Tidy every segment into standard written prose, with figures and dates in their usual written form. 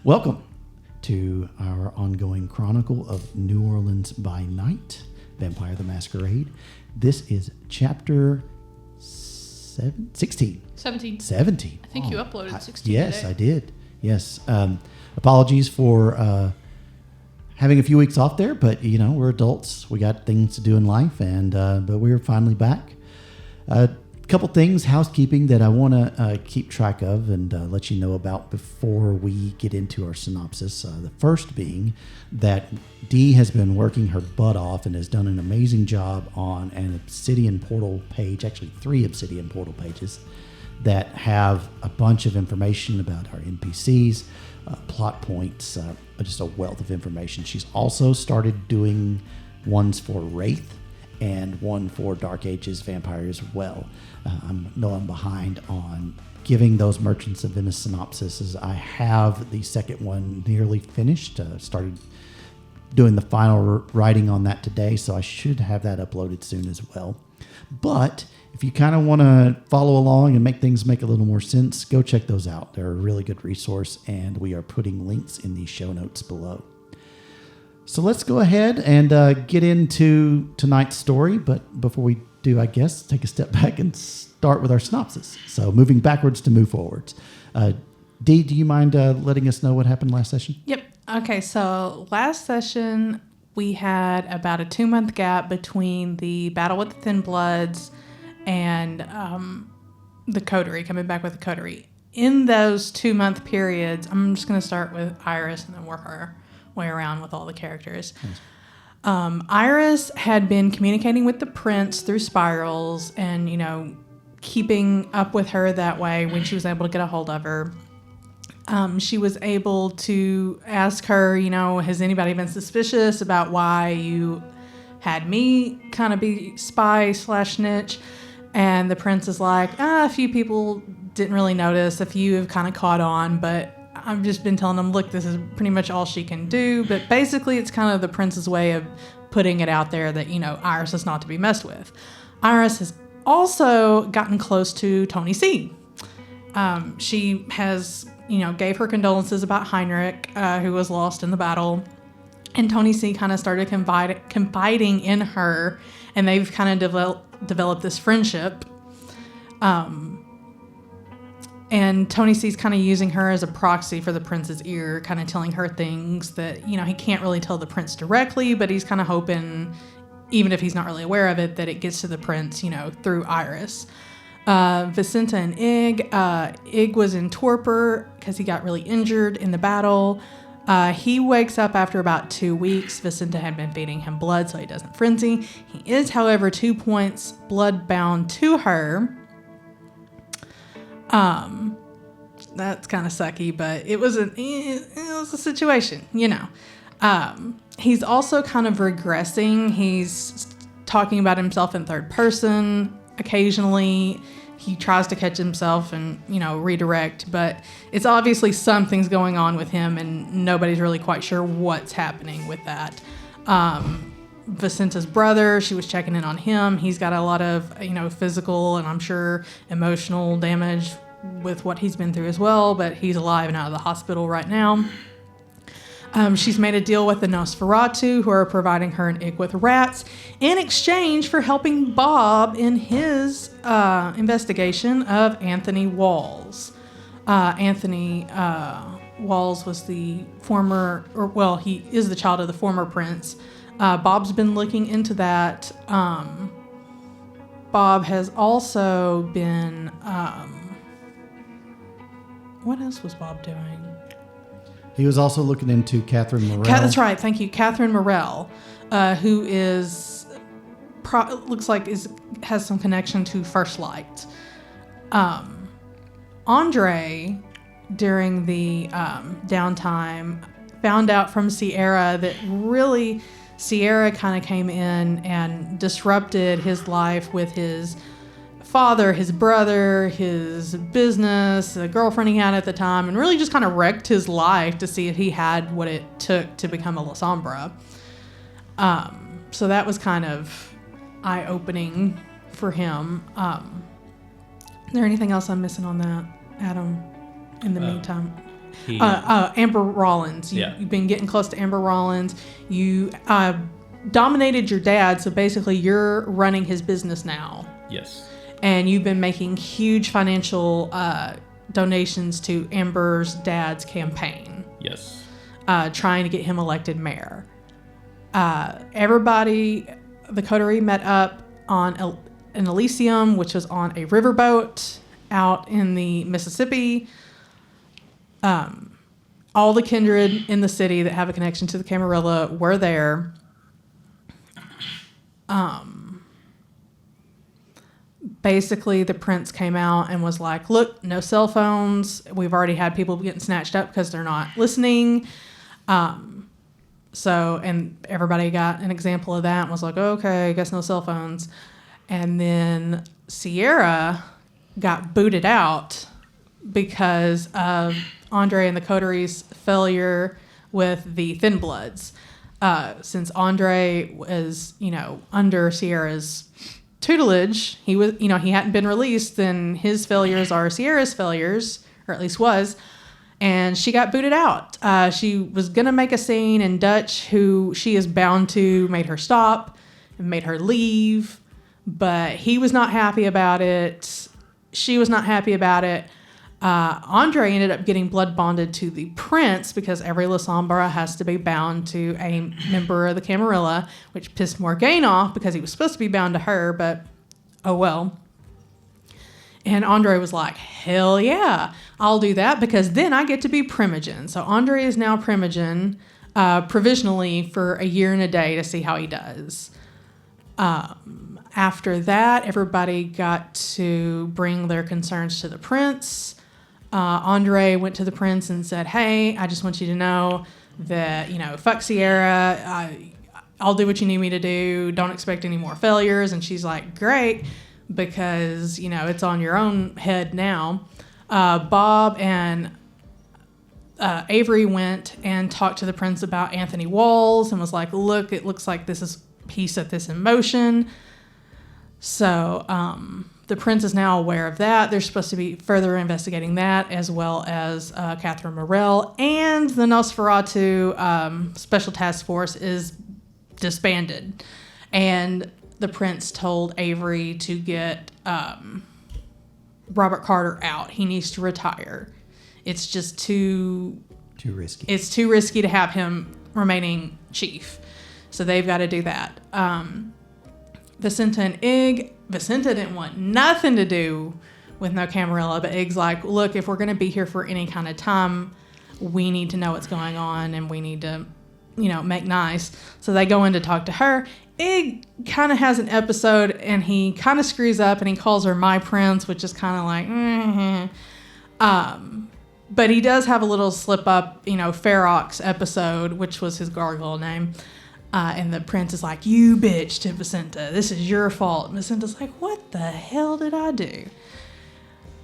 Welcome to our ongoing chronicle of New Orleans by Night, Vampire the Masquerade. This is chapter 16. 17. I think you uploaded 16 Yes, today. I did. Yes. Apologies for having a few weeks off there, but, you know, we're adults. We got things to do in life, and but we're finally back. A couple things, housekeeping, that I want to keep track of and let you know about before we get into our synopsis. The first being that Dee has been working her butt off and has done an amazing job on an Obsidian Portal page, actually 3 Obsidian Portal pages, that have a bunch of information about our NPCs, plot points, just a wealth of information. She's also started doing ones for Wraith and one for Dark Ages Vampires as well. I'm behind on giving those Merchants of Venice synopsises. I have the second one nearly finished. Started doing the final writing on that today, so I should have that uploaded soon as well. But if you kind of want to follow along and make things make a little more sense, go check those out. They're a really good resource, and we are putting links in the show notes below. So let's go ahead and get into tonight's story. But before we do, I guess, take a step back and start with our synopsis. So moving backwards to move forwards. Dee, do you mind letting us know what happened last session? Yep. Okay, so last session we had about a 2-month gap between the battle with the Thin Bloods and the coterie, coming back with the coterie. In those 2-month periods, I'm just going to start with Iris and then work our way around with all the characters. Nice. Iris had been communicating with the prince through spirals and, you know, keeping up with her that way when she was able to get a hold of her. She was able to ask her, you know, has anybody been suspicious about why you had me kind of be spy / snitch? And the prince is like, a few people didn't really notice. A few have kind of caught on, but I've just been telling them, look, this is pretty much all she can do. But basically, it's kind of the prince's way of putting it out there that, you know, Iris is not to be messed with. Iris has also gotten close to Tony C. She has, you know, gave her condolences about Heinrich, who was lost in the battle. And Tony C kind of started confiding in her, and they've kind of developed this friendship. And Tony C's kind of using her as a proxy for the prince's ear, kind of telling her things that, you know, he can't really tell the prince directly, but he's kind of hoping, even if he's not really aware of it, that it gets to the prince, you know, through Iris. Vicenta and Ig. Ig was in torpor because he got really injured in the battle. He wakes up after about 2 weeks. Vicenta had been feeding him blood so he doesn't frenzy. He is, however, 2 points blood bound to her. That's kind of sucky, but it was a situation, you know. He's also kind of regressing. He's talking about himself in third person. Occasionally, he tries to catch himself and, you know, redirect, but it's obviously something's going on with him, and nobody's really quite sure what's happening with that. Vicenta's brother, she was checking in on him. He's got a lot of, you know, physical and I'm sure emotional damage with what he's been through as well, but he's alive and out of the hospital right now. She's made a deal with the Nosferatu, who are providing her an Ig with rats in exchange for helping Bob in his investigation of Anthony Walls. Anthony Walls was the former, he is the child of the former prince. Bob's been looking into that. Bob has also been... what else was Bob doing? He was also looking into Catherine Morell. That's right. Thank you. Catherine Morell, who is looks like has some connection to First Light. Andre, during the downtime, found out from Sierra that really Sierra kind of came in and disrupted his life with his father, his brother, his business, the girlfriend he had at the time, and really just kind of wrecked his life to see if he had what it took to become a La Sombra. So that was kind of eye-opening for him. Is there anything else I'm missing on that, Adam, in the meantime? Amber Rollins. You've been getting close to Amber Rollins. You dominated your dad, so basically you're running his business now. Yes. And you've been making huge financial donations to Amber's dad's campaign. Yes. Trying to get him elected mayor. Everybody, the coterie met up on an Elysium, which was on a riverboat out in the Mississippi. All the kindred in the city that have a connection to the Camarilla were there. Basically, the prince came out and was like, look, no cell phones. We've already had people getting snatched up because they're not listening. And everybody got an example of that and was like, okay, I guess no cell phones. And then Sierra got booted out because of Andre and the coterie's failure with the Thin Bloods. Since Andre was, under Sierra's tutelage, he hadn't been released, then his failures are Sierra's failures, or at least was. And she got booted out. She was going to make a scene, and Dutch, who she is bound to, made her stop and made her leave. But he was not happy about it. She was not happy about it. Andre ended up getting blood bonded to the prince because every La Sombra has to be bound to a member of the Camarilla, which pissed Morgaine off because he was supposed to be bound to her, but oh well. And Andre was like, hell yeah, I'll do that because then I get to be Primogen. So Andre is now Primogen provisionally for a year and a day to see how he does. After that, everybody got to bring their concerns to the prince. Andre went to the prince and said, hey, I just want you to know that, fuck Sierra. I'll do what you need me to do. Don't expect any more failures. And she's like, great, because, it's on your own head now. Bob and Avery went and talked to the prince about Anthony Walls and was like, look, it looks like he set this in motion. So the prince is now aware of that. They're supposed to be further investigating that, as well as Catherine Morell. And the Nosferatu Special Task Force is disbanded. And the prince told Avery to get Robert Carter out. He needs to retire. It's just too risky. It's too risky to have him remaining chief. So they've got to do that. Vicenta and Ig. Vicenta didn't want nothing to do with no Camarilla, but Ig's like, look, if we're going to be here for any kind of time, we need to know what's going on and we need to, make nice. So they go in to talk to her. Ig kind of has an episode and he kind of screws up and he calls her my prince, which is kind of like, but he does have a little slip up, Ferox episode, which was his gargoyle name. And the prince is like, you bitch to Vicenta. This is your fault. And Vicenta's like, what the hell did I do?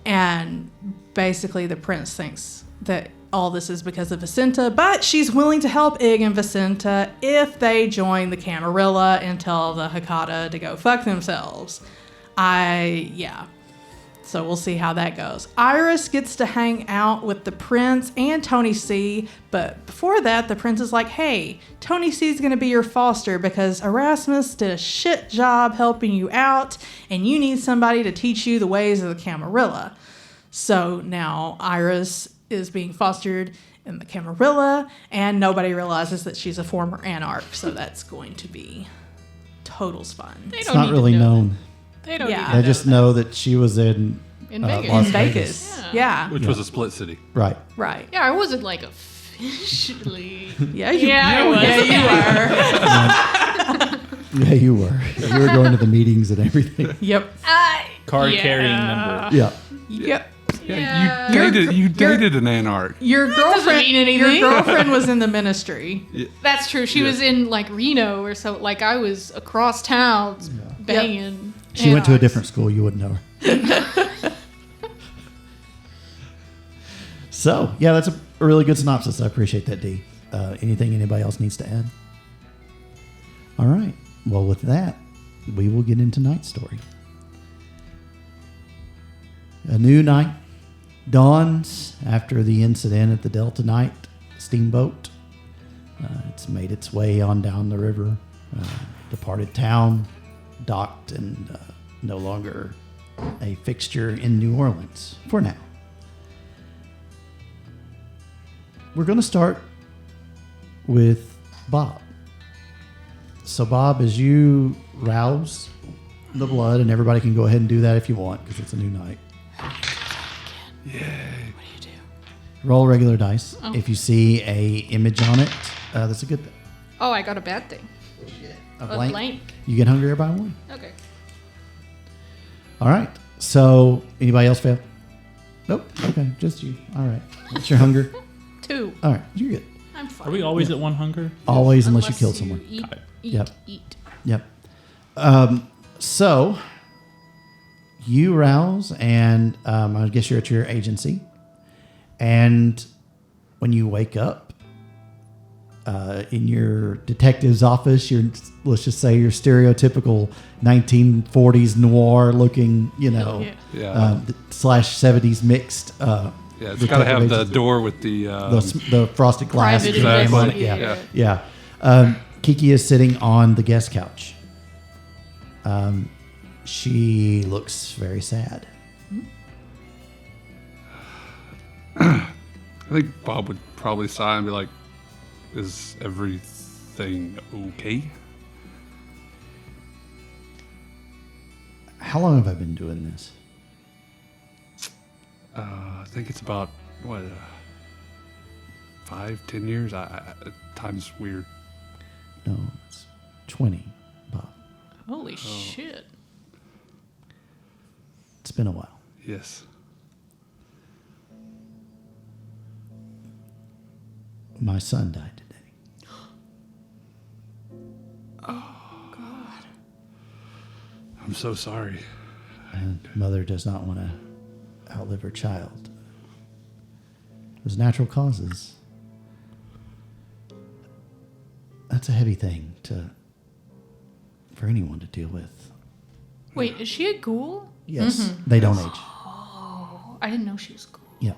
And basically the prince thinks that all this is because of Vicenta, but she's willing to help Ig and Vicenta if they join the Camarilla and tell the Hecata to go fuck themselves. So we'll see how that goes. Iris gets to hang out with the prince and Tony C. But before that, the prince is like, hey, Tony C is going to be your foster because Erasmus did a shit job helping you out and you need somebody to teach you the ways of the Camarilla. So now Iris is being fostered in the Camarilla and nobody realizes that she's a former anarch. So that's going to be totals fun. It's not really known. They don't. Yeah. I just know that she was in Vegas. Las In Vegas. Yeah. Which was a split city. Right. Right. Yeah, I wasn't like officially. Yeah, I was. Yeah, you were. Yeah, you were. You were going to the meetings and everything. Yep. Card-carrying member. Yeah. Yep. Yeah, you dated an anarch. Your girlfriend. mean anything. Your girlfriend was in the ministry. That's true. She was in like Reno or so. Like I was across town banging. She went to a different school. You wouldn't know her. So, yeah, that's a really good synopsis. I appreciate that, Dee. Anything anybody else needs to add? All right. Well, with that, we will get into Night's Story. A new night, dawns after the incident at the Delta Knight steamboat. It's made its way on down the river, departed town, docked, and no longer a fixture in New Orleans for now. We're going to start with Bob. So, Bob, as you rouse the blood, and everybody can go ahead and do that if you want, because it's a new night. Yay. What do you do? Roll regular dice. Oh. If you see a image on it, that's a good thing. Oh, I got a bad thing. A A blank. blank. You get hungrier by one. Okay. All right. So, anybody else fail? Nope. Okay, just you. All right. What's your hunger? 2. All right, you're good. I'm fine. Are we always at 1 hunger? Always, unless you killed someone. Eat, eat, Yep. eat. Yep. So you rouse, and I guess you're at your agency. And when you wake up in your detective's office, let's just say your stereotypical 1940s noir looking, Yeah. Yeah. slash 70s mixed. Yeah, it's got to have the door with the The frosted glass. Private Exactly. on it. Yeah. investigator. Yeah. Kiki is sitting on the guest couch. She looks very sad. I think Bob would probably sigh and be like, "Is everything okay?" How long have I been doing this? I think it's about 5-10 years. Time's weird. No, it's 20, Bob. Holy shit. It's been a while. Yes. My son died today. I'm so sorry. And mother does not want to outlive her child. It was natural causes. That's a heavy thing for anyone to deal with. Wait, is she a ghoul? Yes, they don't age. Oh, I didn't know she was a ghoul. Yeah.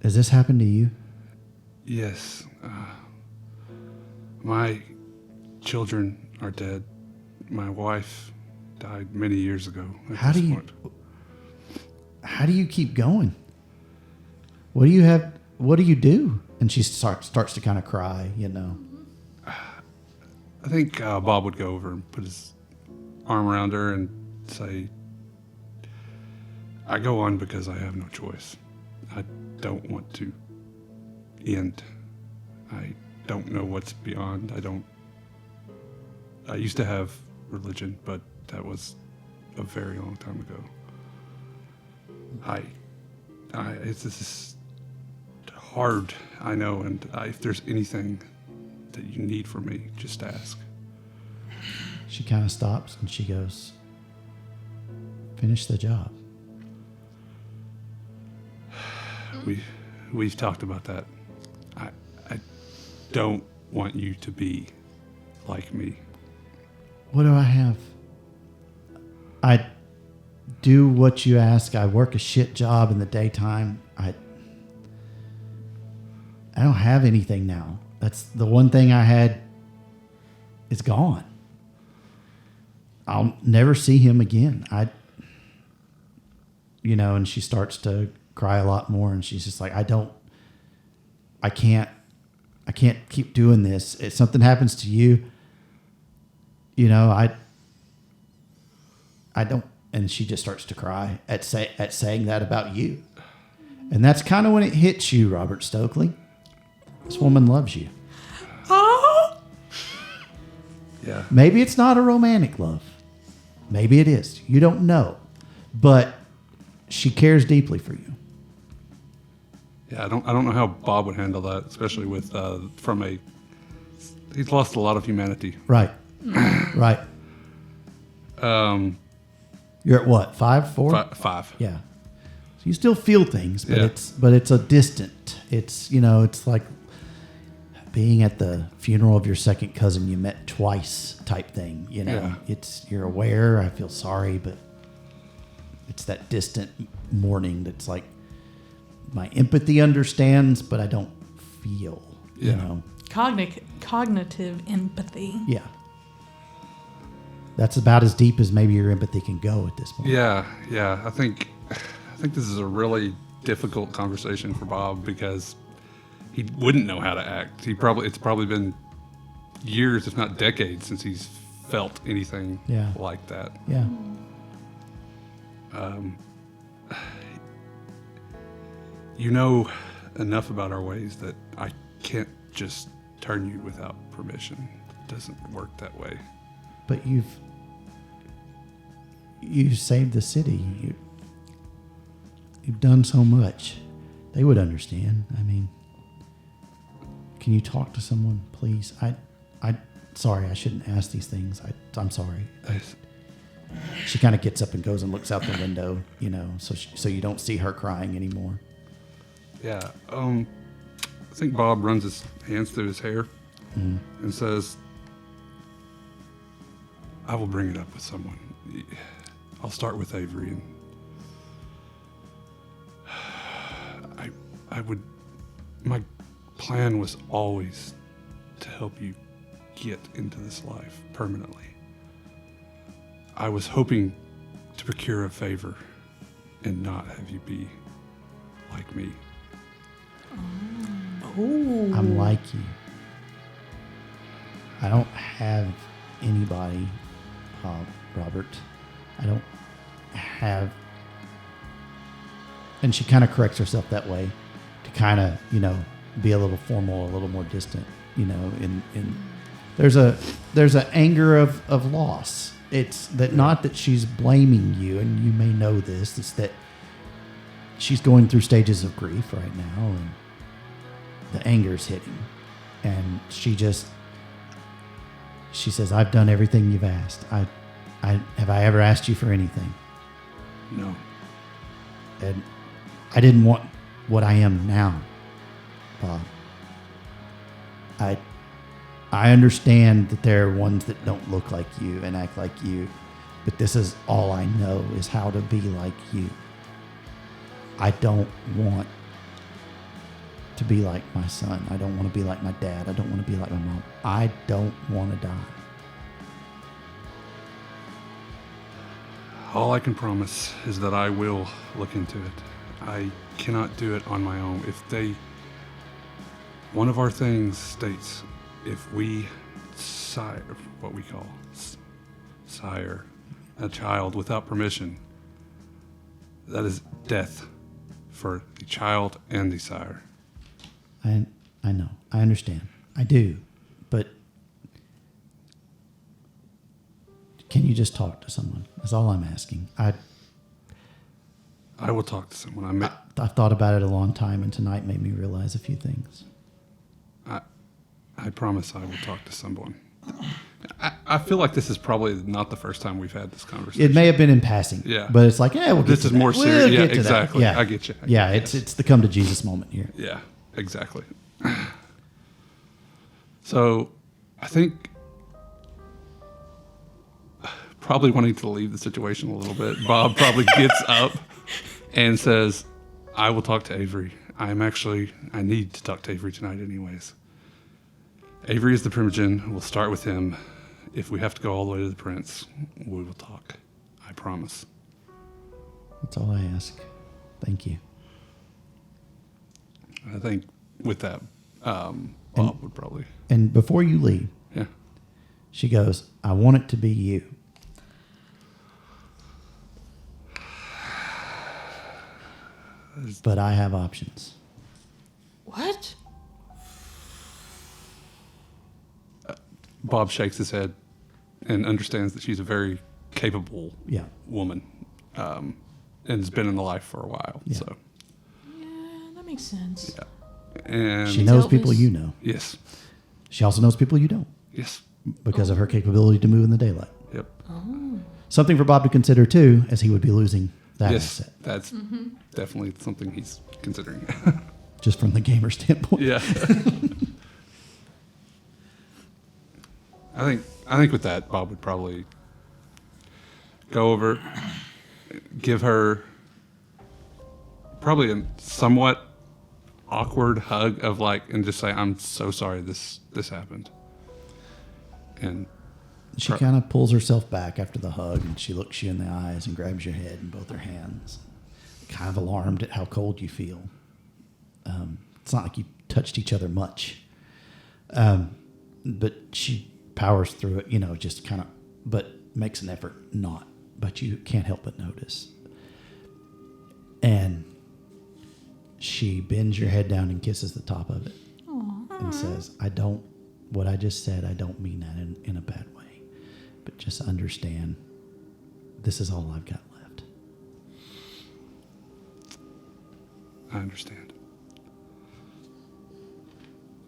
Has this happened to you? Yes. My children are dead. My wife died many years ago. How do you keep going? What do you have? What do you do? And she starts to kind of cry, I think Bob would go over and put his arm around her and say, "I go on because I have no choice. I don't want to end. I don't know what's beyond. I used to have religion, but that was a very long time ago. This is hard, I know, and if there's anything that you need from me, just ask." She kind of stops and she goes, "Finish the job." We've talked about that. I don't want you to be like me. What do I have? I do what you ask. I work a shit job in the daytime. I don't have anything now. That's the one thing I had. It's gone. I'll never see him again. And she starts to cry a lot more, and she's just like, I can't keep doing this. If something happens to you, I don't. And she just starts to cry at saying that about you. And that's kind of when it hits you, Robert Stokely. This woman loves you. Oh, Yeah. Maybe it's not a romantic love. Maybe it is. You don't know. But she cares deeply for you. Yeah, I don't know how Bob would handle that, especially with he's lost a lot of humanity. Right. Right. You're at what? 5, 4? 5. Yeah. So you still feel things, but Yeah. it's a distant. It's like being at the funeral of your second cousin you met twice type thing. Yeah. You're aware. I feel sorry, but it's that distant mourning that's like my empathy understands, but I don't feel. Yeah. You know. Cognitive empathy. Yeah. That's about as deep as maybe your empathy can go at this point. Yeah. I think this is a really difficult conversation for Bob because he wouldn't know how to act. It's probably been years, if not decades, since he's felt anything like that. Yeah. You know enough about our ways that I can't just turn you without permission. It doesn't work that way. But you saved the city. You've done so much. They would understand. I mean, can you talk to someone, please? Sorry, I shouldn't ask these things. I'm sorry. She kind of gets up and goes and looks out the window, you know, so you don't see her crying anymore. Yeah. I think Bob runs his hands through his hair and says, I will bring it up with someone. I'll start with Avery. And my plan was always to help you get into this life permanently. I was hoping to procure a favor and not have you be like me. I'm like you. I don't have anybody, Robert. I don't have... And she kind of corrects herself that way to kind of, you know, be a little formal, a little more distant, you know, in there's an anger of loss. It's that not that she's blaming you, and you may know this, it's that she's going through stages of grief right now, and the anger's hitting. And she says, I've done everything you've asked. Have I ever asked you for anything? No. And I didn't want what I am now, Bob. I understand that there are ones that don't look like you and act like you, but this is all I know is how to be like you. I don't want to be like my son. I don't want to be like my dad. I don't want to be like my mom. I don't want to die. All I can promise is that I will look into it. I cannot do it on my own. One of our things states, if we sire, what we call sire, a child without permission, that is death for the child and the sire. I know. I understand. I do. But can you just talk to someone? That's all I'm asking. I will talk to someone. I've thought about it a long time, and tonight made me realize a few things. I promise I will talk to someone. I feel like this is probably not the first time we've had this conversation. It may have been in passing. Yeah. But it's like, we'll get this to is that. more serious. We'll Yeah, get to exactly. that. Yeah. I get you. It's the come to Jesus moment here. Yeah, exactly. So I think probably wanting to leave the situation a little bit, Bob probably gets up and says, I will talk to Avery. I need to talk to Avery tonight anyways. Avery is the primogen. We'll start with him. If we have to go all the way to the prince, we will talk. I promise. That's all I ask. Thank you. I think with that, Bob would probably... And before you leave, Yeah. she goes, I want it to be you. But I have options. What? Bob shakes his head and understands that she's a very capable woman and has been in the life for a while. Yeah. So Yeah, that makes sense. yeah. And She knows Elvis. people you know. yes. She also knows people you don't Yes. because of her capability to move in the daylight. Yep. Something for Bob to consider, too, as he would be losing that Yes. asset, That's definitely something he's considering. just from the gamer standpoint. Yeah. I think with that, Bob would probably go over, give her probably a somewhat awkward hug of like, and just say, "I'm so sorry this happened." And She kind of pulls herself back after the hug, and she looks you in the eyes and grabs your head in both her hands, kind of alarmed at how cold you feel. It's not like you touched each other much, but she powers through it, just kind of, but makes an effort not, but you can't help but notice. And she bends your head down and kisses the top of it. Aww. And says, what I just said, I don't mean that in a bad way, but just understand this is all I've got left. I understand.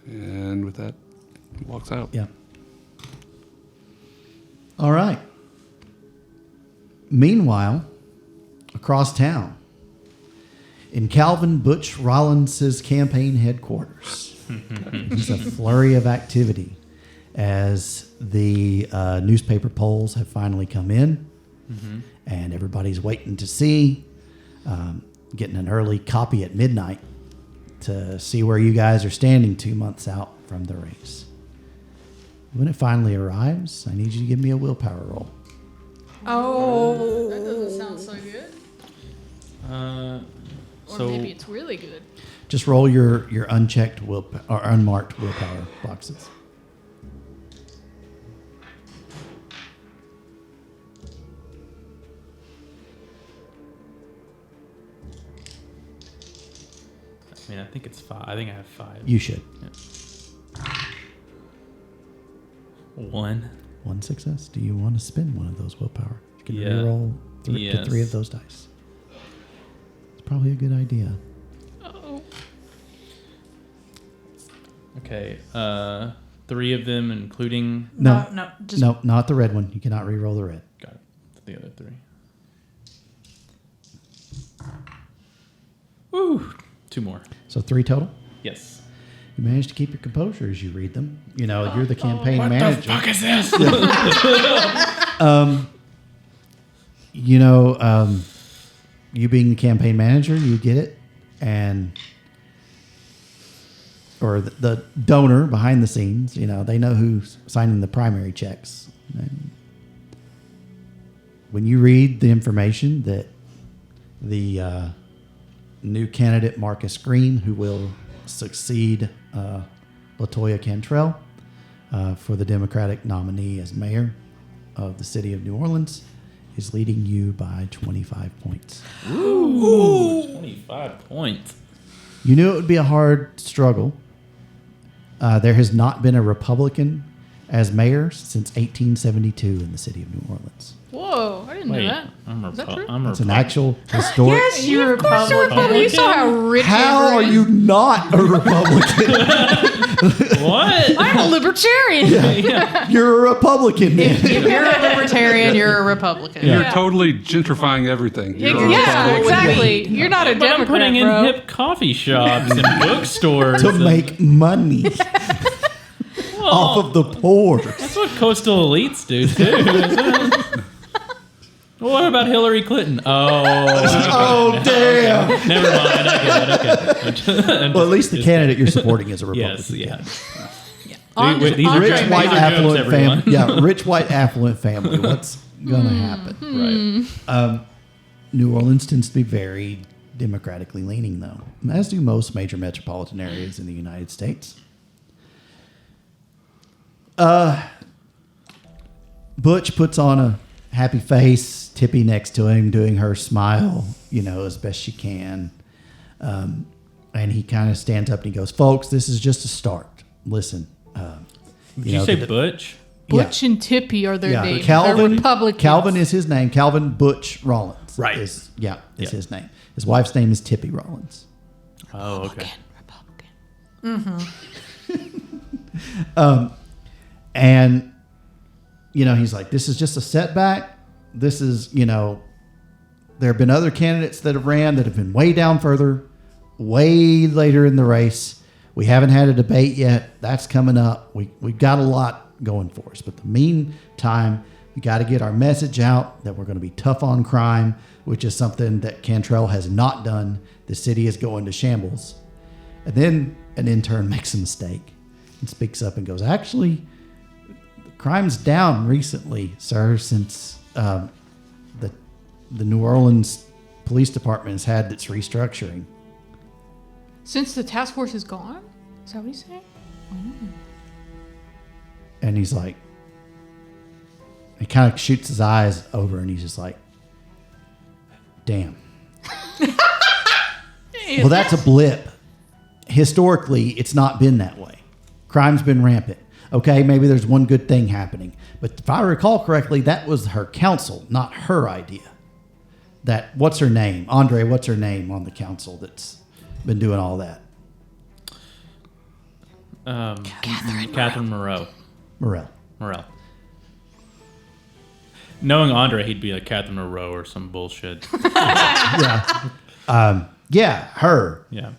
And with that, walks out. Yeah. All right. Meanwhile, across town, in Calvin Butch Rollins' campaign headquarters, there's a flurry of activity as the newspaper polls have finally come in, and everybody's waiting to see, getting an early copy at midnight to see where you guys are standing 2 months out from the race. When it finally arrives, I need you to give me a willpower roll. Oh. That doesn't sound so good. So Or maybe it's really good. Just roll your unchecked or unmarked willpower boxes. I mean, I think it's 5. I think I have 5. You should. Yeah. 1. One success. Do you want to spend one of those willpower? You can Yeah. reroll get 3 of those dice. It's probably a good idea. Oh. Okay. 3 of them, including. No, just no, not the red one. You cannot reroll the red. Got it. The other 3. Woo! 2 more. So 3 total. Yes. You managed to keep your composure as you read them. You're the campaign What manager. the fuck is this? You being the campaign manager, you get it, or the donor behind the scenes, they know who's signing the primary checks. And when you read the information that the new candidate Marcus Green, who will succeed LaToya Cantrell for the Democratic nominee as mayor of the city of New Orleans, is leading you by 25 points. Ooh. 25 points. You knew it would be a hard struggle. There has not been a Republican as mayor since 1872 in the city of New Orleans. Whoa, I didn't know that. Is that true? It's an actual historic... Yes, you're Of course you're Republican. You saw how rich How Amber are is. you not a Republican? What? I'm a libertarian. You're a Republican, man. If you're a libertarian, you're a Republican. You're totally gentrifying everything. You're a Yeah, Republican. exactly. You're not a But I'm Democrat, putting bro. in hip coffee shops and bookstores. To make money off of the poor. That's what coastal elites do, too. Well, what about Hillary Clinton? Oh, damn. Never mind. I get it. Well, at least the candidate you're supporting is a Republican. Yes, yeah. Andre- These are Andre Rich, These white, are affluent jokes, everyone. family. Yeah, rich, white, affluent family. What's going to happen? Right. New Orleans tends to be very democratically leaning, though, as do most major metropolitan areas in the United States. Butch puts on a happy face, Tippy next to him, doing her smile, as best she can. And he kind of stands up and he goes, "Folks, this is just a start. Listen." Did you say Butch? Butch and Tippy are their names. They're Calvin. Republicans. Calvin is his name. Calvin Butch Rollins. Right. Is Yeah. his name. His wife's name is Tippy Rollins. Oh, okay. Republican. And, he's like, this is just a setback. This is, there have been other candidates that have ran that have been way down further, way later in the race. We haven't had a debate yet. That's coming up. We've got a lot going for us. But in the meantime, we got to get our message out that we're going to be tough on crime. which is something that Cantrell has not done. The city is going to shambles. And then an intern makes a mistake and speaks up and goes, actually, the crime's down recently, sir, since the New Orleans Police Department has had its restructuring. Since the task force is gone? Is that what he's saying? And he's like, he kind of shoots his eyes over and he's just like, damn. Well, that's a blip. Historically, it's not been that way. Crime's been rampant. Okay, maybe there's one good thing happening. But if I recall correctly, that was her council, not her idea. That, what's her name? Andre, what's her name on the council that's been doing all that? Catherine Moreau. Morel. Knowing Andre, he'd be like Catherine Moreau or some bullshit. Yeah, her. Yeah.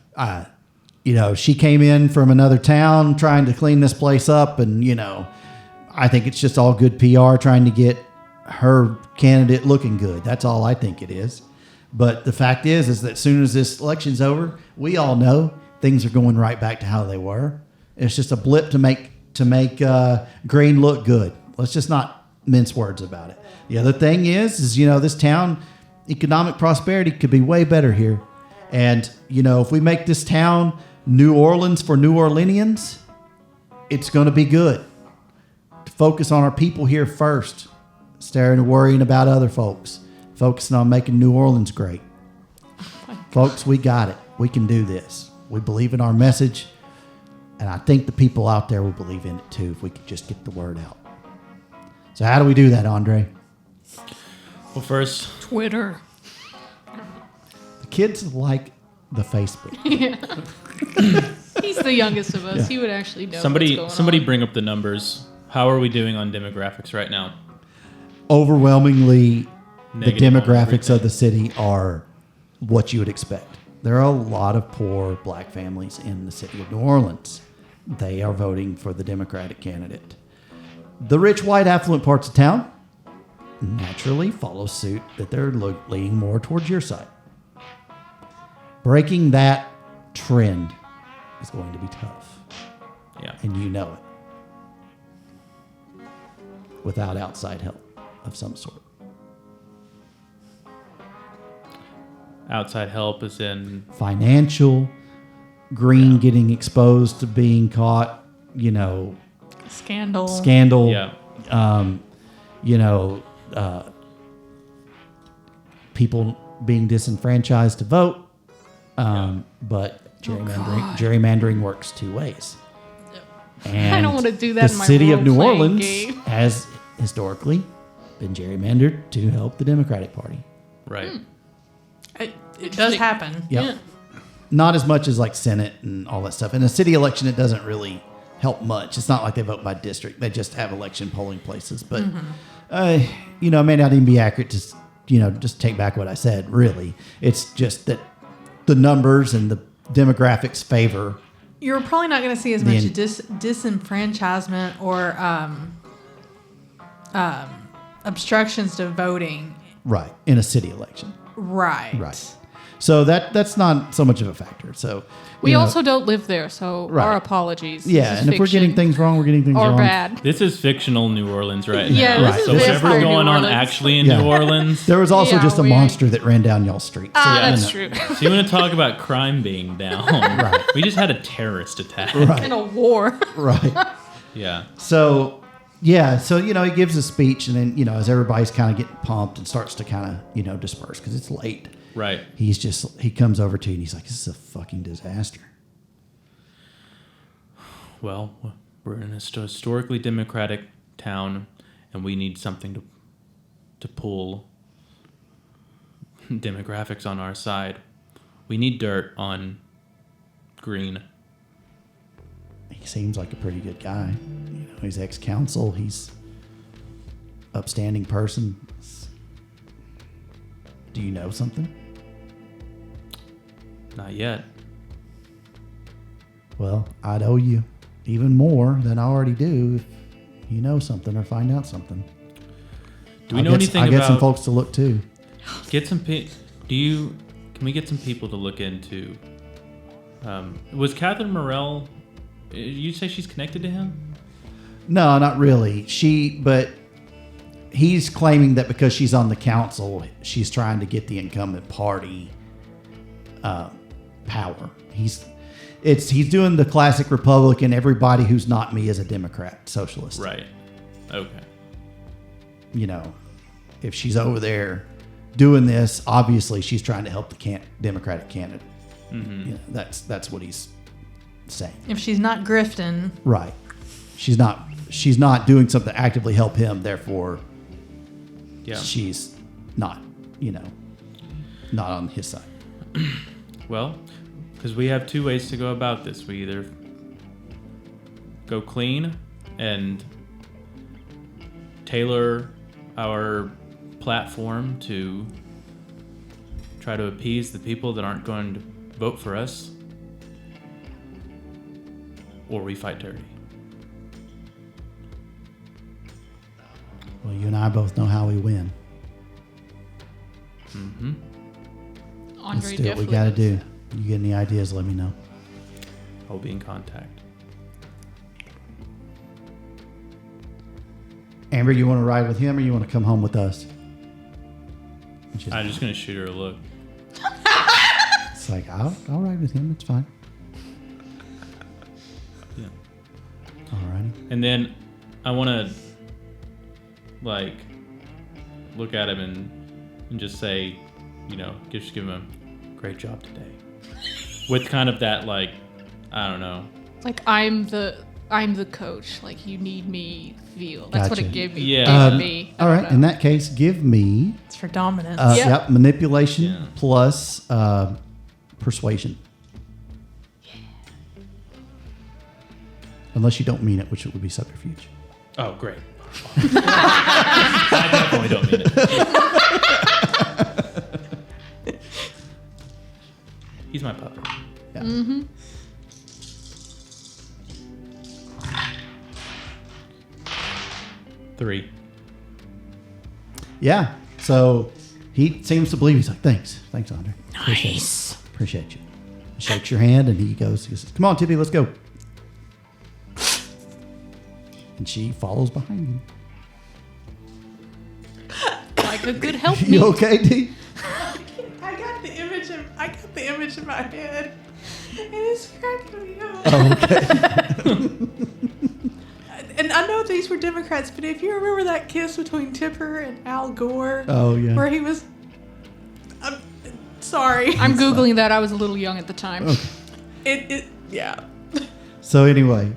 She came in from another town trying to clean this place up. And, I think it's just all good PR trying to get her candidate looking good. That's all I think it is. But the fact is that as soon as this election's over, we all know things are going right back to how they were. It's just a blip to make Green look good. Let's just not mince words about it. The other thing is this town, economic prosperity could be way better here. And, if we make this town New Orleans for New Orleanians, it's going to be good. To focus on our people here first, instead of worrying about other folks. Focusing on making New Orleans great. Folks, we got it. We can do this. We believe in our message. And I think the people out there will believe in it too if we could just get the word out. So how do we do that, Andre? Well, first, Twitter. The kids like the Facebook. He's the youngest of us. Yeah. He would actually know somebody what's going on. bring up the numbers. How are we doing on demographics right now? Overwhelmingly, Negative the demographics of the city are what you would expect. There are a lot of poor black families in the city of New Orleans. They are voting for the Democratic candidate. The rich, white, affluent parts of town naturally follow suit that they're leaning more towards your side. Breaking that trend is going to be tough. Yeah. And you know it. Without outside help of some sort. Outside help is in Financial, Green getting exposed to being caught, Scandal. Yeah. People being disenfranchised to vote. But gerrymandering works two ways. And I don't want to do that the in my city of New role-playing Orleans game. has historically been gerrymandered to help the Democratic Party. Right. It does happen. Yep. Yeah. Not as much as like Senate and all that stuff. In a city election, it doesn't really help much. It's not like they vote by district. They just have election polling places. But, it may not even be accurate to, just take back what I said, really. It's just that the numbers and the demographics favor. You're probably not going to see as much disenfranchisement or obstructions to voting. Right. In a city election. Right. So that's not so much of a factor. So We also don't live there, so our apologies. Yeah, and if we're getting things wrong, we're getting things wrong. Or bad. This is fictional New Orleans right now. Yeah, this is So whatever's vampire going New on Orleans. actually in Yeah. New Orleans. There was also Yeah, just a we- monster that ran down y'all's street. So, That's true. So you want to talk about crime being down? Right. We just had a terrorist attack. Right. In a war. Right. Yeah. So he gives a speech, and then, as everybody's kind of getting pumped and starts to kind of, disperse because it's late. Right. He comes over to you and he's like, this is a fucking disaster. Well, we're in a historically democratic town, and we need something to pull demographics on our side. We need dirt on Green. He seems like a pretty good guy. He's ex-council. He's upstanding person. Do you know something? Not yet. Well, I'd owe you even more than I already do if you know something or find out something. Do we know anything I get some about folks to look too. Get some Can we get some people to look into? Was Catherine Morell? You say she's connected to him? No, not really. But he's claiming that because she's on the council, she's trying to get the incumbent party power. He's doing the classic Republican. Everybody who's not me is a Democrat, socialist. Right. Okay. You know, if she's over there doing this, obviously she's trying to help the Democratic candidate. Mm-hmm. You know, that's what he's saying. If she's not grifting, Right. She's not doing something to actively help him. Therefore, she's not, not on his side. Well, because we have two ways to go about this. We either go clean and tailor our platform to try to appease the people that aren't going to vote for us, or we fight dirty. Well, you and I both know how we win. Mm-hmm. Let's do what we got to do. You get any ideas, let me know. I'll be in contact. Amber, you want to ride with him or you want to come home with us? I'm just going to shoot her a look. It's like, I'll ride with him. It's fine. Yeah. Alrighty. And then I want to, look at him and just say, just give him a great job today. With kind of that, I don't know. Like I'm the coach. Like you need me feel. That's what Gotcha. it gave me. Yeah. Gave me. All right. In that case, give me it's for dominance. yep, manipulation Yeah. plus persuasion. Yeah. Unless you don't mean it, which it would be subterfuge. Oh, great. I definitely don't mean it. He's my puppet. Yeah. Mm-hmm. Three. Yeah. So he seems to believe. He's like, thanks, Andre. Nice. Appreciate you. He shakes your hand and he says, come on, Tippy, let's go. And she follows behind him. Like a good help You me. okay, D? I got the image in my head, and it's cracking me up. Oh, okay. And I know these were Democrats, but if you remember that kiss between Tipper and Al Gore, Oh, yeah. where he was, I'm sorry, I'm Googling that. I was a little young at the time. Okay. yeah. So anyway,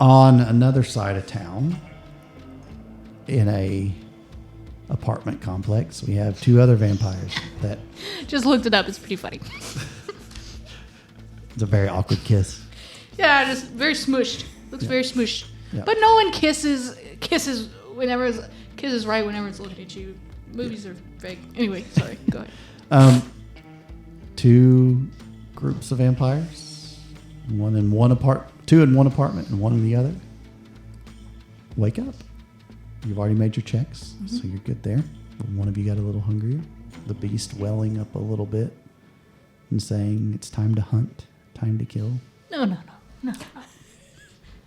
on another side of town, in a apartment complex, we have two other vampires. That Just looked it up. It's pretty funny. it's a very awkward kiss. Yeah, just very smushed. Looks very smushed. Yeah. But no one kisses whenever kisses right whenever it's looking at you. Movies are fake. Anyway, sorry. Go ahead. Two groups of vampires, two in one apartment and one in the other. Wake up. You've already made your checks, so you're good there. But one of you got a little hungrier. The beast welling up a little bit and saying, it's time to hunt, time to kill. No.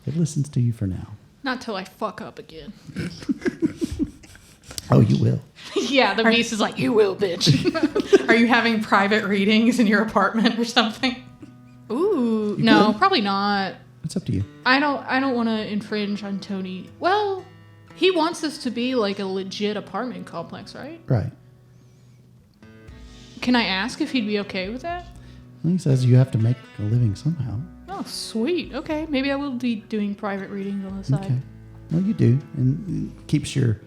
It listens to you for now. Not till I fuck up again. Oh, you will. Yeah, the beast is like, you will, bitch. Are you having private readings in your apartment or something? Ooh, You no, could. probably not. It's up to you. I don't want to infringe on Tony. Well, he wants this to be like a legit apartment complex, right? Right. Can I ask if he'd be okay with that? Well, he says you have to make a living somehow. Oh, sweet. Okay, maybe I will be doing private readings on the side. Okay. Well, you do. And it keeps your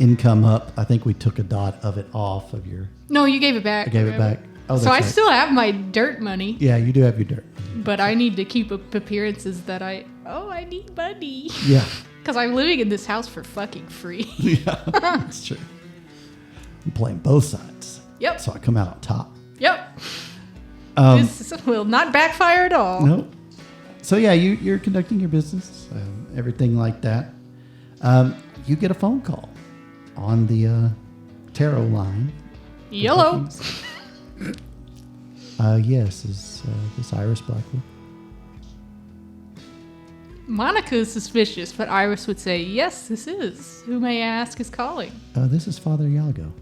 income up. I think we took a dot of it off of your... No, you gave it back. I gave it back. Oh, So I that's right. still have my dirt money, Yeah, you do have your dirt. but I need to keep up appearances that I need money. Yeah. Because I'm living in this house for fucking free. Yeah, that's true. I'm playing both sides. Yep. So I come out on top. Yep. Um, This will not backfire at all. no. So yeah, you're conducting your business, everything like that. You get a phone call on the tarot line. Yellow. Yes, is this Iris Blackwood? Monica is suspicious, but Iris would say, yes, this is. Who may I ask is calling? This is Father Yago.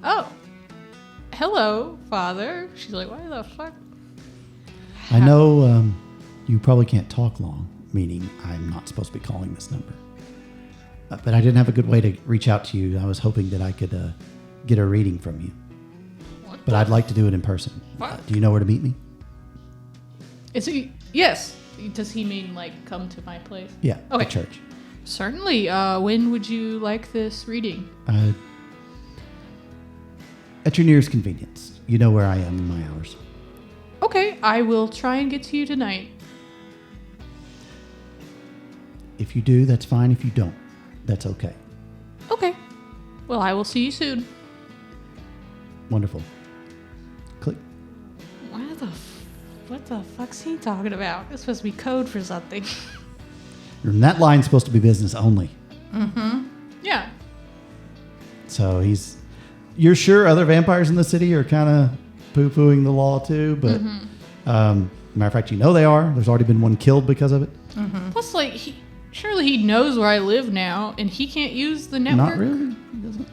Oh. Hello, Father. She's like, why the fuck? I know you probably can't talk long, meaning I'm not supposed to be calling this number. But I didn't have a good way to reach out to you. I was hoping that I could get a reading from you. But I'd like to do it in person. Do you know where to meet me? Is he? Yes. Does he mean like come to my place? Yeah, Okay. the church. Certainly. When would you like this reading? At your nearest convenience. You know where I am in my hours. Okay, I will try and get to you tonight. If you do, that's fine. If you don't, that's okay. Okay. Well, I will see you soon. Wonderful. Click. What the fuck's he talking about? It's supposed to be code for something. And that line's supposed to be business only. Yeah. So you're sure other vampires in the city are kind of poo-pooing the law too, but matter of fact, you know they are. There's already been one killed because of it. Plus, like, surely he knows where I live now, and he can't use the network. Not really. He doesn't.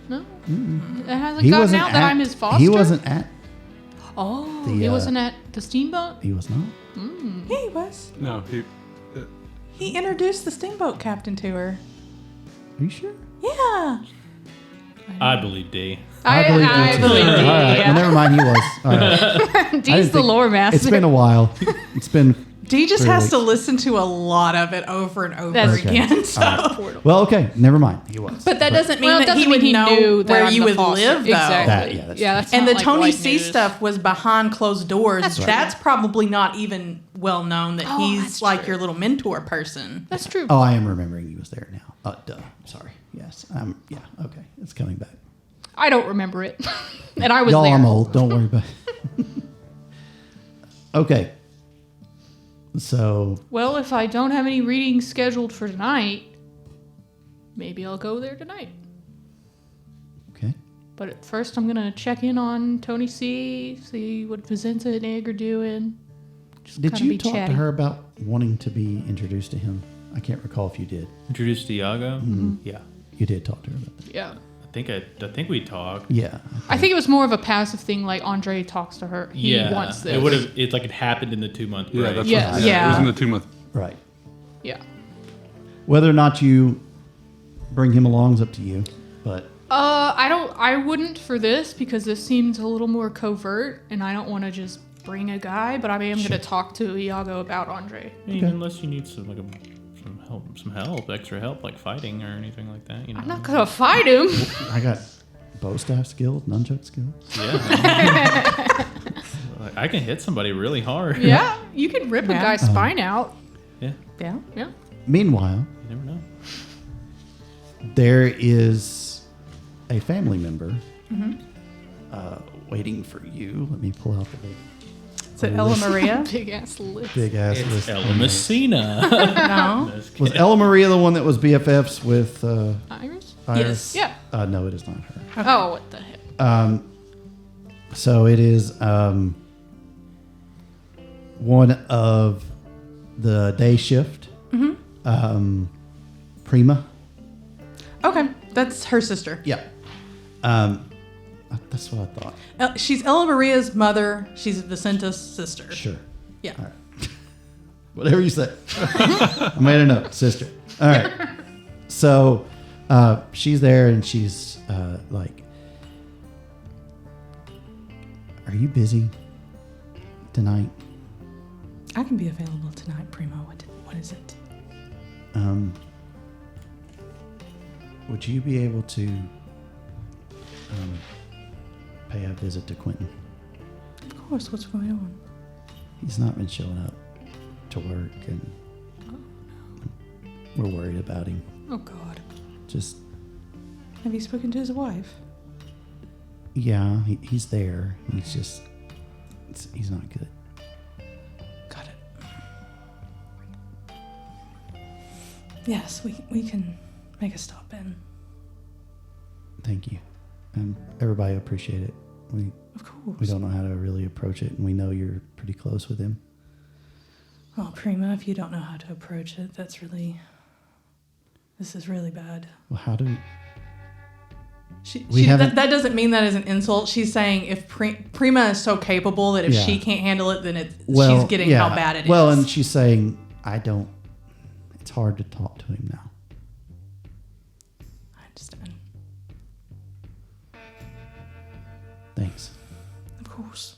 No. It hasn't gotten out that I'm his foster. He wasn't at. Oh, The, he wasn't at the steamboat? He was not. Yeah, he was. No, He introduced the steamboat captain to her. Are you sure? Yeah. I believe D. I believe believe you. you. All right. Yeah. Well, never mind. He was. All right. D's the lore master. It's been a while. It's been. Dee just 3 has weeks. to listen to a lot of it over and over That's okay. again. So. Well, okay. Never mind. He was. But that doesn't mean Well, it that he doesn't would mean he know knew that where I'm you the would foster. live, though. Exactly. That's That's And not the like Tony light C news. stuff was behind closed doors. That's That's, true. probably not even well known that Oh, he's that's like true. your little mentor person. That's true. Oh, I am remembering he was there now. Duh. Sorry. Yes. Yeah. Okay. It's coming back. I don't remember it. And I was Y'all, there. I'm old. Don't worry about it. Okay. So, Well, if I don't have any readings scheduled for tonight, maybe I'll go there tonight. okay. But at first, I'm going to check in on Tony C, see what Vicenta and Egg are doing. Just Did kinda you be talk chatty. to her about wanting to be introduced to him? I can't recall if you did. Introduced to Iago? Yeah. You did talk to her about that. Yeah. I think we talked. Yeah. I think it was more of a passive thing, like Andre talks to her. He Yeah. wants this. It would have. It's like it happened in the 2-month break. yeah, that's Yes. what, Yeah. It was in the 2-month. Right. Yeah. Whether or not you bring him along is up to you. But I wouldn't for this because this seems a little more covert, and I don't want to just bring a guy, but I am going to talk to Iago about Andre. Unless you need some help, extra help, like fighting or anything like that. You know. I'm not going to fight him. I got bow staff skills, nunchuck skills. Yeah. I can hit somebody really hard. Yeah, you can rip a Yeah. guy's spine out. Yeah. Yeah. Yeah. Meanwhile, You never know. there is a family member waiting for you. Let me pull out the Is it Ella Maria? Big ass lip. big ass It's list. Ella Messina. No. Just Was kidding. Ella Maria the one that was BFFs with Iris? Iris? Yeah. No, it is not her. Oh, what the heck? So it is one of the day shift. Prima. Okay. That's her sister. Yeah. That's what I thought. She's Ella Maria's mother. She's Vicenta's sister. Sure. Yeah. All right. Whatever you say. I made a note, sister. All right. So she's there and she's like, are you busy tonight? I can be available tonight, Primo. What is it? Would you be able to pay a visit to Quentin? Of course. What's going on? He's not been showing up to work, and we're worried about him. Oh, God. Just, Have you spoken to his wife? yeah, he's there. He's just, he's not good. Got it. Yes, we can make a stop in. Thank you. Everybody appreciate it. Of course. We don't know how to really approach it, and we know you're pretty close with him. Well, Prima, if you don't know how to approach it, this is really bad. Well, how do that doesn't mean that as an insult. She's saying if Prima is so capable that if she can't handle it, then she's getting how bad it is. Well, and she's saying, it's hard to talk to him now. I understand. Thanks. Of course.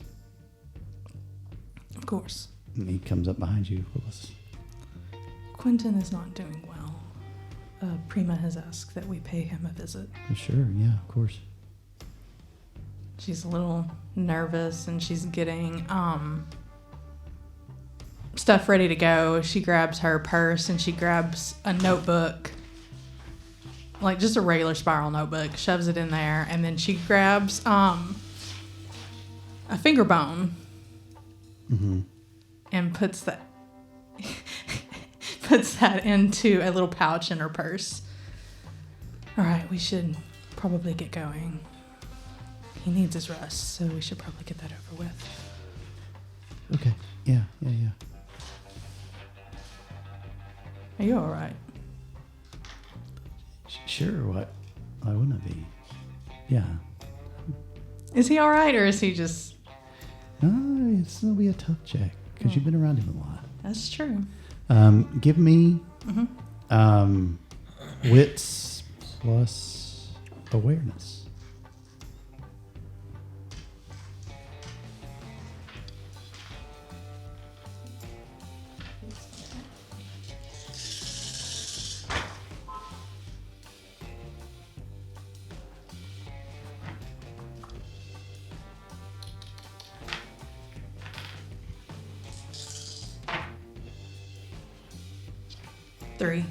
Of course. And he comes up behind you, Willis. Quentin is not doing well. Prima has asked that we pay him a visit. Sure, yeah, of course. She's a little nervous and she's getting stuff ready to go. She grabs her purse and she grabs a notebook, like just a regular spiral notebook, shoves it in there, and then she grabs a finger bone and puts that into a little pouch in her purse. All right, we should probably get going. He needs his rest, so we should probably get that over with. Okay. Yeah. Are you all right? Sure. Why wouldn't I be? Yeah. Is he all right, or is he just... It's going to be a tough check, because you've been around him a lot. That's true. Give me wits plus awareness. Three.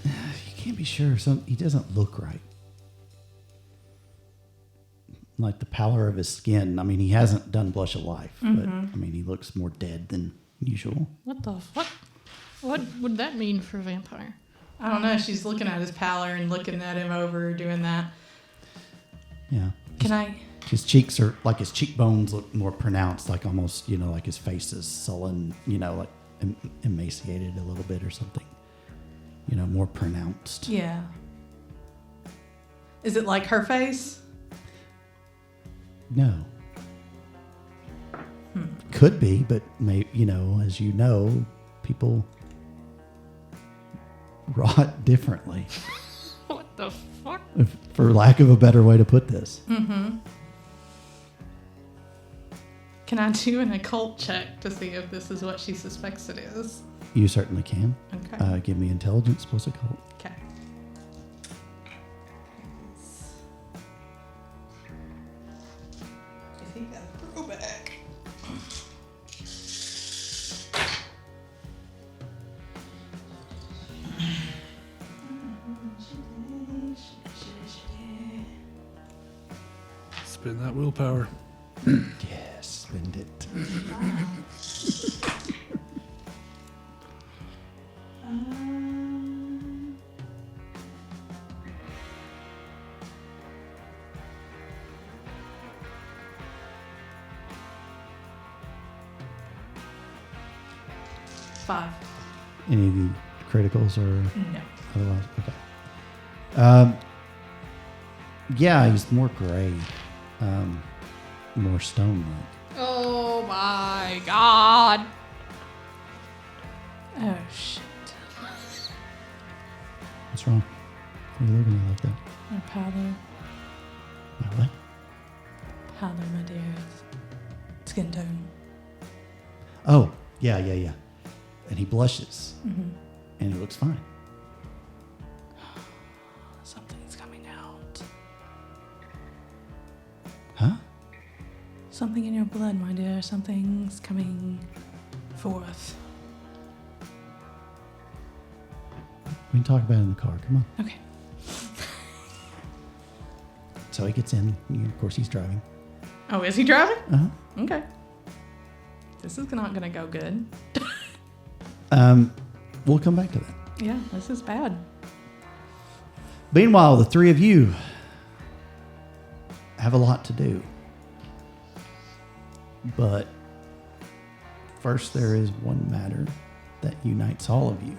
You can't be sure. He doesn't look right. Like the pallor of his skin. I mean, he hasn't done Blush of Life, but I mean, he looks more dead than usual. What the fuck? What would that mean for a vampire? I don't know. She's looking at his pallor and looking at him over doing that. Yeah. Can I... His cheeks are like his cheekbones look more pronounced, like almost, like his face is sullen, like emaciated a little bit or something, more pronounced. Yeah. Is it like her face? No. Could be, but maybe, as you know, people rot differently. What the fuck? For lack of a better way to put this. Can I do an occult check to see if this is what she suspects it is? You certainly can. Okay. Give me intelligence plus occult. Okay. I think that's a throwback. Spin that willpower. Yes, spend it. Five. Any of the criticals or No. otherwise? Okay. Yeah, he's more gray, more stone-like. Oh my god. Oh, shit. What's wrong? What are you looking at like that? My pallor. My what? Pallor, my dear. Skin tone. Oh, yeah. And he blushes, and he looks fine. Something's coming out. Huh? Something in your blood, my dear. Something's coming forth. We can talk about it in the car. Come on. Okay. So he gets in. Of course, he's driving. Oh, is he driving? Uh-huh. Okay. This is not going to go good. We'll come back to that. Yeah, this is bad. Meanwhile, the three of you have a lot to do. But first, there is one matter that unites all of you.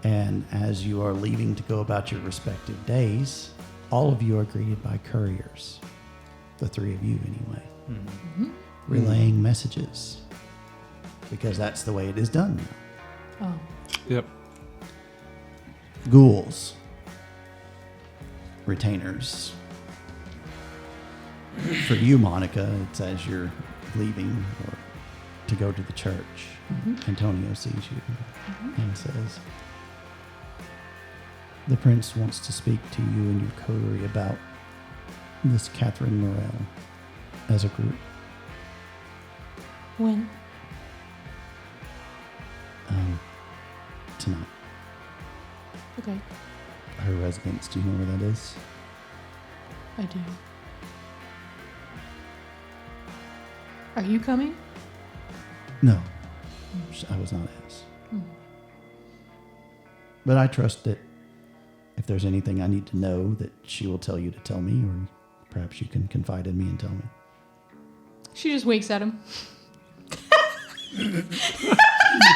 And as you are leaving to go about your respective days, all of you are greeted by couriers. The three of you, anyway. Mm-hmm. Relaying messages. Because that's the way it is done now. Oh. Yep. Ghouls. Retainers. For you, Monica, it's as you're leaving or to go to the church. Antonio sees you and says, the prince wants to speak to you and your coterie about this Catherine Morel as a group. When? Tonight. Okay, Her residence, do you know where that is? I do. Are you coming? No. I was not asked. But I trust that if there's anything I need to know, that she will tell you to tell me, or perhaps you can confide in me and tell me. She just winks at him.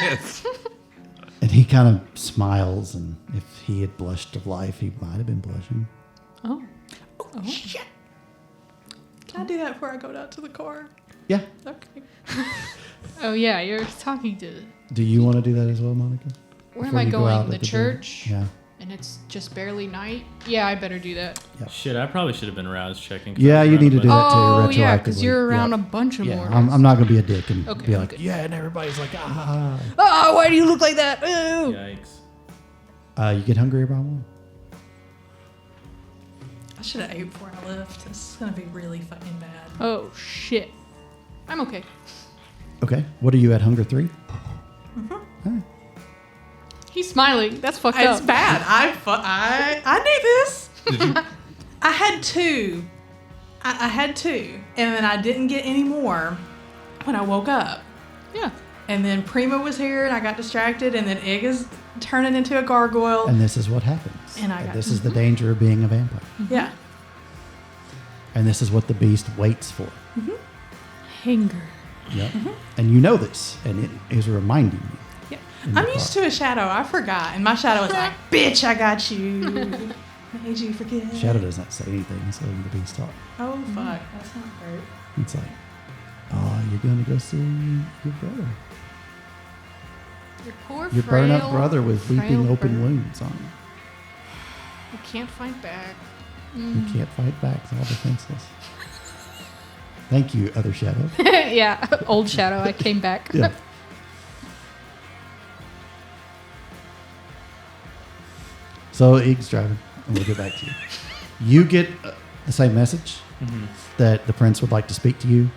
Yes. And he kind of smiles, and if he had blushed of life, he might have been blushing. Oh. Oh, shit. Can I do that before I go out to the car? Yeah. Okay. Oh, yeah, you're talking to... Do you want to do that as well, Monica? Where am Before I you go out going? at The door? church? Yeah. And it's just barely night? Yeah, I better do that. Shit, I probably should have been rouse checking. 'cause Yeah, I was you around need a to do bunch. that too, Oh, yeah, because retroactively. you're around Yeah. a bunch of Yeah, more. I'm not going to be a dick and Okay, be like, okay. yeah, and everybody's like, ah. Oh, why do you look like that? Ooh. Yikes. You get hungry about one? I should have ate before I left. This is going to be really fucking bad. Oh, shit. I'm okay. Okay. What are you at, Hunger 3? He's smiling. That's fucked It's up. bad. I knew this. I had two. I had two. And then I didn't get any more when I woke up. Yeah. And then Prima was here and I got distracted. And then Egg is turning into a gargoyle. And this is what happens. And I got- this is the danger of being a vampire. Yeah. And this is what the beast waits for. Hanger. Yep. And you know this, and it is reminding you. Yeah. In the I'm used car. to a shadow. I forgot. And my shadow was like, bitch, I got you. Made you forget. Shadow does not say anything, it's letting the beast talk. Oh, fuck. That's not great. It's like, oh, you're going to go see your brother. Your poor Your frail, burn up brother with frail weeping open bird. wounds on him. You can't fight back. You can't fight back, it's all defenseless. Thank you, other shadow. Yeah, old shadow. I came back. Yeah. So Egg's driving, and we'll get back to you. You get the same message that the prince would like to speak to you,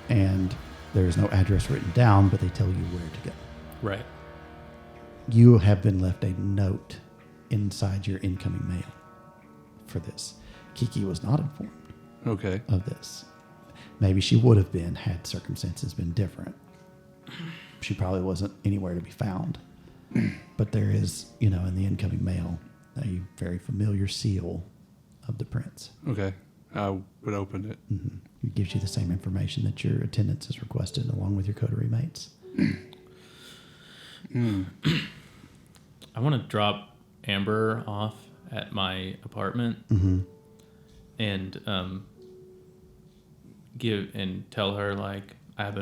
and there is no address written down, but they tell you where to go. Right. You have been left a note inside your incoming mail for this. Kiki was not informed Okay. of this. Maybe she would have been had circumstances been different. She probably wasn't anywhere to be found. But there is, in the incoming mail, a very familiar seal of the prince. Okay. I would open it. It gives you the same information that your attendance is requested along with your coterie mates. I want to drop Amber off at my apartment and tell her like I have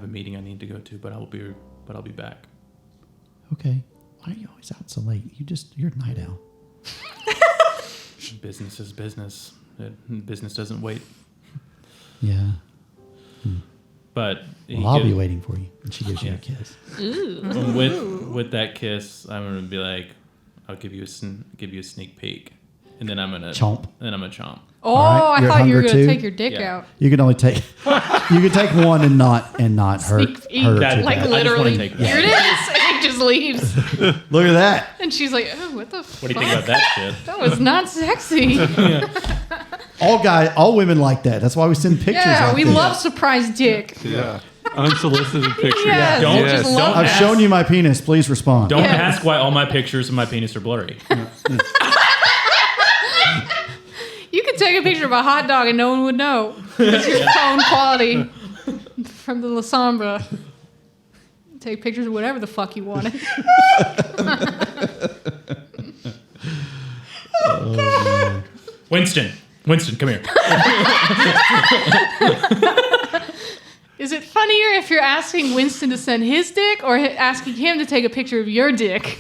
a meeting I need to go to, but I'll be back. Okay. Why are you always out so late? You're a night owl. Business is business. Business doesn't wait. Yeah. But Well, I'll be waiting for you. And she gives you a kiss. with that kiss, I'm gonna be like, I'll give you a sneak peek, and then I'm gonna Chomp. And then I'm gonna chomp. Oh, right, I you're thought you were hunger going to too? take your dick Yeah. out. You can only take one and not hurt Sneak peek. her That- too Like bad. I just wanna literally, take here it is. And he just leaves. Look at that. And she's like, oh, what the fuck? What do you think about that shit? That was not sexy. All women like that. That's why we send pictures. Yeah, like we this. love surprise dick. Yeah. Unsolicited pictures. Yes. Don't Yes. just don't I've ask, shown you my penis. Please respond. Don't Yes. ask why all my pictures of my penis are blurry. You could take a picture of a hot dog and no one would know. It's your phone quality from the La Sombra. Take pictures of whatever the fuck you wanted. Winston, come here. Is it funnier if you're asking Winston to send his dick or asking him to take a picture of your dick?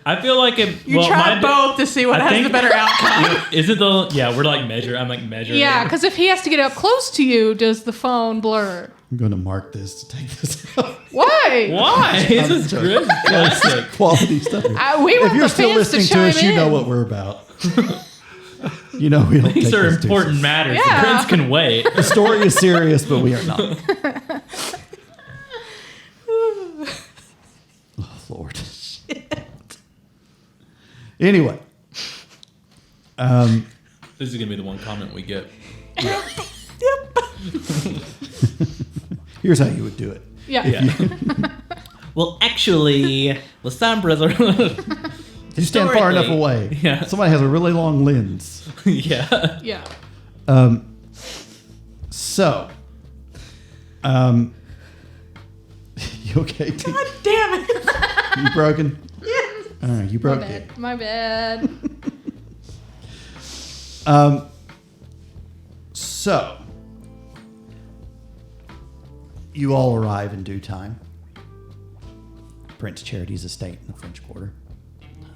I feel like if You try both to see what I has the think- better outcome. Is it the we're like I'm like measuring. Yeah, because if he has to get up close to you, does the phone blur? I'm going to mark this to take this out. Why? Why? This is good. Classic. Quality stuff. We If want you're the still fans to listening to chime us, you know in. what we're about. You know we don't These take are this too important seriously. matters. Yeah. The prince can wait. The story is serious, but we are not. Oh, Lord. Anyway. This is gonna be the one comment we get. Here's how you would do it. Yeah. Well, actually, La Sombras are. You stand far enough away. Yeah. Somebody has a really long lens. Yeah. Yeah. So, you okay? T? God damn it. You broken? Yes. All right, you My broke it. bad. My bad. So, you all arrive in due time. Prince Charity's estate in the French Quarter.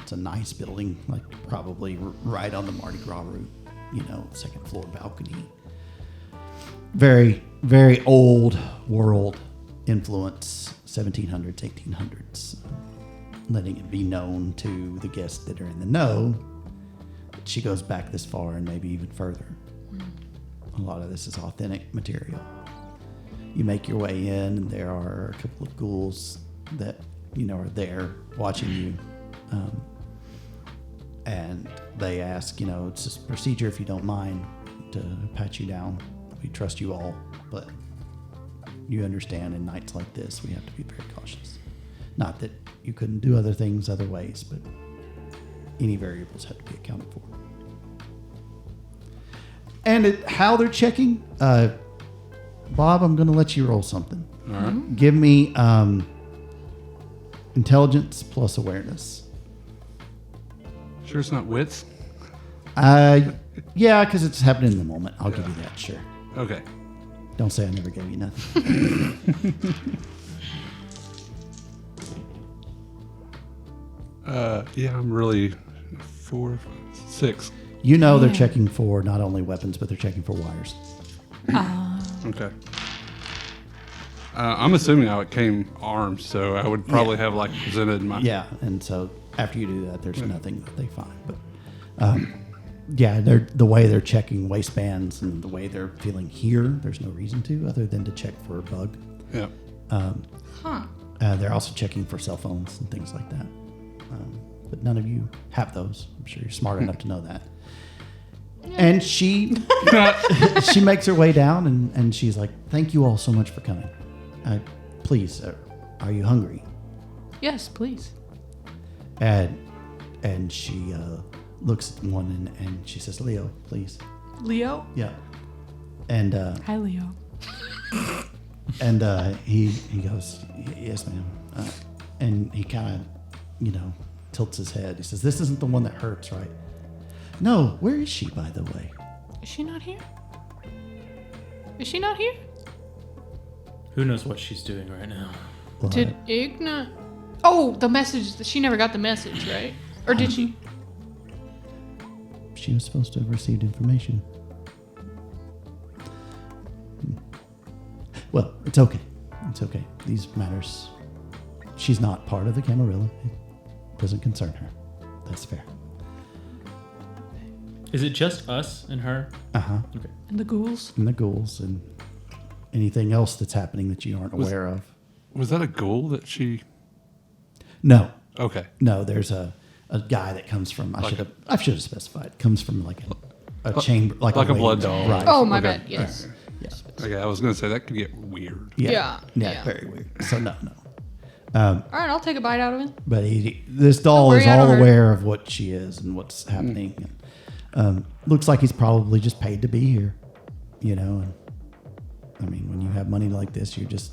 It's a nice building, like probably right on the Mardi Gras route. You know, second floor balcony. Very, very old world influence, 1700s, 1800s. Letting it be known to the guests that are in the know that she goes back this far and maybe even further. A lot of this is authentic material. You make your way in, and there are a couple of ghouls that, you know, are there watching you. And they ask, you know, it's just procedure if you don't mind to pat you down. We trust you all, but you understand in nights like this, we have to be very cautious. Not that you couldn't do other things other ways, but any variables have to be accounted for. And how they're checking, Bob, I'm going to let you roll something. All right. Give me intelligence plus awareness. Sure, it's not wits. Yeah, because it's happening in the moment. I'll give you that, sure. Okay. Don't say I never gave you nothing. Yeah, I'm really 4, 6. You know they're checking for not only weapons, but they're checking for wires. Okay. I'm assuming I came armed, so I would probably have like presented my. Yeah, and so after you do that, there's nothing that they find. But yeah, the way they're checking waistbands and the way they're feeling here, there's no reason to other than to check for a bug. Yeah. They're also checking for cell phones and things like that. But none of you have those. I'm sure you're smart enough to know that. And she she makes her way down and she's like, "Thank you all so much for coming. Please, are you hungry?" Yes, please. And she looks at one and she says, "Leo, please." Leo? Yeah. And Hi, Leo. and he goes, "Yes, ma'am." And he kind of, you know, tilts his head. He says, "This isn't the one that hurts, right?" "No. Where is she, by the way?" Is she not here? Is she not here? Who knows what she's doing right now? Well, Did Igna... Oh, the message. She never got the message, right? Or did she? she was supposed to have received information. Well, it's okay. It's okay. These matters. She's not part of the Camarilla. It doesn't concern her. That's fair. Is it just us and her? Uh-huh. Okay. And the ghouls? And the ghouls and anything else that's happening that you aren't aware of. Was that a goal that she? No. Okay. No, there's a guy that comes from, I should have specified, comes from like a chamber, like a waiting blood room. doll. Right. Oh, my Okay. bad. Yes. Yes. Okay, I was gonna say that could get weird. weird. Yeah. Very weird. So no. All right, I'll take a bite out of it. But this doll worry, is I don't all hurt. aware of what she is and what's happening. And, looks like he's probably just paid to be here, you know. And I mean, when you have money like this, you're just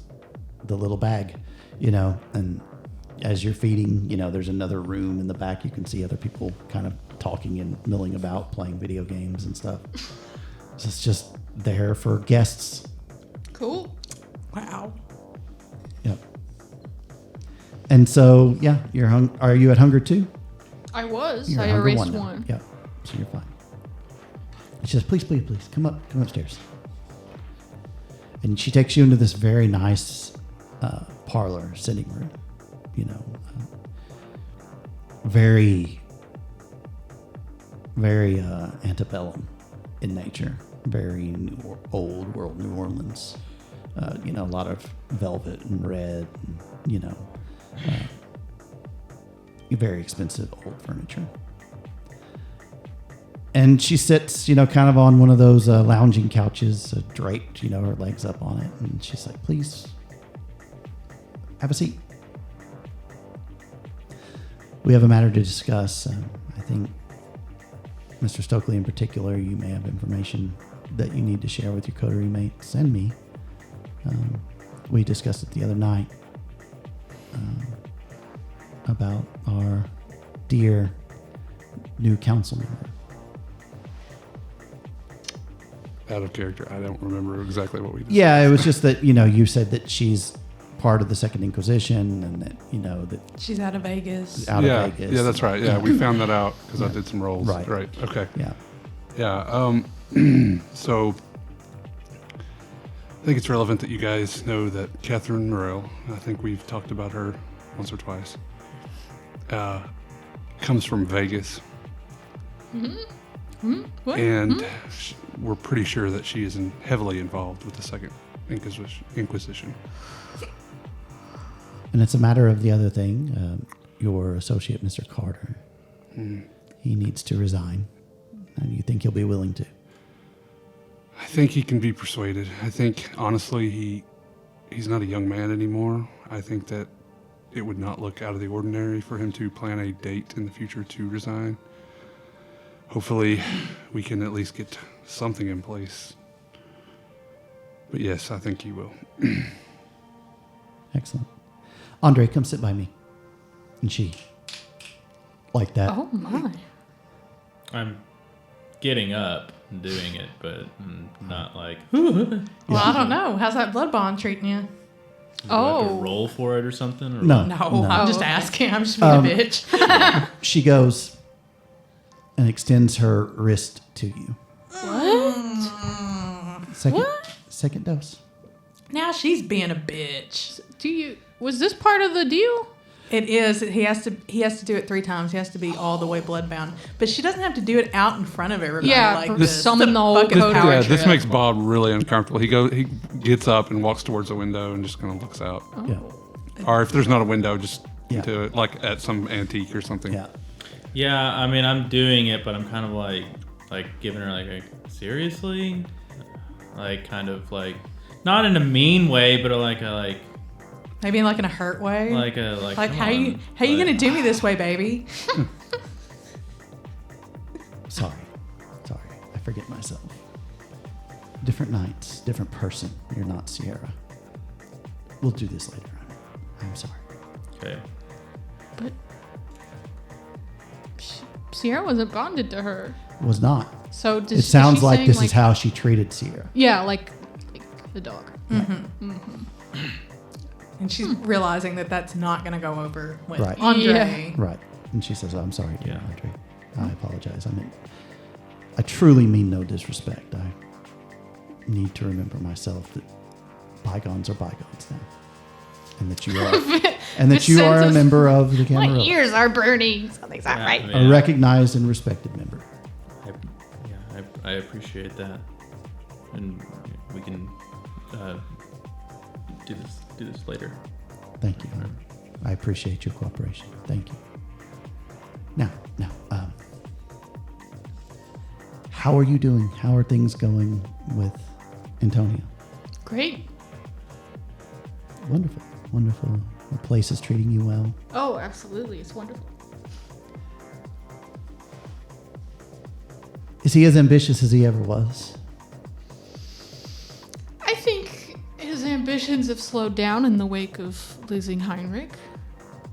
the little bag, you know. And as you're feeding, you know, there's another room in the back. You can see other people kind of talking and milling about, playing video games and stuff. So it's just there for guests. Cool. Wow. Yep. And so, yeah, are you at hunger too? I was. You're I at hunger erased now. one. Yeah, so you're fine. She says, please, come upstairs. And she takes you into this very nice parlor, sitting room. You know, very, very antebellum in nature. Very old world New Orleans. You know, a lot of velvet and red, and, you know, very expensive old furniture. And she sits, you know, kind of on one of those lounging couches, draped, you know, her legs up on it. And she's like, please, have a seat. We have a matter to discuss. I think, Mr. Stokely in particular, you may have information that you need to share with your coterie mates and me. We discussed it the other night about our dear new council member. Out of character. I don't remember exactly what we discussed. Yeah, it was just that, you know, you said that she's part of the Second Inquisition and that, you know, that She's out of Vegas. out yeah, of Vegas. Yeah, that's right. Yeah, we found that out because I did some rolls. Right. Right. Okay. Yeah. Yeah. So I think it's relevant that you guys know that Catherine Morel, I think we've talked about her once or twice, comes from Vegas. What? And we're pretty sure that she is heavily involved with the Second Inquisition. And it's a matter of the other thing. Your associate, Mr. Carter, he needs to resign. And you think he'll be willing to? I think he can be persuaded. I think, honestly, he's not a young man anymore. I think that it would not look out of the ordinary for him to plan a date in the future to resign. Hopefully, we can at least get something in place. But yes, I think he will. Excellent. Andre, come sit by me. And she, like that. Oh my. I'm getting up and doing it, but not like. Well, I don't know. How's that blood bond treating you? Do I have to Oh. roll for it or something? Or No. what? No, No. I'm just okay. asking. I'm just being a bitch. She goes and extends her wrist to you. Second dose. Now she's being a bitch. Was this part of the deal? It is. He has to do it 3 times. He has to be all the way bloodbound. But she doesn't have to do it out in front of everybody. Yeah, like for this. summon the whole fucking coterie. power Yeah, this trip. makes Bob really uncomfortable. He gets up and walks towards the window and just kind of looks out. Yeah. Or if there's not a window, just Yeah. to it, like at some antique or something. Yeah. Yeah, I mean, I'm doing it, but I'm kind of like giving her like a seriously, like kind of like not in a mean way, but like Maybe in like in a hurt way. like Like come how you on, gonna like- do me this way, baby? Sorry. I forget myself. Different nights, different person. You're not Sierra. We'll do this later on. I'm sorry. Okay. But Sierra wasn't bonded to her. Was not. So It sounds like this is how she treated Sierra. Yeah, like the dog. And she's realizing that that's not gonna go over with Right. Andre. Right. And she says, I'm sorry, dear Yeah. Andre. I apologize. I truly mean no disrespect. I need to remember myself that bygones are bygones now. And that you are and that This you are a sentence- member of the My Camarilla. ears are burning. Something's not right. I A mean, recognized and respected member. I appreciate that, and we can do this later. Thank you. I appreciate your cooperation. Thank you. Now, how are you doing? How are things going with Antonio? Great. Wonderful, wonderful. The place is treating you well. Oh, absolutely. It's wonderful. Is he as ambitious as he ever was? I think his ambitions have slowed down in the wake of losing Heinrich.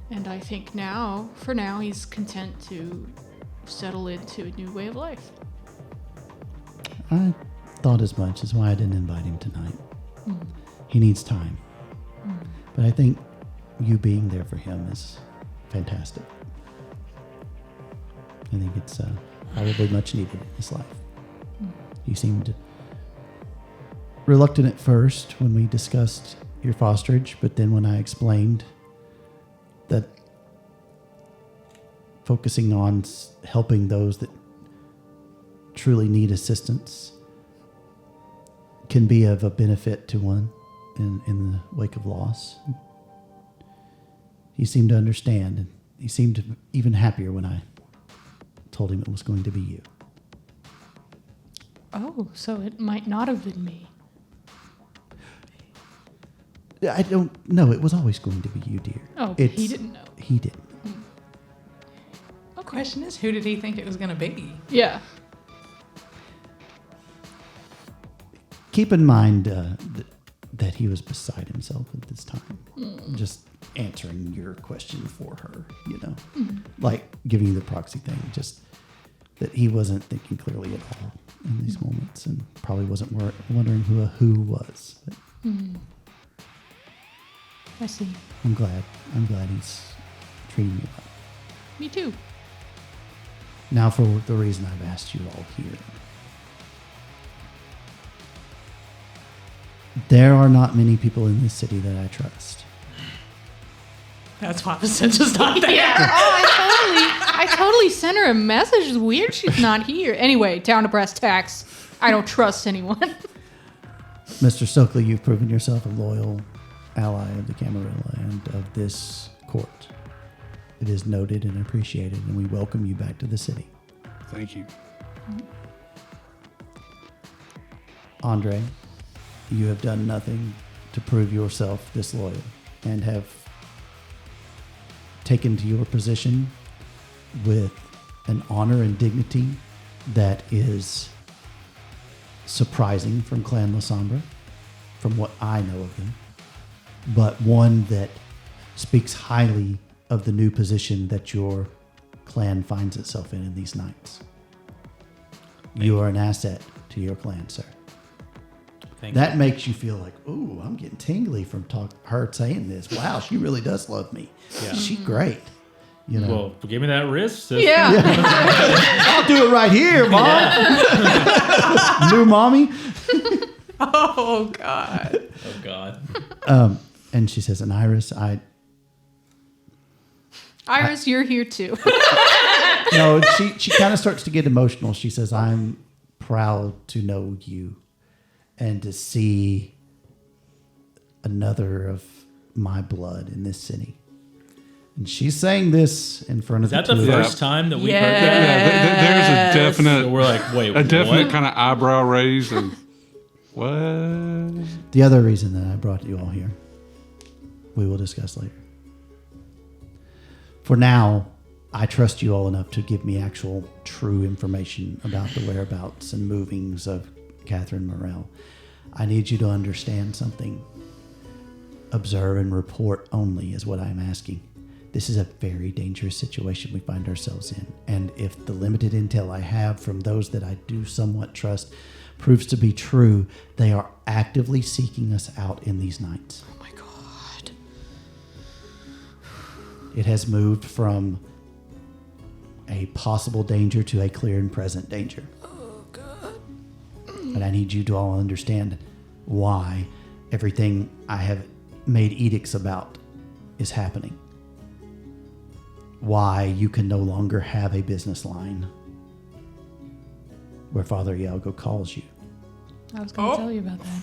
And I think now, for now, he's content to settle into a new way of life. I thought as much. That's why I didn't invite him tonight. He needs time. But I think you being there for him is fantastic. I think it's probably much needed in his life. You seemed reluctant at first when we discussed your fosterage, but then when I explained that focusing on helping those that truly need assistance can be of a benefit to one in the wake of loss. He seemed to understand, and he seemed even happier when I told him it was going to be you. Oh, so it might not have been me. I don't know. It was always going to be you, dear. Oh, he didn't know. He didn't. The question is, who did he think it was going to be? Yeah. Keep in mind that he was beside himself at this time. Just answering your question for her, you know, like giving you the proxy thing. Just that he wasn't thinking clearly at all in these moments, and probably wasn't wondering who a who was. But I see. I'm glad he's treating you well. Me too. Now for the reason I've asked you all here. There are not many people in this city that I trust. That's why the sense is not there. Yeah. Oh, I totally sent her a message. It's weird she's not here. Anyway, down to brass tacks. I don't trust anyone. Mr. Stokely, you've proven yourself a loyal ally of the Camarilla and of this court. It is noted and appreciated, and we welcome you back to the city. Thank you. Andre, you have done nothing to prove yourself disloyal and have taken to your position with an honor and dignity that is surprising from Clan Lasombra, from what I know of them, but one that speaks highly of the new position that your clan finds itself in these nights. You are an asset to your clan, sir. That makes you feel like, ooh, I'm getting tingly from her saying this. Wow, she really does love me. Yeah. She's great. You know. Well, give me that wrist. Sister. Yeah. I'll do it right here, Mom. New mommy. Oh, God. Oh, God. And she says, and Iris, Iris, you're here too. no, she kind of starts to get emotional. She says, I'm proud to know you and to see another of my blood in this city. And she's saying this in front of Is that the two of first us. time that we've Yes. heard that? There's a definite, So we're like, wait, a definite what? kind of eyebrow raise and what? The other reason that I brought you all here, we will discuss later. For now, I trust you all enough to give me actual true information about the whereabouts and movings of Catherine Morel. I need you to understand something. Observe and report only is what I'm asking. This is a very dangerous situation we find ourselves in. And if the limited intel I have from those that I do somewhat trust proves to be true, they are actively seeking us out in these nights. Oh my God. It has moved from a possible danger to a clear and present danger. Oh God. And I need you to all understand why everything I have made edicts about is happening. Why you can no longer have a business line where Father Iago calls you. I was going to tell you about that.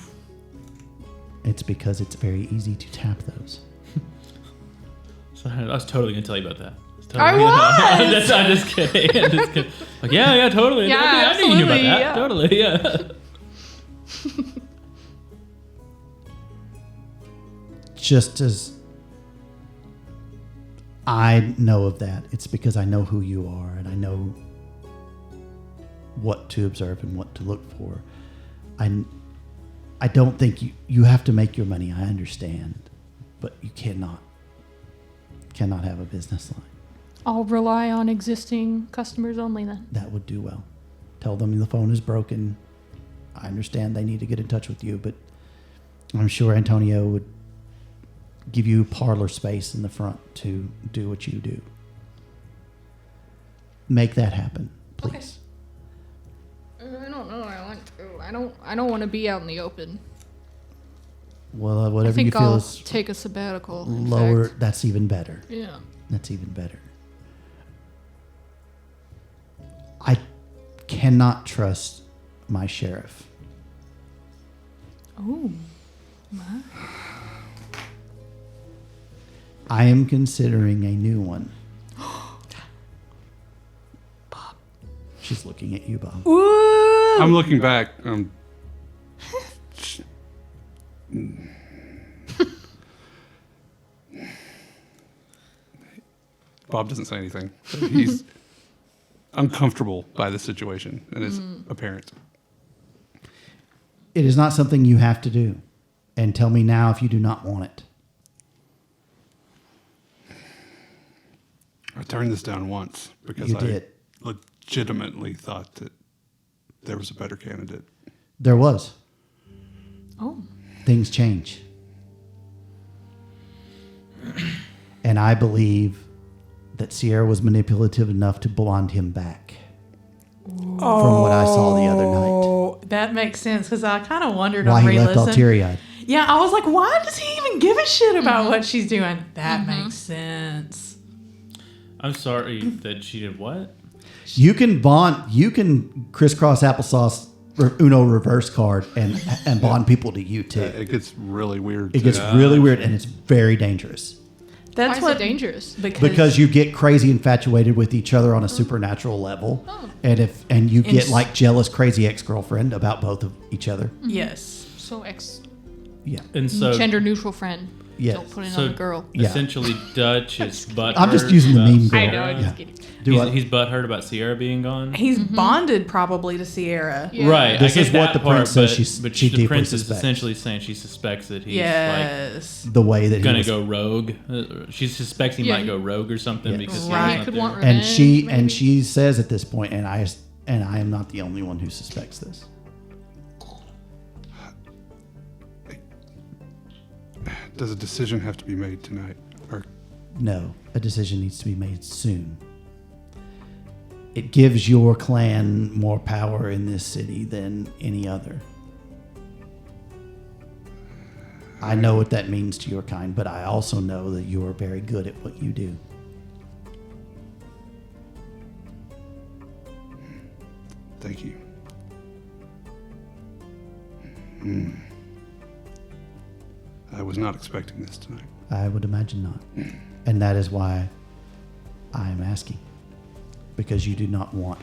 It's because it's very easy to tap those. So I was totally going to tell you about that. I was! I'm just kidding. I'm just kidding. Like, yeah, totally. Yeah, I knew you knew about that. absolutely, yeah. Totally, yeah. just as I know of that, it's because I know who you are and I know what to observe and what to look for. I don't think you have to make your money. I understand, but you cannot have a business line. I'll rely on existing customers only then. That would do well. Tell them the phone is broken. I understand they need to get in touch with you, but I'm sure Antonio would give you parlor space in the front to do what you do. Make that happen, please. I don't know. I don't want to be out in the open. Well, I whatever think you feel I'll is take a sabbatical. in lower. fact. That's even better. Yeah. That's even better. I cannot trust my sheriff. Oh. I am considering a new one. Bob. She's looking at you, Bob. I'm looking back. Bob doesn't say anything. He's uncomfortable by the situation, and it's apparent. It is not something you have to do. And tell me now if you do not want it. I turned this down once because You I did. legitimately thought that there was a better candidate. There was. Oh. Things change. And I believe that Sierra was manipulative enough to blonde him back. From what I saw the other night. Oh, that makes sense because I kind of wondered Why on he left all re-listen. teary-eyed. Yeah, I was like, why does he even give a shit about what she's doing? That makes sense. I'm sorry that she did what? You can crisscross applesauce Uno reverse card and bond people to you too. It gets really weird. It gets really weird and it's very dangerous. That's Why is it dangerous? Because you get crazy infatuated with each other on a supernatural level, and you get like jealous, crazy ex-girlfriend about both of each other. Yes. So Yeah, And so gender neutral friend. Yes. Don't put it So- on a girl. Yeah. essentially Dutch is butthurt. I'm just using the about meme girl. I know. I'm Sierra. just kidding. Do what? He's butthurt about Sierra being gone. He's bonded probably to Sierra. Yeah. Right. This I is get what that the part, prince says but she the deeply prince is suspects. essentially saying she suspects that he's like Yes. The way that gonna he was, go rogue. She suspects he Yeah, might go rogue or something Yeah. because Right. Sierra's He not could there. want and she maybe. she says at this point, and I am not the only one who suspects this. Does a decision have to be made tonight? Or No, a decision needs to be made soon. It gives your clan more power in this city than any other. I know what that means to your kind, but I also know that you are very good at what you do. thank you. I was not expecting this tonight. I would imagine not. And that is why I am asking. Because you do not want.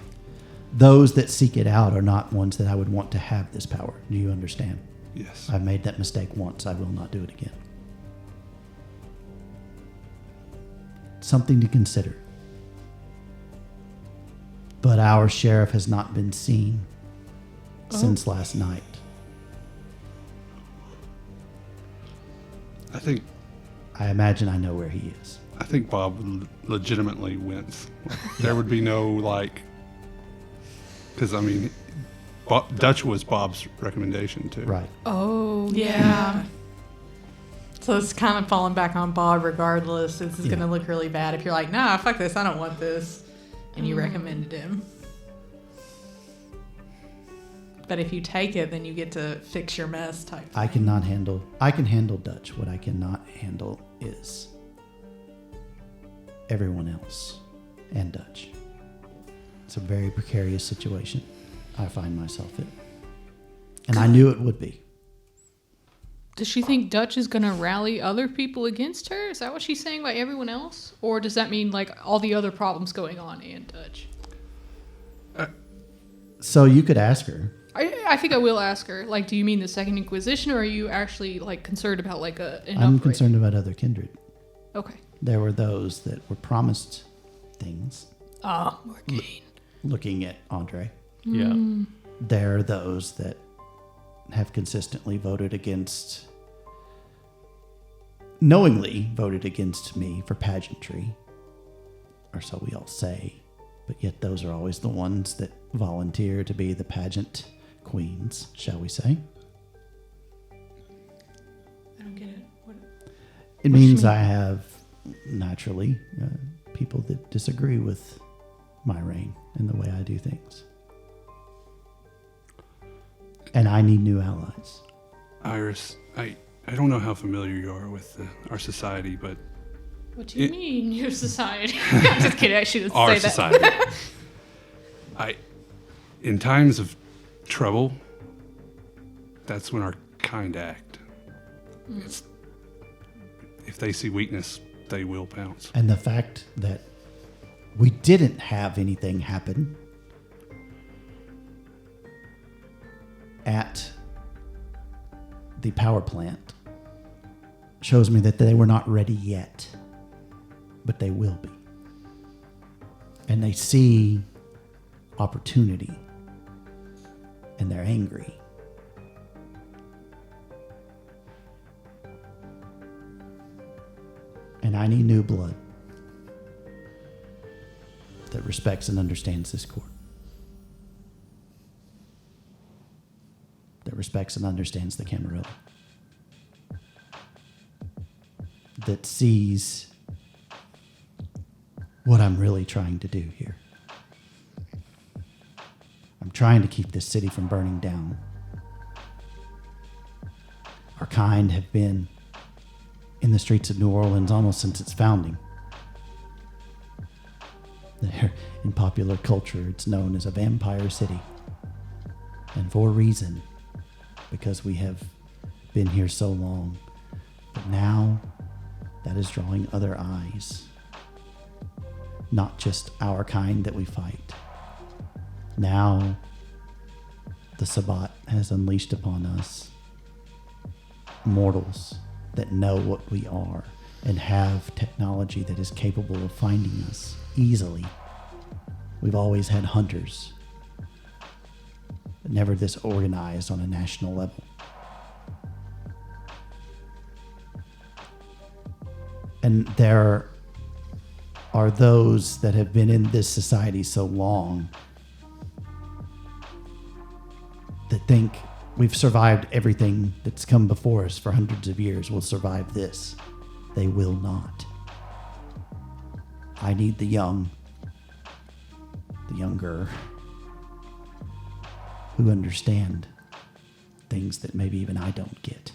Those that seek it out are not ones that I would want to have this power. Do you understand? Yes. I've made that mistake once. I will not do it again. Something to consider. But our sheriff has not been seen since last night. I imagine I know where he is. I think Bob legitimately wins. Like, there would be no like, because I mean, Dutch was Bob's recommendation too. Right. Oh, Yeah. So it's kind of falling back on Bob regardless. This is Yeah. going to look really bad if you're like, nah, fuck this, I don't want this. And you recommended him. But if you take it, then you get to fix your mess type thing. I can handle Dutch. What I cannot handle is everyone else and Dutch. It's a very precarious situation I find myself in. And I knew it would be. Does she think Dutch is going to rally other people against her? Is that what she's saying about everyone else? Or does that mean like all the other problems going on and Dutch? So you could ask her. I think I will ask her. Like, do you mean the Second Inquisition, or are you actually like concerned about like an I'm upgrade? concerned about other kindred. Okay. There were those that were promised things. Ah, Morgaine. Looking at Andre, Yeah. there are those that have consistently voted against, knowingly voted against me for pageantry, or so we all say. But yet those are always the ones that volunteer to be the pageant queens, shall we say. I don't get it. What? It means I have, naturally, people that disagree with my reign and the way I do things. And I need new allies. Iris, I don't know how familiar you are with our society, but What do you mean, your society? I'm just kidding. I shouldn't our say that. society. In times of trouble, that's when our kind act. If they see weakness, they will pounce. And the fact that we didn't have anything happen at the power plant shows me that they were not ready yet, but they will be. And they see opportunity, and they're angry. And I need new blood that respects and understands this court. That respects and understands the Camarilla. That sees what I'm really trying to do here. I'm trying to keep this city from burning down. Our kind have been in the streets of New Orleans almost since its founding. There, in popular culture, it's known as a vampire city. And for a reason, because we have been here so long. But now, that is drawing other eyes. Not just our kind that we fight. Now, the Sabbat has unleashed upon us mortals that know what we are and have technology that is capable of finding us easily. We've always had hunters, but never this organized on a national level. And there are those that have been in this society so long that think we've survived everything that's come before us for hundreds of years. We'll survive this. They will not. I need the young, the younger, who understand things that maybe even I don't get.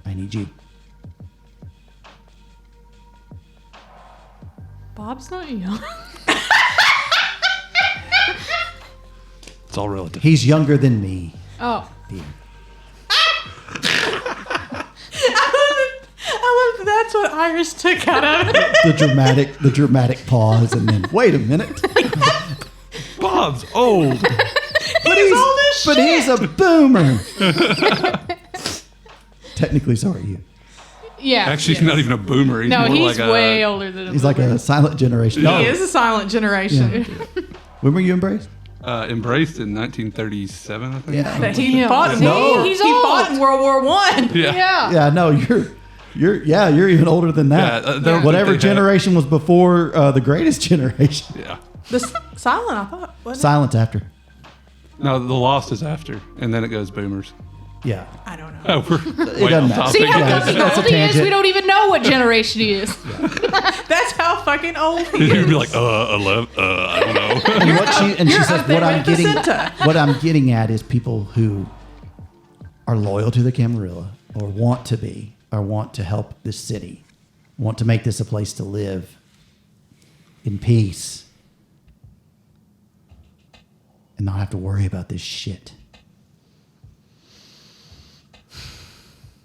I need you. Bob's not young. It's all relative. He's younger than me, Oh. dear. I love that that's what Iris took out of it. The dramatic pause, and then wait a minute. Bob's old. He's old as shit. But he's a boomer. Technically, so are you. Yeah. Actually, he's not even a boomer. He's No, more he's like way a. older than a He's like boomer. a silent generation. He is a silent generation. Yeah. When were you embraced? Embraced in 1937, I think. Yeah. That he Yeah. fought in No. He's he old. fought in World War One. Yeah. Yeah, no, you're even older than that. Yeah, they don't Whatever think they had- generation was before the greatest generation. Yeah. The silent, I thought. Wasn't Silence after. No, the Lost is after, and then it goes boomers. Yeah. it? I don't know. Oh, we're way doesn't off matter. topic. See how Yeah, fucking that's a old he is? tangent. We don't even know what generation he is. That's how fucking old he You'd is. be like, 11, I don't know. And she You're says, up there with placenta." what I'm getting at is people who are loyal to the Camarilla or want to be, or want to help this city, want to make this a place to live in peace and not have to worry about this shit.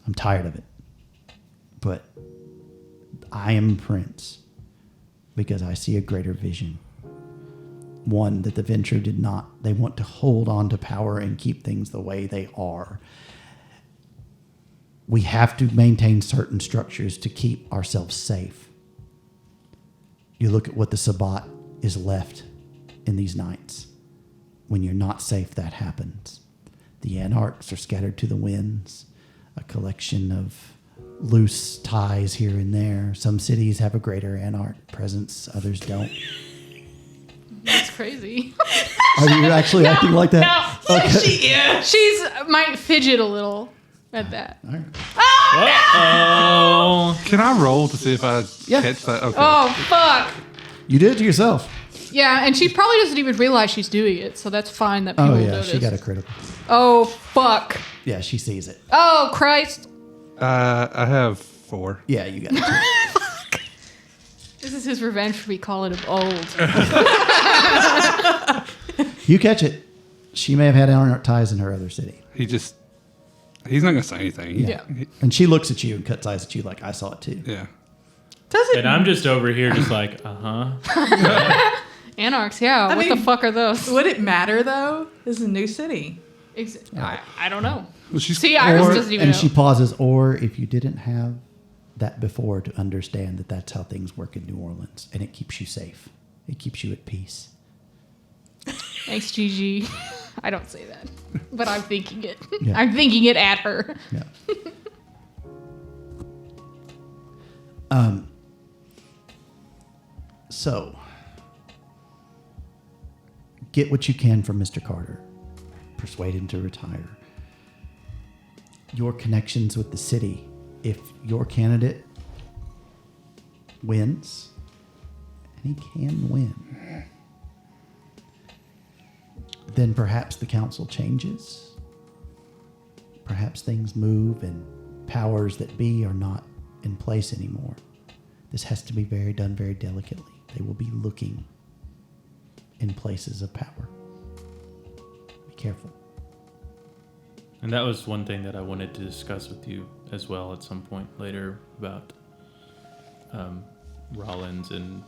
I'm tired of it. But I am Prince. because I see a greater vision. One that the Ventru did not. They want to hold on to power and keep things the way they are. We have to maintain certain structures to keep ourselves safe. You look at what the Sabbat is left in these nights. When you're not safe, that happens. The anarchs are scattered to the winds, a collection of loose ties here and there. Some cities have a greater anarch presence, others don't. That's crazy. Are you actually acting like that? No. Okay. She's might fidget a little at that. All right. Uh-oh. Can I roll to see if I Yeah. catch that? Okay. Oh, fuck. You did it to yourself. Yeah, and she probably doesn't even realize she's doing it, so that's fine that people Oh, yeah. notice. She got a critical. Oh, fuck. Yeah, she sees it. Oh, Christ. I have 4. Yeah, you got it. This is his revenge for me calling him old. You catch it. She may have had anarch ties in her other city. He's not gonna say anything. Yeah. And she looks at you and cuts eyes at you like, I saw it too. Yeah. Does it? And I'm just over here just like, uh-huh. Anarchs, yeah. I What mean, the fuck are those? Would it matter though? This is a new city. I don't know. Well, she's See, Iris Or- doesn't even and know. she pauses, or if you didn't have that before to understand that that's how things work in New Orleans, and it keeps you safe. It keeps you at peace. Thanks, Gigi. I don't say that, but I'm thinking it. Yeah. I'm thinking it at her. Yeah. So, get what you can from Mr. Carter. Persuade him to retire. Your connections with the city. If your candidate wins, and he can win, then perhaps the council changes. Perhaps things move and powers that be are not in place anymore. This has to be done very delicately. They will be looking in places of power. Be careful. And that was one thing that I wanted to discuss with you as well at some point later about Rollins and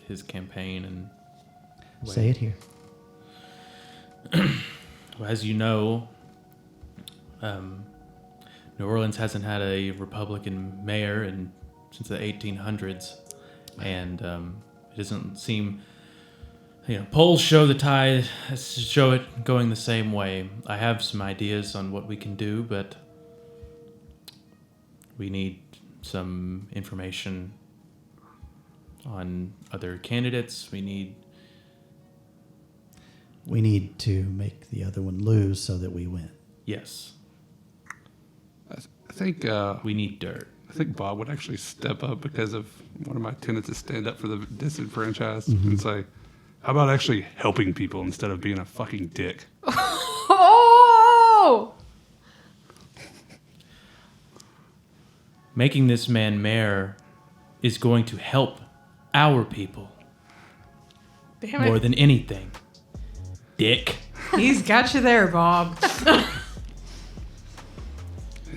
his campaign and Say it here. Well, as you know, New Orleans hasn't had a Republican mayor since the 1800s, and it doesn't seem. Polls show the tide, show it going the same way. I have some ideas on what we can do, but we need some information on other candidates. We need to make the other one lose so that we win. Yes. I think We need dirt. I think Bob would actually step up because of one of my tenets is stand up for the disenfranchised and say, how about actually helping people instead of being a fucking dick? Oh! Making this man mayor is going to help our people Damn more it. than anything. Dick. He's got you there, Bob.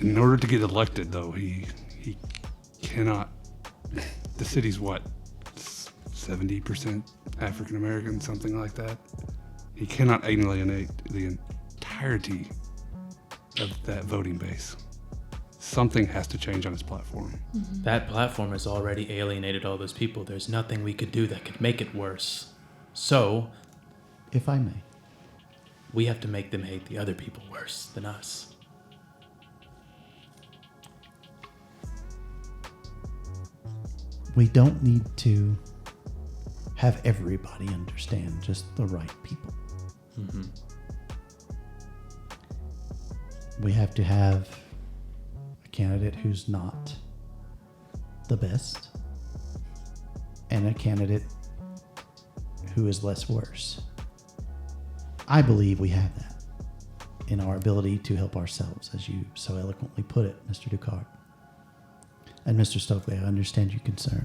In order to get elected, though, he cannot. The city's what, 70% African American, something like that. He cannot alienate the entirety of that voting base. Something has to change on his platform. That platform has already alienated all those people. There's nothing we could do that could make it worse. So, If I may. we have to make them hate the other people worse than us. We don't need to have everybody understand, just the right people. Mm-hmm. We have to have a candidate who's not the best and a candidate who is less worse. I believe we have that in our ability to help ourselves, as you so eloquently put it, Mr. Ducard. And Mr. Stokely, I understand your concern.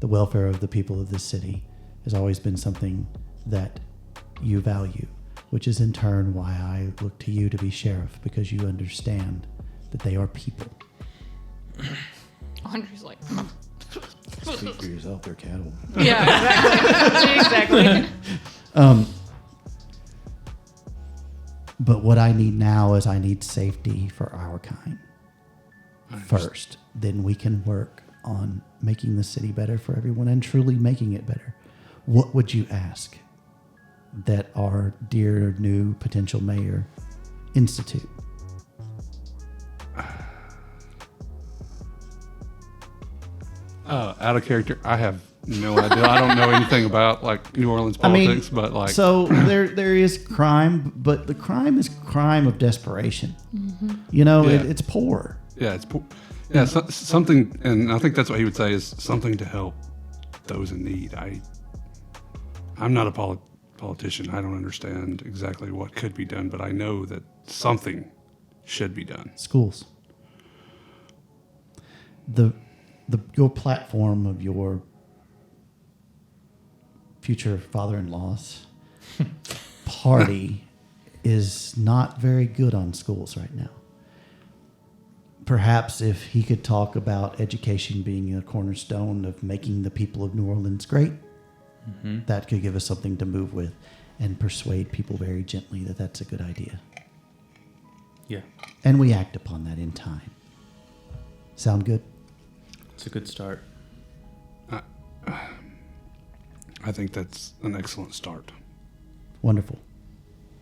The welfare of the people of this city has always been something that you value, which is in turn why I look to you to be sheriff, because you understand that they are people. Andre's like, Speak for yourself, they're cattle. Yeah, exactly. But what I need now is I need safety for our kind first. Then we can work on making the city better for everyone and truly making it better. What would you ask that our dear new potential mayor institute? Out of character, I have no idea. I don't know anything about like New Orleans politics, but like so there is crime, but the crime is crime of desperation. Mm-hmm. You know, Yeah. it's poor. yeah, it's yeah something, and I think that's what he would say is something to help those in need. I'm not a politician. I don't understand exactly what could be done, but I know that something should be done. Schools. Your platform of your future father-in-law's party is not very good on schools right now. Perhaps if he could talk about education being a cornerstone of making the people of New Orleans great, that could give us something to move with and persuade people very gently that that's a good idea. Yeah, And we act upon that in time. Sound good? it's a good start. I think that's an excellent start. Wonderful.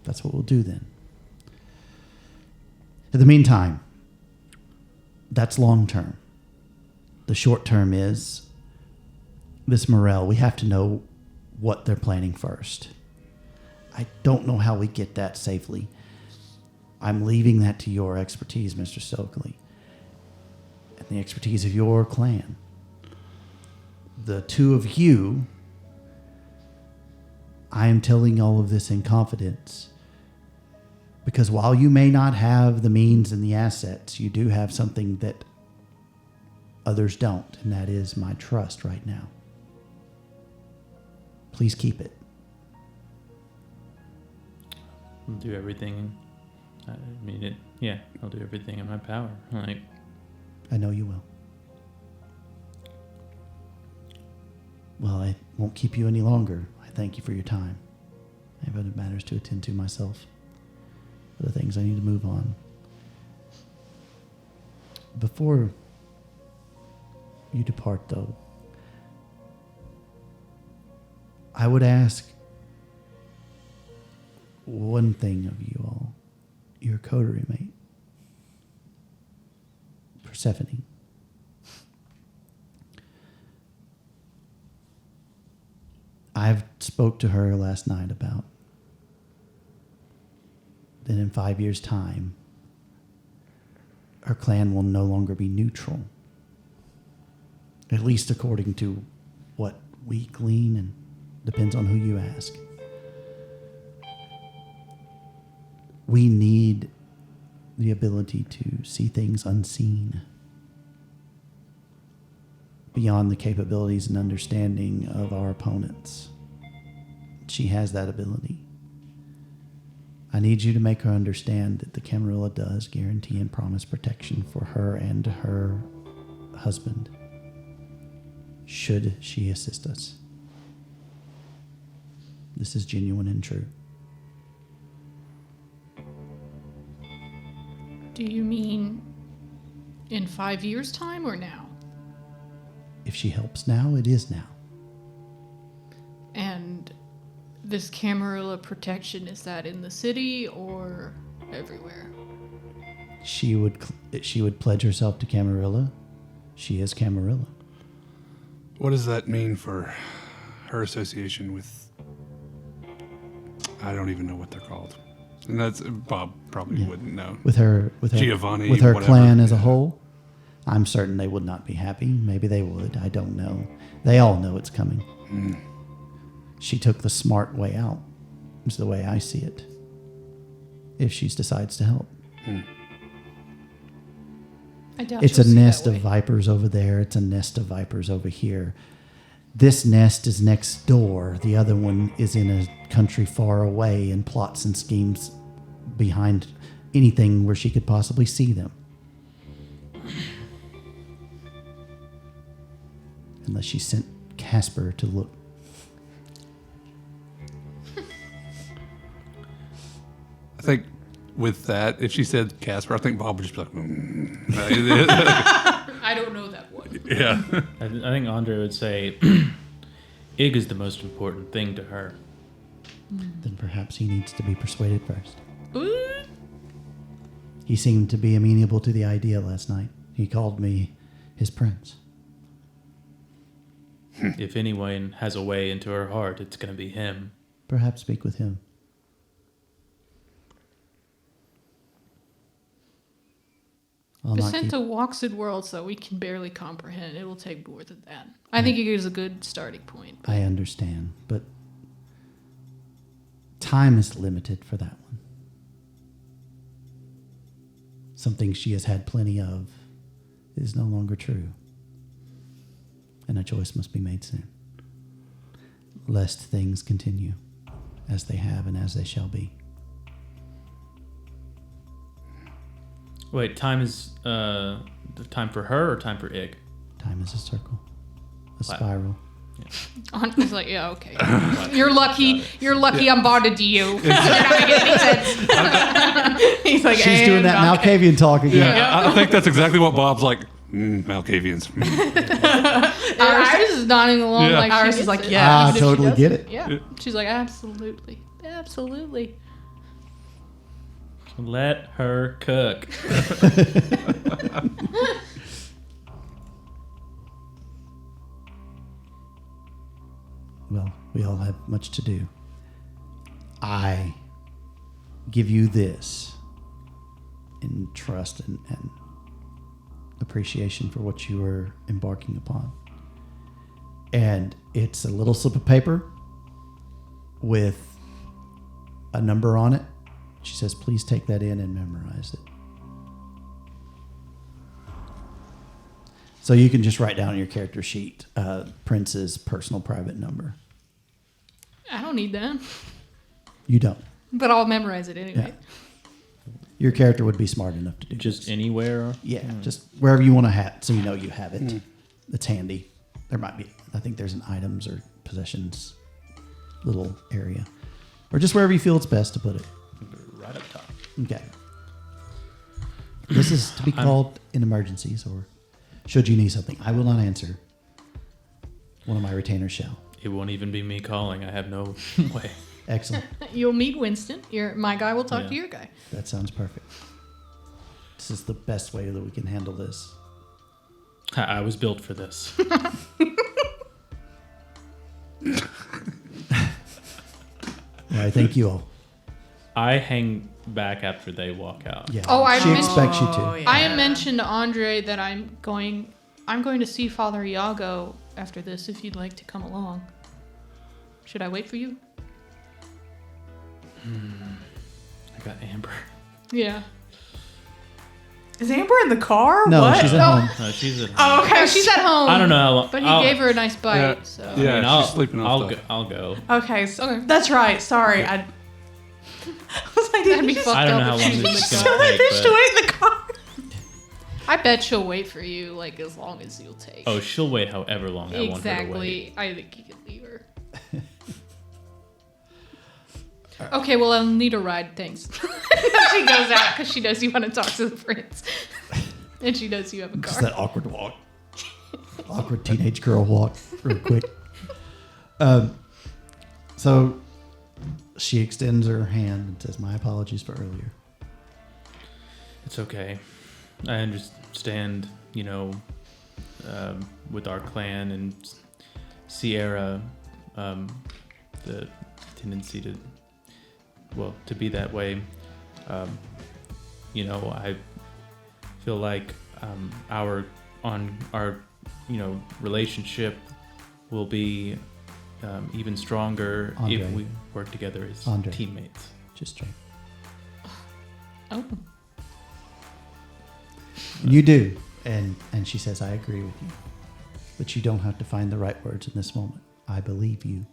That's what we'll do then. In the meantime, that's long term. The short term is this Morel. We have to know what they're planning first. I don't know how we get that safely. I'm leaving that to your expertise, Mr. Stokely, and the expertise of your clan. The two of you, I am telling all of this in confidence because while you may not have the means and the assets, you do have something that others don't, and that is my trust right now. Please keep it. I'll do everything. I'll do everything in my power. Like, I know you will. Well, I won't keep you any longer. I thank you for your time. I have other matters to attend to myself. Other things I need to move on. Before you depart, though, I would ask one thing of you all. Your coterie mate, Persephone. I've spoke to her last night about that in 5 years' time, her clan will no longer be neutral. At least according to what we glean, and depends on who you ask. We need the ability to see things unseen, beyond the capabilities and understanding of our opponents. She has that ability. I need you to make her understand that the Camarilla does guarantee and promise protection for her and her husband, should she assist us. This is genuine and true. Do you mean in 5 years' time or now? If she helps now, it is now. And this Camarilla protection, is that in the city or everywhere? She would pledge herself to Camarilla. She is Camarilla. What does that mean for her association with? I don't even know what they're called, and that's Bob probably wouldn't know. With her Giovanni, with her whatever. clan as a whole, I'm certain they would not be happy. Maybe they would. I don't know. They all know it's coming. She took the smart way out, is the way I see it. If she decides to help. I doubt It's she'll a see nest that of way. vipers over there. It's a nest of vipers over here. This nest is next door. The other one is in a country far away and plots and schemes behind anything where she could possibly see them. unless she sent Casper to look. I think with that, if she said Casper, I think Bob would just be like, I don't know that one. yeah. I think Andre would say, Ig is the most important thing to her. Then perhaps he needs to be persuaded first. Ooh. He seemed to be amenable to the idea last night. He called me his prince. If anyone has a way into her heart, it's going to be him. Perhaps speak with him. I'll not Percent keep- to Walkswood worlds that we can barely comprehend. It will take more than that. I think it is a good starting point. I understand, but time is limited for that one. Something she has had plenty of is no longer true. And a choice must be made soon, lest things continue as they have and as they shall be. Wait, time is the time for her or time for Ig? Time is a circle, a Wow. spiral. Andre's like, yeah, okay. You're lucky. You're lucky I'm bonded to you. You're not gonna get any sense. He's like, She's doing that Malkavian talk again. Yeah, I think that's exactly what Bob's like. Malkavians. Iris is nodding along Yeah. like she Iris is gets like, it. yeah. I Even if she totally get doesn't. it. Yeah. She's like, absolutely. Absolutely. Let her cook. Well, we all have much to do. I give you this in trust and appreciation for what you are embarking upon. And it's a little slip of paper with a number on it. She says, please take that in and memorize it. So you can just write down on your character sheet Prince's personal private number. I don't need that. You don't. But I'll memorize it anyway. Your character would be smart enough to do Just this. anywhere? Yeah, just wherever you want to have it, so you know you have it. It's handy. There might be, I think there's an items or possessions little area. Or just wherever you feel it's best to put it. Right up top. Okay. This is to be called in emergencies or should you need something. I will not answer. One of my retainers shall. It won't even be me calling. I have no way. Excellent. You'll meet Winston. My guy will talk to Yeah. your guy. That sounds perfect. This is the best way that we can handle this. I was built for this. I thank you all. I hang back after they walk out. Yeah. Oh, I she mentioned- expects you to. Oh, yeah. I mentioned to Andre that I'm going to see Father Iago after this if you'd like to come along. Should I wait for you? I got Amber. Yeah. Is Amber in the car? No, what? she's at home. No, she's at home. Oh, okay. Oh, she's at home. I don't know how long. But he I'll- gave her a nice bite, Yeah. so. I Yeah, mean, I'll, she's sleeping off I'll the- go. I'll go. Okay, so Okay. that's right. Sorry, I was like, did That'd you be just fucked I don't know up how if long she's in this the is just car. gonna take, just but- wait in the car? I bet she'll wait for you, like, as long as you'll take. Oh, she'll wait however long I want her to wait. Exactly. I think you can leave her. Okay, well, I'll need a ride, thanks. She goes out because she knows you want to talk to the prince. And she knows you have a Just car. that awkward walk. Awkward teenage girl walk real quick. So she extends her hand and says, my apologies for earlier. It's okay. I understand, with our clan and Sierra, the tendency to be that way. I feel like our relationship will be even stronger Andre. if we work together as Andre. teammates. Just check. Oh. You do. And she says, I agree with you. But you don't have to find the right words in this moment. I believe you.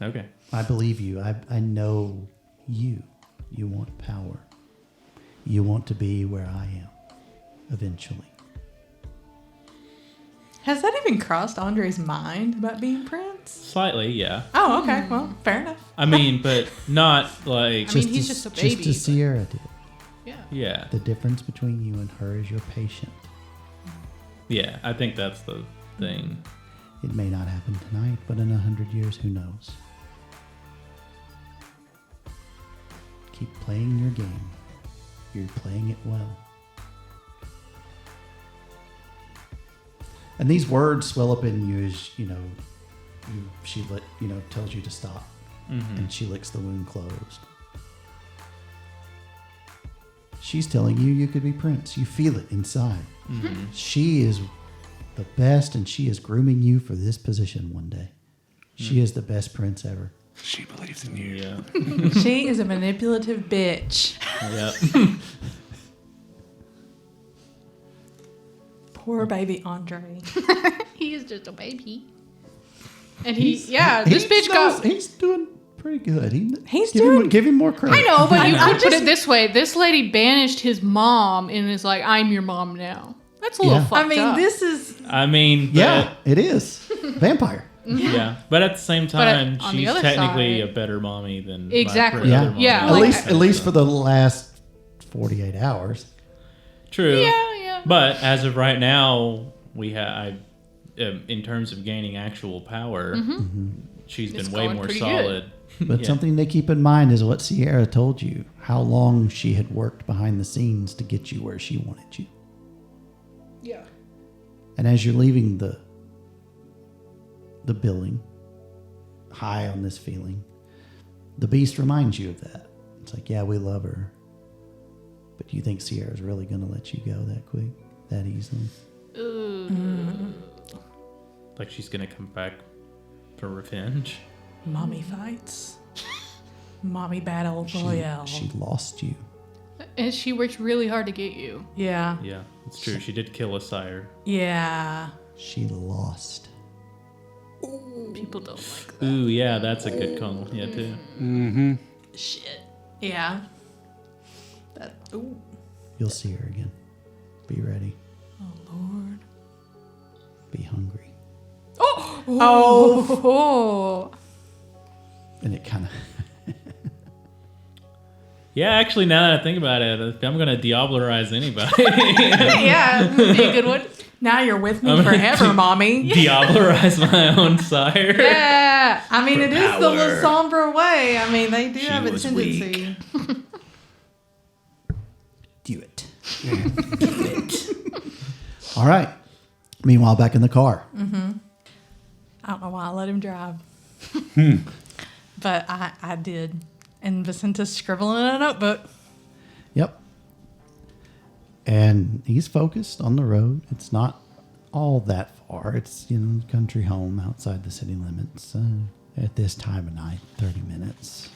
Okay. I believe you. I know you. You want power. You want to be where I am eventually. Has that even crossed Andre's mind about being Prince? Slightly, yeah. Oh, okay. Well, fair enough. I mean, but not like. I mean, he's just a baby. Just as Sierra did. Yeah. Yeah. The difference between you and her is you're patient. Yeah, I think that's the thing. It may not happen tonight, but in 100 years, who knows? Keep playing your game. You're playing it well. And these words swell up in you as, tells you to stop. Mm-hmm. And she licks the wound closed. She's telling you could be Prince. You feel it inside. Mm-hmm. She is the best, and she is grooming you for this position one day. She is the best Prince ever. She believes in you. Yeah. She is a manipulative bitch. Yep. Poor baby Andre. He is just a baby. And this bitch got... He's doing pretty good. Give him more credit. I know, but you I could put just- it this way. This lady banished his mom and is like, I'm your mom now. That's a little Yeah. fucked I mean, up. this is... I mean, Yeah, it is. Vampire. yeah. But at the same time, on the she's other technically side- a better mommy than Exactly. my Yeah. other mommy. Yeah, At least for the last 48 hours. True. Yeah. But as of right now, we have, in terms of gaining actual power, she's It's been way going more pretty solid. But Yeah. something to keep in mind is what Sierra told you. How long she had worked behind the scenes to get you where she wanted you. Yeah. And as you're leaving the building, high on this feeling, the beast reminds you of that. It's like, yeah, we love her. But do you think Sierra's really going to let you go that quick, that easily? Like she's gonna come back for revenge. Mommy fights. Mommy battle royale. She lost you. And she worked really hard to get you. Yeah. Yeah, it's true. She did kill a sire. Yeah. She lost. People don't like that. Ooh, yeah, that's a good call. Yeah, too. Mm-hmm. Shit. Yeah. That. Ooh. You'll see her again. Be ready. Oh Lord. Be hungry. Oh. And it kind of... Yeah, actually, now that I think about it, if I'm gonna Diablerize anybody. Yeah. Be a good one. Now you're with me I'm gonna forever, mommy. Diablerize my own sire. Yeah. I mean, it is the power. La Sombra way. I mean, they do She have a was tendency. Do it. All right. Meanwhile, back in the car. I don't know why I let him drive. But I did. And Vicenta's scribbling in a notebook. Yep. And he's focused on the road. It's not all that far. It's, country home outside the city limits at this time of night, 30 minutes.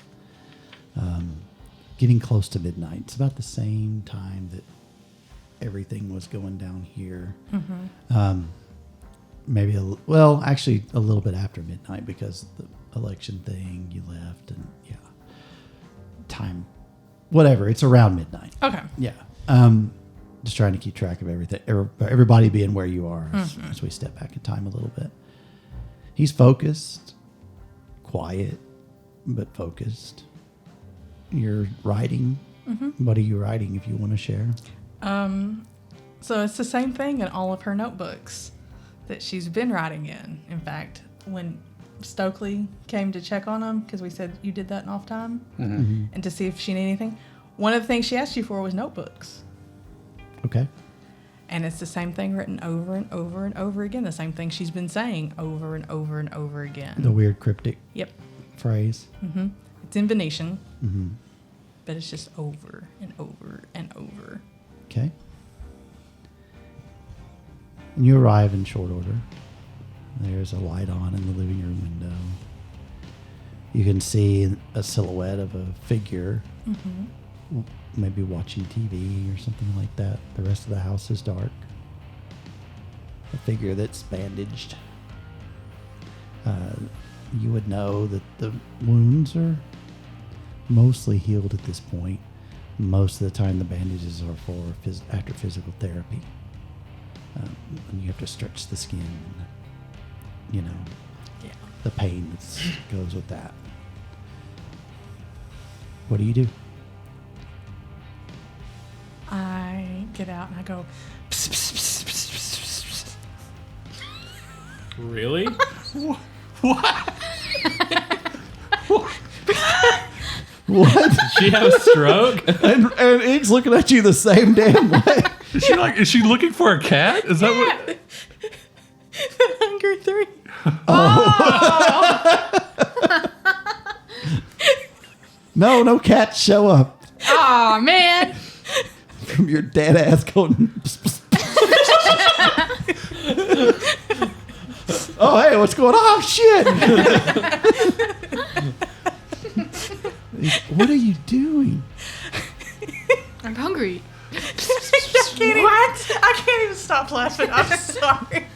Getting close to midnight. It's about the same time that everything was going down here. Maybe, actually a little bit after midnight because the election thing, you left and time, whatever. It's around midnight. Okay. Yeah. Just trying to keep track of everything. Everybody being where you are as we step back in time a little bit. He's focused, quiet, but focused. You're writing. What are you writing if you want to share? So it's the same thing in all of her notebooks that she's been writing in. In fact, when Stokely came to check on them, because we said you did that in off time, and to see if she needed anything, one of the things she asked you for was notebooks. Okay. And it's the same thing written over and over and over again. The same thing she's been saying over and over and over again. The weird cryptic Yep. phrase. It's in Venetian, but it's just over and over and over. Okay. And you arrive in short order. There's a light on in the living room window. You can see a silhouette of a figure, maybe watching TV or something like that. The rest of the house is dark. A figure that's bandaged. You would know that the wounds are mostly healed at this point. Most of the time, the bandages are for after physical therapy. And you have to stretch the skin. And, the pain that goes with that. What do you do? I get out and I go. Pss, pss, pss, pss, pss, pss. Really? What? Did she have a stroke? and Ig's looking at you the same damn way. Is she looking for a cat? Is that what? Hunger 3. No cats show up Aw, man. from your dead ass going. Oh, hey, what's going on? Oh, shit. What are you doing? I'm hungry. I can't even stop laughing. I'm sorry.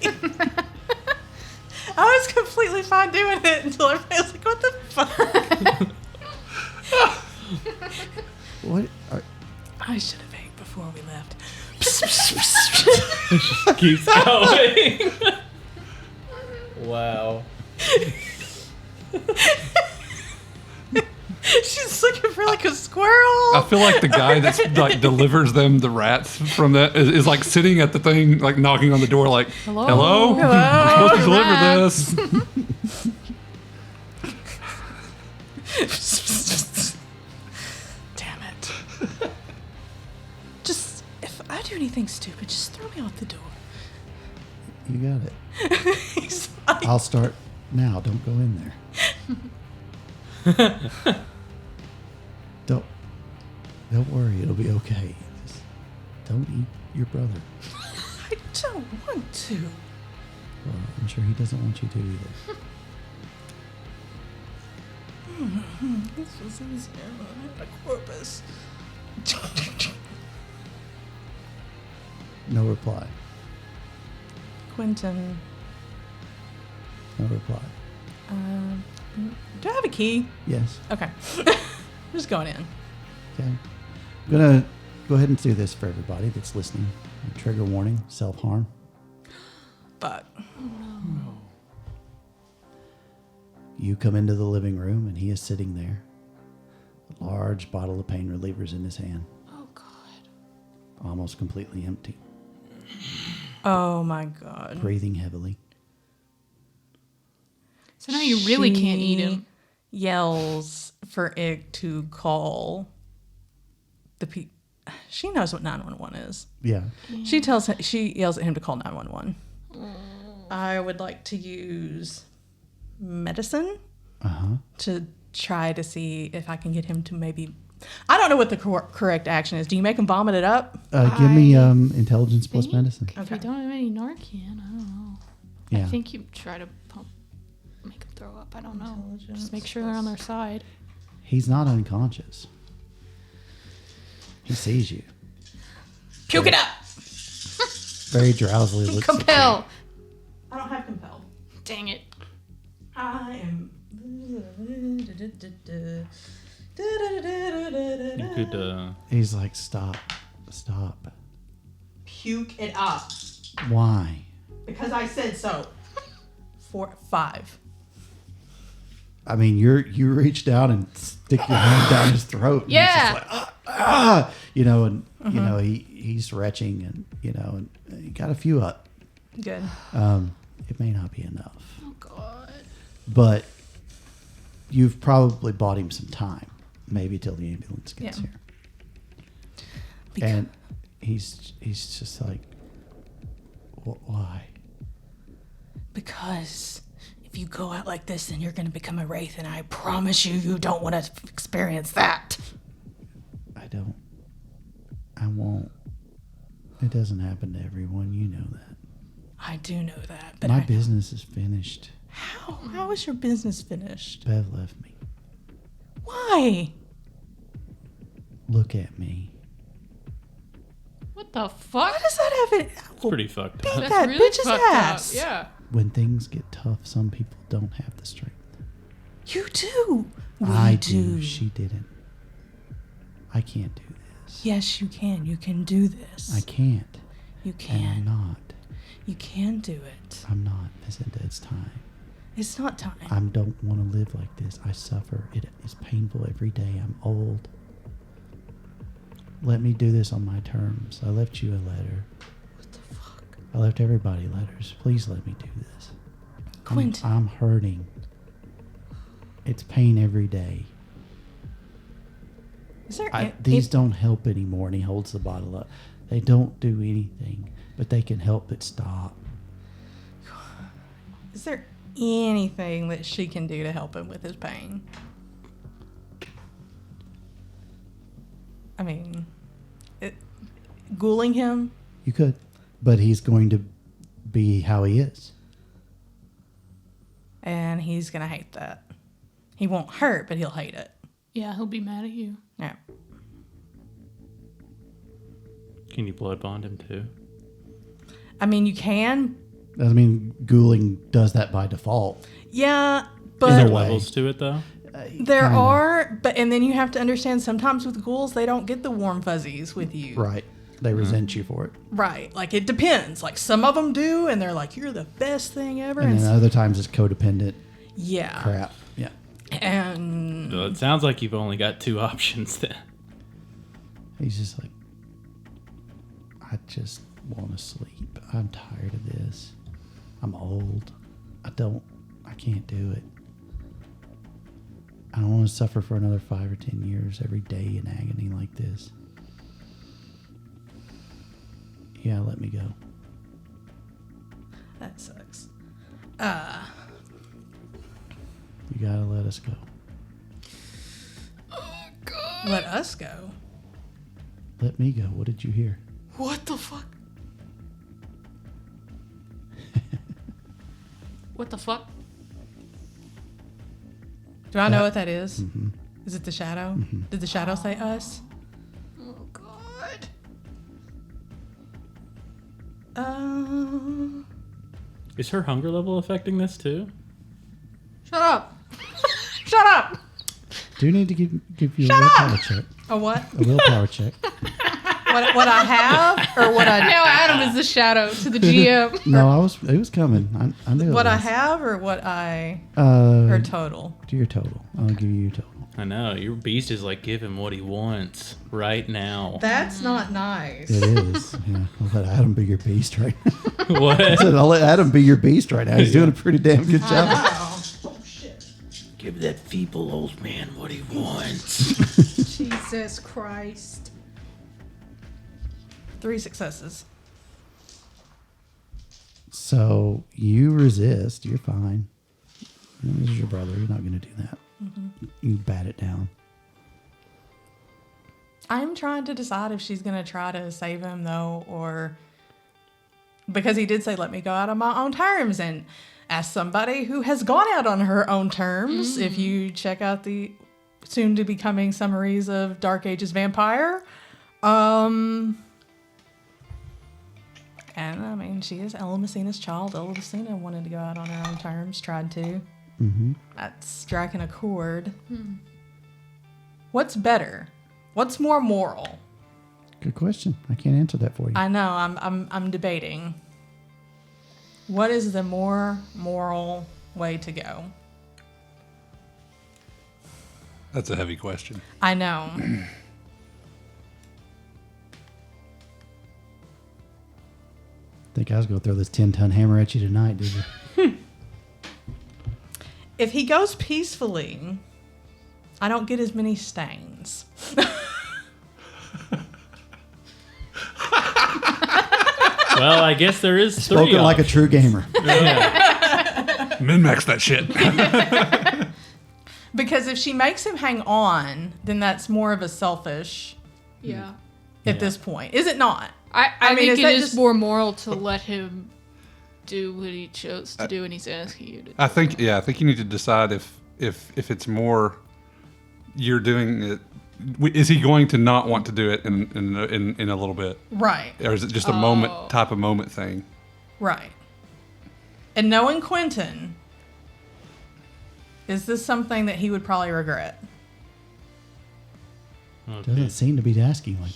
I was completely fine doing it until everybody was like, what the fuck? What? I should have ate before we left. Keeps going. Wow. She's looking for like a squirrel. I feel like the guy that's like delivers them the rats from that is like sitting at the thing, like knocking on the door, like, hello? I'm supposed to deliver this. Damn it. Just, if I do anything stupid, just throw me out the door. You got it. He's like, I'll start now. Don't go in there. Don't worry. It'll be okay. Just don't eat your brother. I don't want to. Well, I'm sure he doesn't want you to either. This was easier when I had a corpus. No reply. Quentin, No reply. do I have a key? Yes. Okay. Just going in. Okay. I'm gonna go ahead and do this for everybody that's listening. Trigger warning: self-harm. But You come into the living room and he is sitting there. A large bottle of pain relievers in his hand. Oh, God. Almost completely empty. oh my god. Breathing heavily. So now you really can't eat She him. Yells for Ig to call the She knows what 911 is. Yeah. She yells at him to call 911. I would like to use medicine Uh-huh. to try to see if I can get him to maybe. I don't know what the correct action is. Do you make him vomit it up? Give me intelligence plus think- medicine. If you don't have any Narcan, I don't know. Yeah. I think you try to make them throw up. I don't know. Just make sure they're on their side. He's not unconscious. He sees you. Puke it up. Very drowsily looks at you. Compel. I don't have compelled. Dang it. I am. You could, He's like, stop. Puke it up. Why? Because I said so. 5. I mean, you reach down and stick your hand down his throat. And Yeah. He's just like, he's retching and, and he got a few up. Good. It may not be enough, Oh, God. but you've probably bought him some time, maybe till the ambulance gets Yeah. here. And he's just like, why? Because if you go out like this, then you're going to become a wraith, and I promise you don't want to experience that. I won't. It doesn't happen to everyone. You know that. I do know that. But My business is finished. How? How is your business finished? Bev left me. Why? Look at me. What the fuck? Why does that have it? it's pretty fucked up. Beat that bitch's fucked ass. up. Yeah. When things get tough, some people don't have the strength. You do. I do. She didn't. I can't do this. Yes, you can. You can do this. I can't. You And I'm can. not. You can do it. I'm not. It's time. It's not time. I don't want to live like this. I suffer. It is painful every day. I'm old. Let me do this on my terms. I left you a letter. What the fuck? I left everybody letters. Please let me do this. Quentin. I'm hurting. It's pain every day. Is there These don't help anymore. And he holds the bottle up. They don't do anything, but they can help it stop. Is there anything that she can do to help him with his pain? I mean, ghouling him? You could, but he's going to be how he is. And he's going to hate that. He won't hurt, but he'll hate it. Yeah, he'll be mad at you. Yeah. Can you blood bond him too? I mean, you can. I mean, ghouling does that by default. Yeah, In but a way. Levels to it though. there Kinda. are. But and then you have to understand sometimes with ghouls, they don't get the warm fuzzies with you. Right. They resent you for it. Right. Like it depends. Like some of them do, and they're like, "You're the best thing ever." And then other times it's codependent yeah. crap. Yeah. And Well, it sounds like you've only got two options then. He's just like, I just want to sleep. I'm tired of this. I'm old. I can't do it. I don't want to suffer for another 5 or 10 years every day in agony like this. Yeah, let me go. that sucks. You gotta let us go. Let us go. Let me go. What did you hear? What the fuck? What the fuck? Do I know what that is? Mm-hmm. Is it the shadow? Did the shadow say us? Oh, God. Is her hunger level affecting this too? Shut up. Shut up. Do you need to give you a willpower check? A what? A willpower check. What I have or what I Now Adam is the shadow to the GM. No, it was coming. I knew what it I was. have or what I her total. Do your total. I'll give you your total. I know your beast is like, give him what he wants right now. That's not nice. It is. Yeah. I'll let Adam be your beast right now. What? I said, I'll let Adam be your beast right now. He's doing a pretty damn good job. Oh shit. Give that feeble old man what he wants. Jesus Christ. 3 successes. So you resist. You're fine. This is your brother. You're not going to do that. You bat it down. I'm trying to decide if she's going to try to save him though, or because he did say, let me go out on my own terms. And as somebody who has gone out on her own terms, if you check out the soon to be coming summaries of Dark Ages Vampire, and I mean, she is Ella Messina's child. Ella Messina wanted to go out on her own terms, tried to. Mm-hmm. That's striking a chord. What's better? What's more moral? Good question. I can't answer that for you. I know. I'm debating. What is the more moral way to go? That's a heavy question. I know. Think I was going to throw this 10-ton hammer at you tonight, did you? If he goes peacefully, I don't get as many stains. Well, I guess there is three. Spoken like a true gamer. Yeah. Min-max that shit. Because if she makes him hang on, then that's more of a selfish Yeah. at this point. Is it not? I mean, think is it that is just- more moral to let him do what he chose to do and he's asking you to do. I think you need to decide if it's more you're doing it. Is he going to not want to do it in a little bit, Right. or is it just a moment thing? Right. And knowing Quentin, is this something that he would probably regret? Doesn't seem to be acting like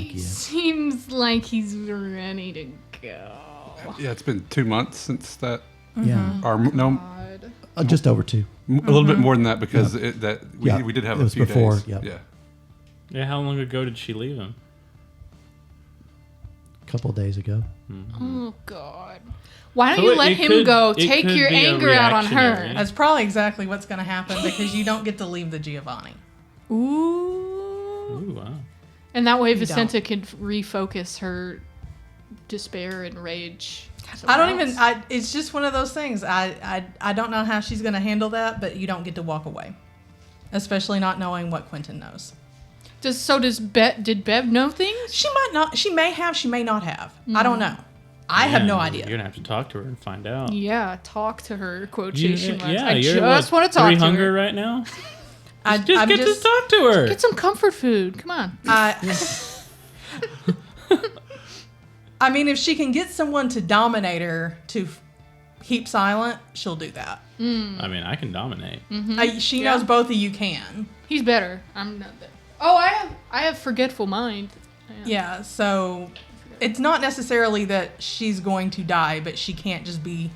he is. Seems like he's ready to go. Yeah, it's been 2 months since that. Yeah. Or no, God. Just over 2. a little bit more than that because we Yeah, did have it a was few before, days. yep. Yeah. Yeah, how long ago did she leave him? A couple of days ago. Oh God. Why don't So you it- let it him could- go? it Take could your be a anger out on her. reactionary. That's probably exactly what's going to happen because you don't get to leave the Giovanni. Ooh. Ooh, wow. And that way You Vicenta can refocus her despair and rage. I don't somewhere even. else. It's just one of those things. I don't know how she's going to handle that, but you don't get to walk away, especially not knowing what Quentin knows. Did Bev know things? She might not. She may have. She may not have. I don't know. I have no Yeah, idea. You're gonna have to talk to her and find out. Yeah, talk to her. Quotation marks. Yeah, I you're just want to talk three to hunger her. right now. I'm Just get to talk to her. Get some comfort food. Come on. I mean, if she can get someone to dominate her to keep silent, she'll do that. I mean, I can dominate. She Yeah. knows both of you can. He's better. I'm not that. Oh, I have forgetful mind. Yeah, so it's not necessarily that she's going to die, but she can't just be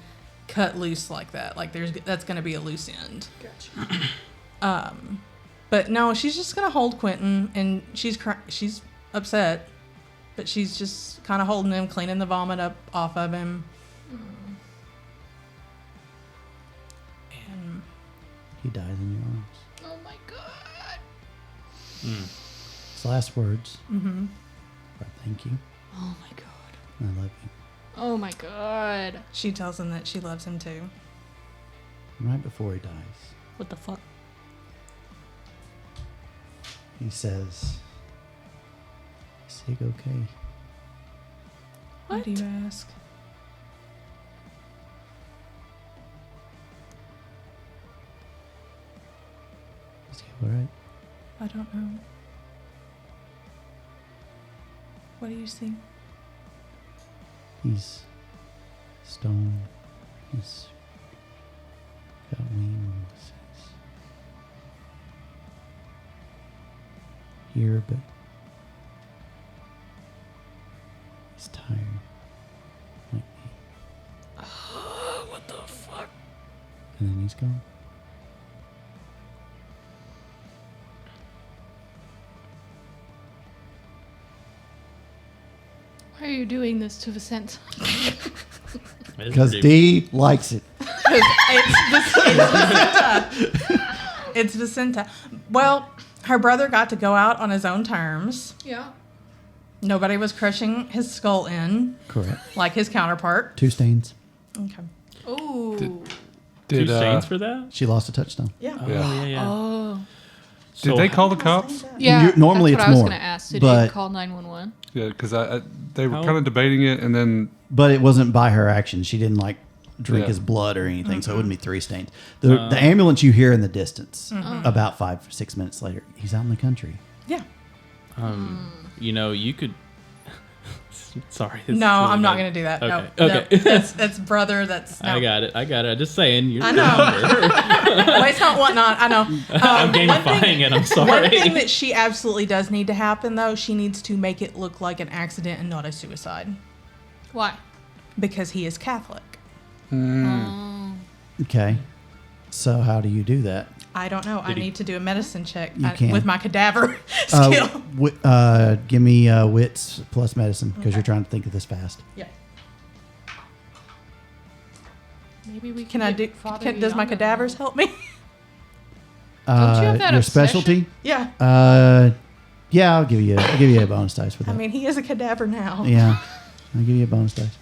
cut loose like that. Like that's going to be a loose end. Gotcha. But no, she's just going to hold Quentin, and she's upset, but she's just kind of holding him, cleaning the vomit up off of him. And He dies in your arms. Oh my God. His last words are thank you. Oh my God. I love you. Oh my God. she tells him that she loves him too. Right before he dies, What the fuck? he says, "Is Sig okay?" Why do you ask? Is he all right? I don't know. What do you see? He's stone. He's got wings. He's here, but he's tired. Like me. What the fuck? And then he's gone. Why are you doing this to Vicente? Because D likes it. It's Vicenta. Well, her brother got to go out on his own terms. Yeah. Nobody was crushing his skull in Correct. like his counterpart. 2 stains. Okay. Oh. Two Did stains for that? She lost a touchdown. Yeah. Oh, Yeah. yeah. Oh. Did they call the cops? Yeah. Normally that's it's what I was more, going to ask. Did but- you call 911? Yeah, because they were How- kind of debating it, and then But it wasn't by her action. She didn't like drink Yeah. his blood or anything, so it wouldn't be 3 stains. The ambulance you hear in the distance, about 5 or 6 minutes later, he's out in the country. Yeah. You know, you could. Sorry. this is No, really I'm not bad. going to do that. Okay. No. Okay. No. That's brother. That's. No. I got it. I'm just saying. You're I know. Waste not, whatnot. I know. I'm gamifying it. I'm sorry. One thing that she absolutely does need to happen, though, she needs to make it look like an accident and not a suicide. Why? Because he is Catholic. Okay. So how do you do that? I don't know. I need to do a medicine check You can. with my cadaver skill. Give me wits plus medicine because you're trying to think of this fast. Yeah. Maybe we Can I do? Does my cadavers help me? Don't you have that your obsession? specialty? Yeah. Yeah, I'll give you a bonus dice for that. I mean, he is a cadaver now. Yeah, I'll give you a bonus dice.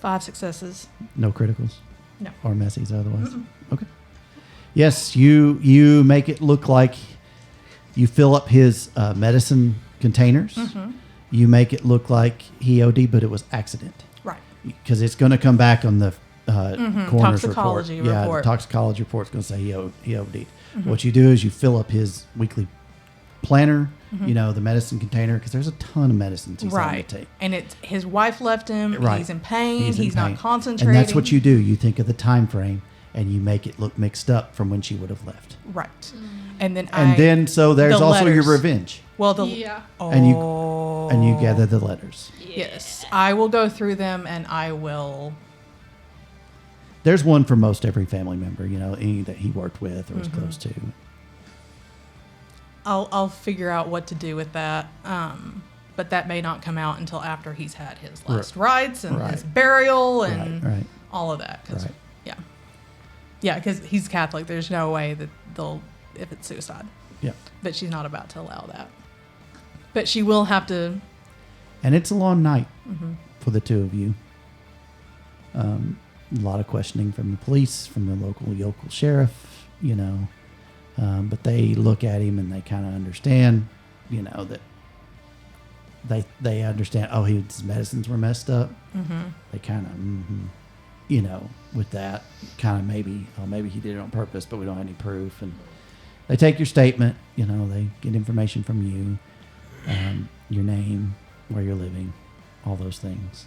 5 successes. No criticals. No. Or messies otherwise. Okay. Yes, you make it look like you fill up his medicine containers. You make it look like he OD'd, but it was accident. Right. Because it's going to come back on the coroner's Toxicology report. Yeah, report. the toxicology report's going to say he OD'd. What you do is you fill up his weekly planner, you know, the medicine container, because there's a ton of medicines he's having Right. to take. And it's his wife left him. Right. He's in pain. in He's pain. not concentrating. And that's what you do. You think of the time frame, and you make it look mixed up from when she would have left. Right. And then so there's the also your letters. revenge. Well, the Yeah. And you gather the letters. Yes, I will go through them, and I will. There's one for most every family member, any that he worked with or was close to. I'll figure out what to do with that. But that may not come out until after he's had his last rites and his burial and Right. all of that. Right. Yeah. Yeah, because he's Catholic. There's no way that they'll, if it's suicide. Yeah. But she's not about to allow that. But she will have to. And it's a long night for the two of you. A lot of questioning from the police, from the local sheriff, but they look at him and they kind of understand, that they understand, his medicines were messed up. They kind of, with that, kind of maybe he did it on purpose, but we don't have any proof. And they take your statement, they get information from you, your name, where you're living, all those things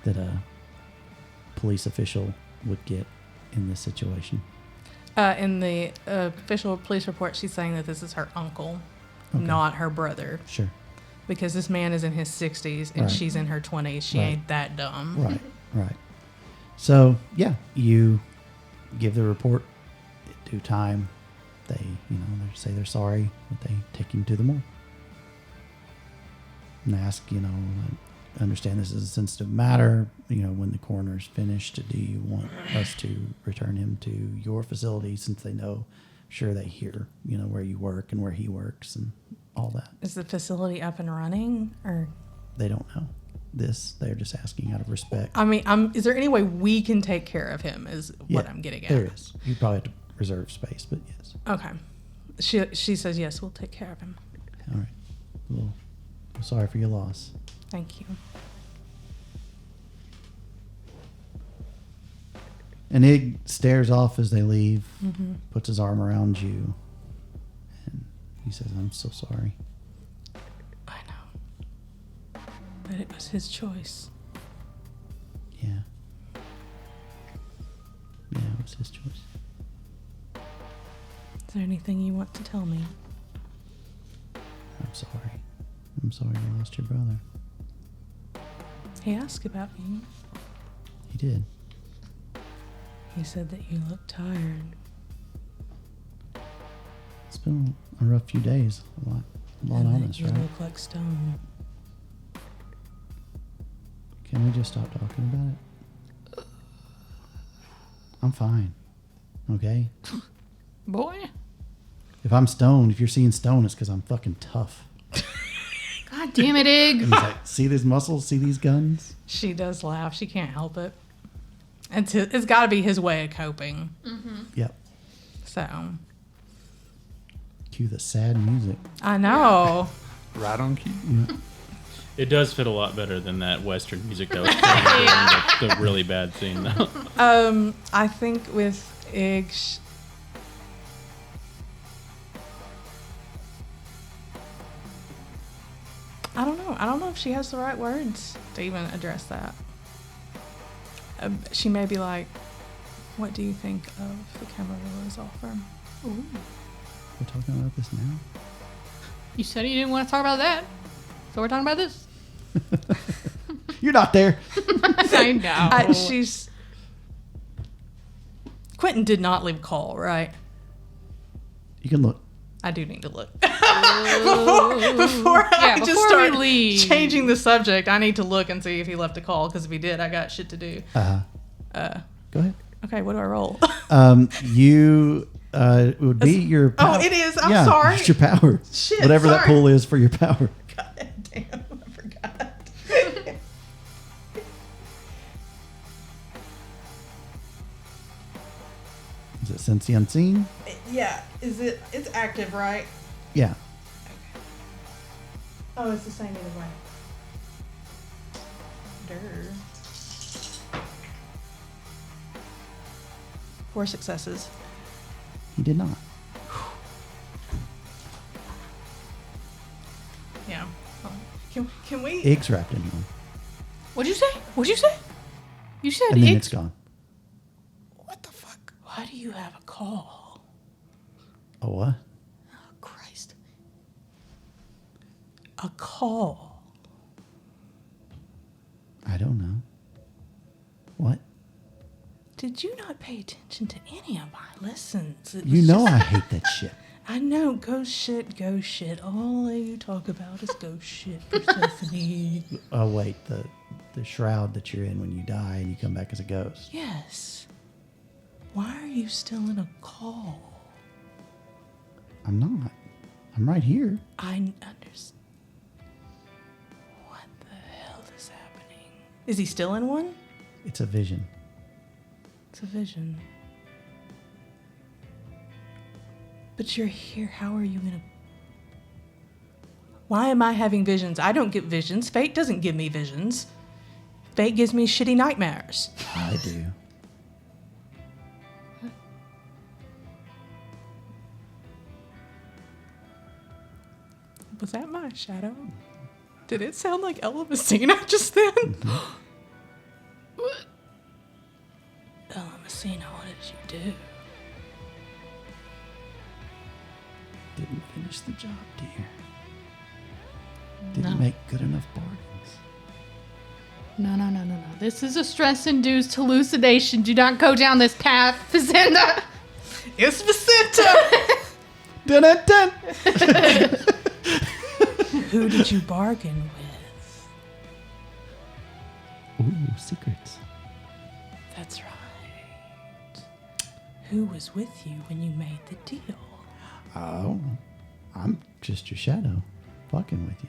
that a police official would get in this situation. In the official police report, she's saying that this is her uncle, not her brother. Sure. Because this man is in his 60s and she's in her 20s. She ain't that dumb. Right. So, yeah, you give the report at due time. They, they say they're sorry, but they take him to the morgue. And ask, I understand this is a sensitive matter. When the coroner's finished, do you want us to return him to your facility since they know, sure they hear, where you work and where he works and all that. Is the facility up and running or? They don't know they're just asking out of respect. I mean, is there any way we can take care of him is what I'm getting at. There is. You probably have to reserve space, but yes. Okay. She says, yes, we'll take care of him. All right. Well, I'm sorry for your loss. Thank you. And Ig stares off as they leave, puts his arm around you, and he says, I'm so sorry. I know. But it was his choice. Yeah. Yeah, it was his choice. Is there anything you want to tell me? I'm sorry. I'm sorry you lost your brother. He asked about you. He did. He said that you look tired. It's been a rough few days. A lot and on that us, you right? look like stone. Can we just stop talking about it? I'm fine. Okay? Boy. If I'm stoned, if you're seeing stone, it's because I'm fucking tough. God damn it, Ig. And he's like, see these muscles? See these guns? She does laugh. She can't help it. It's got to be his way of coping. Yep. So. Cue the sad music. I know. Right on key. It does fit a lot better than that Western music that was playing the really bad scene, though. I think with Ig, I don't know. I don't know if she has the right words to even address that. She may be like, what do you think of the Camarillo's offer? Ooh. We're talking about this now? You said you didn't want to talk about that. So we're talking about this. You're not there. I know. Quentin did not leave a call, right? You can look. I do need to look. before I just before start we leave. changing the subject, I need to look and see if he left a call, because if he did, I got shit to do. Go ahead. Okay, what do I roll? It would be your power. Oh, it is. I'm sorry. It's your power. Shit, Whatever that sorry. pool is for your power. God damn, I forgot. Is it Sense the Unseen? Yeah, it's active, right? Yeah. Oh, it's the same either way. Durr. 4 successes. He did not. Yeah. Can we? Egg's wrapped in one. What'd you say? You said And then Ig. it's gone. What the fuck? Why do you have a call? A what? Oh, Christ. A call. I don't know. What? Did you not pay attention to any of my lessons? It You was know just- I hate that shit. I know. Ghost shit, ghost shit. All you talk about is ghost shit, Persephone. Oh wait, the shroud that you're in when you die and you come back as a ghost. Yes. Why are you still in a call? I'm not. I'm right here. I understand. What the hell is happening? Is he still in one? It's a vision. It's a vision. But you're here. How are you gonna... Why am I having visions? I don't get visions. Fate doesn't give me visions. Fate gives me shitty nightmares. I do. Was that my shadow? Did it sound like Ella Messina just then? What? Ella Messina, what did you do? Didn't finish the job, dear. Didn't No. make good enough bargains. No. This is a stress-induced hallucination. Do not go down this path, Vicinda. It's Vicenta! Dun dun dun! Who did you bargain with? Ooh, secrets. That's right. Who was with you when you made the deal? Oh, I'm just your shadow, fucking with you.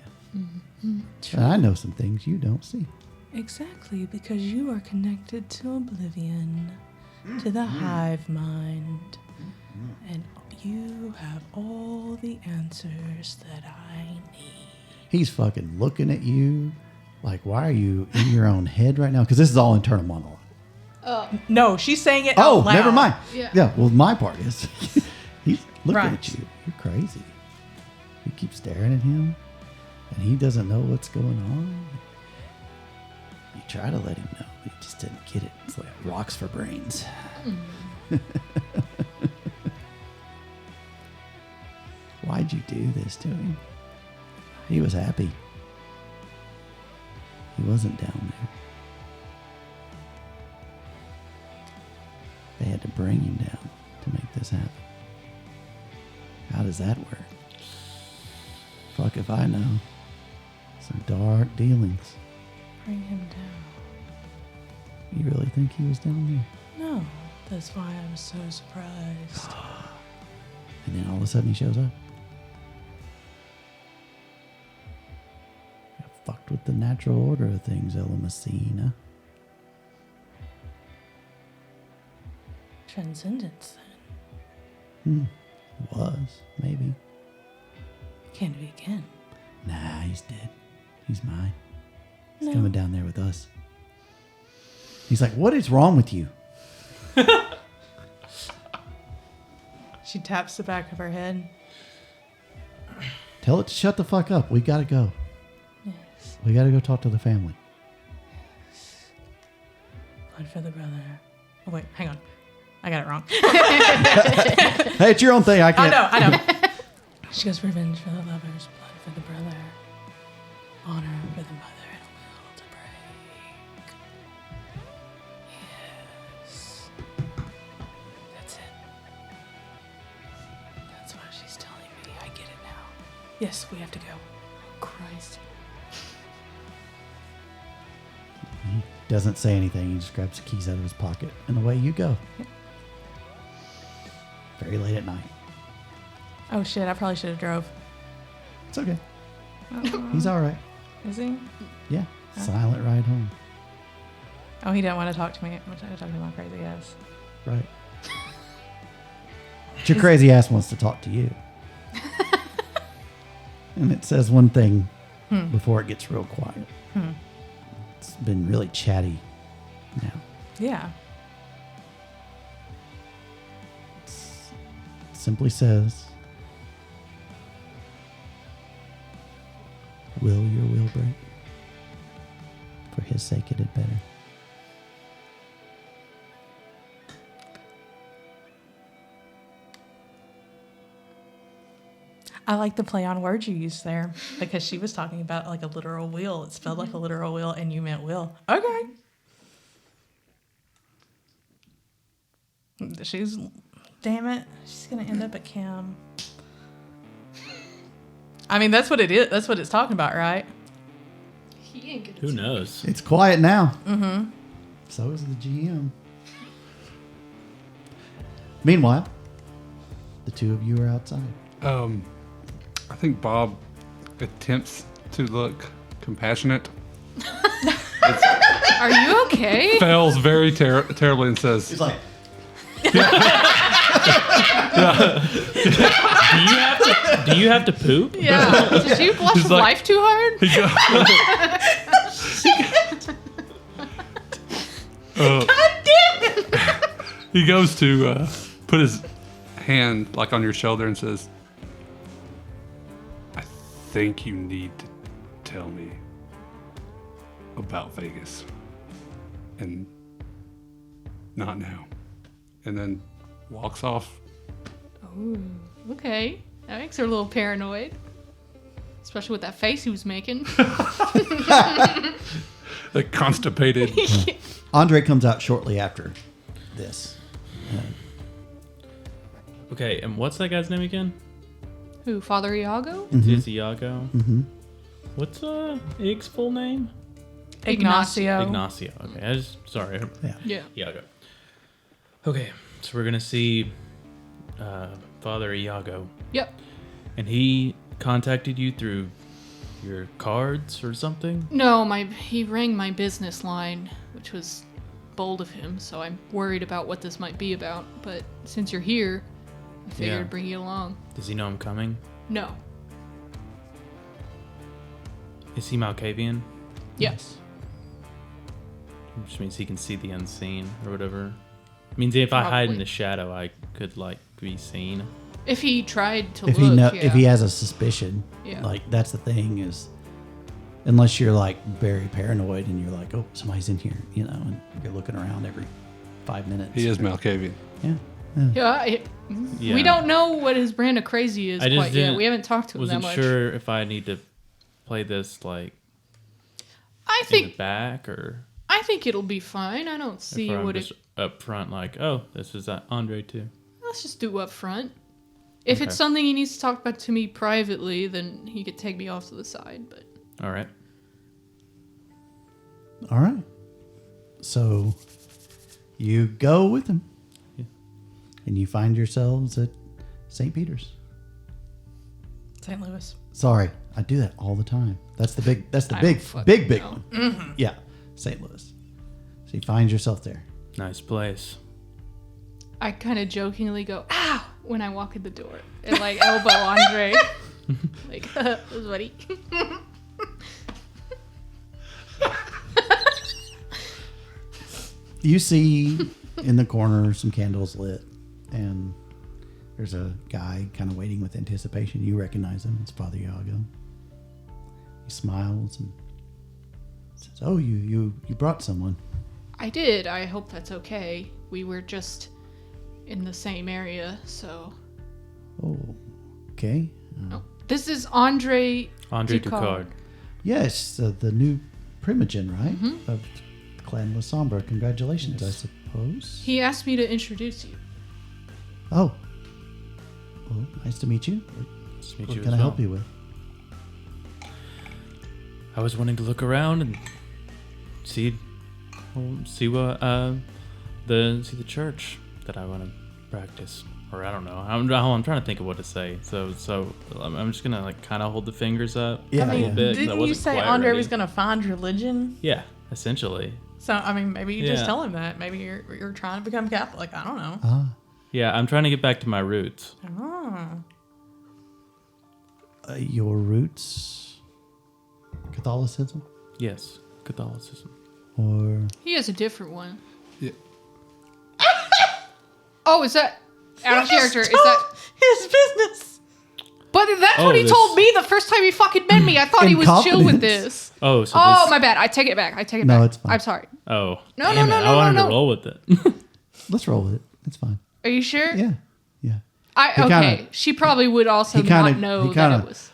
And I know some things you don't see. Exactly, because you are connected to oblivion, to the hive mind, and you have all the answers that I need. He's fucking looking at you like, why are you in your own head right now? Because this is all internal monologue. No, she's saying it Oh, out loud. never mind. Yeah. Well, my part is he's looking Right. at you. You're crazy. You keep staring at him, and he doesn't know what's going on. You try to let him know, but he just didn't get it. It's like rocks for brains. Why'd you do this to him? He was happy. He wasn't down there. They had to bring him down to make this happen. How does that work? Fuck if I know. Some dark dealings. Bring him down. You really think he was down there? No, that's why I was so surprised. And then all of a sudden he shows up. You fucked with the natural order of things, Ella Messina. Transcendence, then. Was, maybe. Can't be again. Nah, he's dead. He's mine. He's No. coming down there with us. He's like, what is wrong with you? She taps the back of her head. Tell it to shut the fuck up. We gotta go. Yes. We gotta go talk to the family. Blood for the brother. Oh, wait, hang on. I got it wrong. Hey, it's your own thing. I can't. I know. She goes, revenge for the lovers, blood for the brother, honor for the mother, and a will to break. Yes. That's it. That's what she's telling me. I get it now. Yes, we have to go. Christ. He doesn't say anything. He just grabs the keys out of his pocket, and away you go. Yep. Very late at night. Oh shit, I probably should have drove. It's okay. He's all right. Is he? Yeah. Silent ride home. Oh, he didn't want to talk to me. I'm trying to talk to my crazy ass. Right. But your crazy ass wants to talk to you. And it says one thing before it gets real quiet. It's been really chatty now. Yeah. Simply says, will your will break? For his sake it had better. I like the play on words you used there because she was talking about like a literal wheel. It spelled like a literal wheel, and you meant wheel. Okay. Damn it, she's gonna end up at Kim. I mean, that's what it is. That's what it's talking about, right? He ain't gonna Who knows? It's quiet now. Mm-hmm. So is the GM. Meanwhile, the two of you are outside. I think Bob attempts to look compassionate. Are you okay? Fails very terribly and says, He's like, Do you have to poop? Yeah. Did you blush He's like- life too hard? He goes to put his hand like on your shoulder and says, I think you need to tell me about Vegas. And not now. And then walks off. Ooh, okay. That makes her a little paranoid. Especially with that face he was making. Like constipated. Andre comes out shortly after this. Okay, and what's that guy's name again? Who, Father Iago? Is Iago? Mm-hmm. What's Ig's full name? Ignacio. Ignacio. Okay, sorry. Yeah. Iago. Okay, so we're gonna see Father Iago, Yep. and he contacted you through your cards or something. No, he rang my business line, which was bold of him, so I'm worried about what this might be about. But since you're here, I figured I'd bring you along. Does he know I'm coming? No. Is he Malkavian? Yes. Which means he can see the unseen or whatever. Means if I hide in Probably. the shadow, I could like be seen. If he tried to If look, if he has a suspicion, Yeah. like that's the thing is, unless you're like very paranoid and you're like, oh, somebody's in here, you know, and you're looking around every 5 minutes. He is Malkavian. Yeah. Yeah. We don't know what his brand of crazy is I just quite yet. didn't- We haven't talked to him that Wasn't much. sure if I need to play this like I in the think back or it'll be fine. I don't see if I'm what just it. up front. Like, oh, this is Andre too. Let's just do up front. If Okay. it's something he needs to talk about to me privately, then he could take me off to the side. But All right. All right. So you go with him. Yeah. And you find yourselves at St. Peter's. St. Louis. Sorry, I do that all the time. That's the big I don't big fucking big know. one. Yeah, St. Louis. So you find yourself there. Nice place. I kind of jokingly go, "Ow!" when I walk in the door and like elbow Andre. Like, that was funny. You see in the corner some candles lit, and there's a guy kind of waiting with anticipation. You recognize him. It's Father Iago. He smiles and says, "Oh, you brought someone." I did. I hope that's okay. We were just in the same area, so. Oh, okay. Oh. This is Andre Ducard. Yes, the new primogen, right? Of Clan La Sombra. Congratulations, I suppose. He asked me to introduce you. Oh. Well, nice to meet you. Nice to meet What you can as I well. help you with? I was wanting to look around and see what the church that I want to practice, or I don't know. I'm trying to think of what to say. So I'm just gonna like kind of hold the fingers up Yeah, a little yeah. bit. 'cause I Didn't you wasn't say quite Andre ready. was going to find religion? Yeah, essentially. So, I mean, maybe you just Yeah. tell him that. Maybe you're trying to become Catholic. I don't know. Ah, Yeah, I'm trying to get back to my roots. Oh. your roots, Catholicism, Yes, Catholicism. or He has a different one. Yeah. Oh, is that out of character? Is Told that? his business? But that's Oh, what he this- told me the first time he fucking met me. I thought he In was chill with confidence. this. Oh, so Oh, this. my bad. I take it back. No, back. it's fine. I'm sorry. Oh, No, damn no, it. no, I no, wanted no, to no. roll with it. let's roll with it. It's fine. Are you sure? Yeah, yeah. She probably would also not know that it was.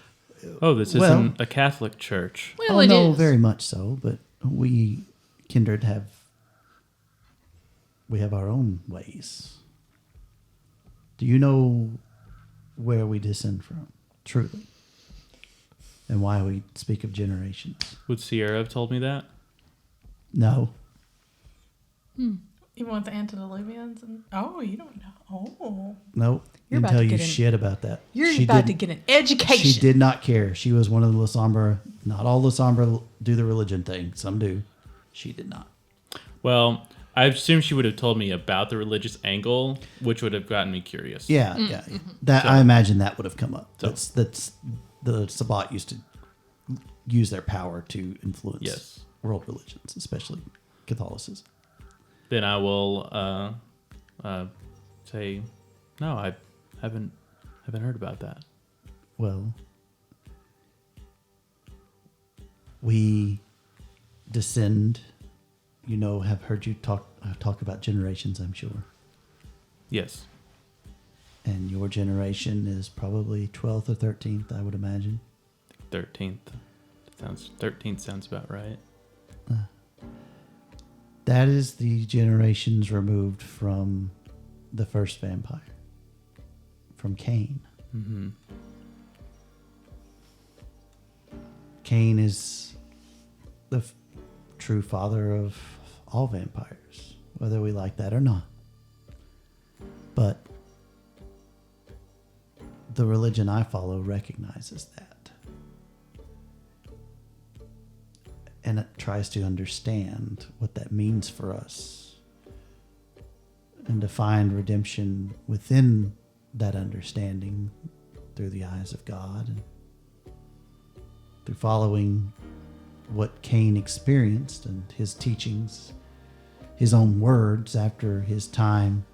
Oh, this isn't a Catholic church. Well, it is. Very much so. But we, Kindred, have our own ways. Do you know where we descend from, truly? And why we speak of generations? Would Sierra have told me that? No. You want the antediluvians? You don't know. Oh. Nope. You're Didn't about tell to you get shit about that. You're about to get an education. She did not care. She was one of the Lasombra. Not all Lasombra do the religion thing. Some do. She did not. Well, I assume she would have told me about the religious angle, which would have gotten me curious. Yeah. That I imagine that would have come up. That's the Sabbat used to use their power to influence world religions, especially Catholicism. Then I will say, no, I haven't heard about that. Well, we descend. Have heard you talk about generations, I'm sure. Yes. And your generation is probably 12th or 13th, I would imagine. 13th. 13th sounds about right. That is the generations removed from the first vampire, from Cain. Mm-hmm. Cain is the true father of all vampires, whether we like that or not. But the religion I follow recognizes that. And it tries to understand what that means for us and to find redemption within that understanding through the eyes of God and through following what Cain experienced and his teachings, his own words after his time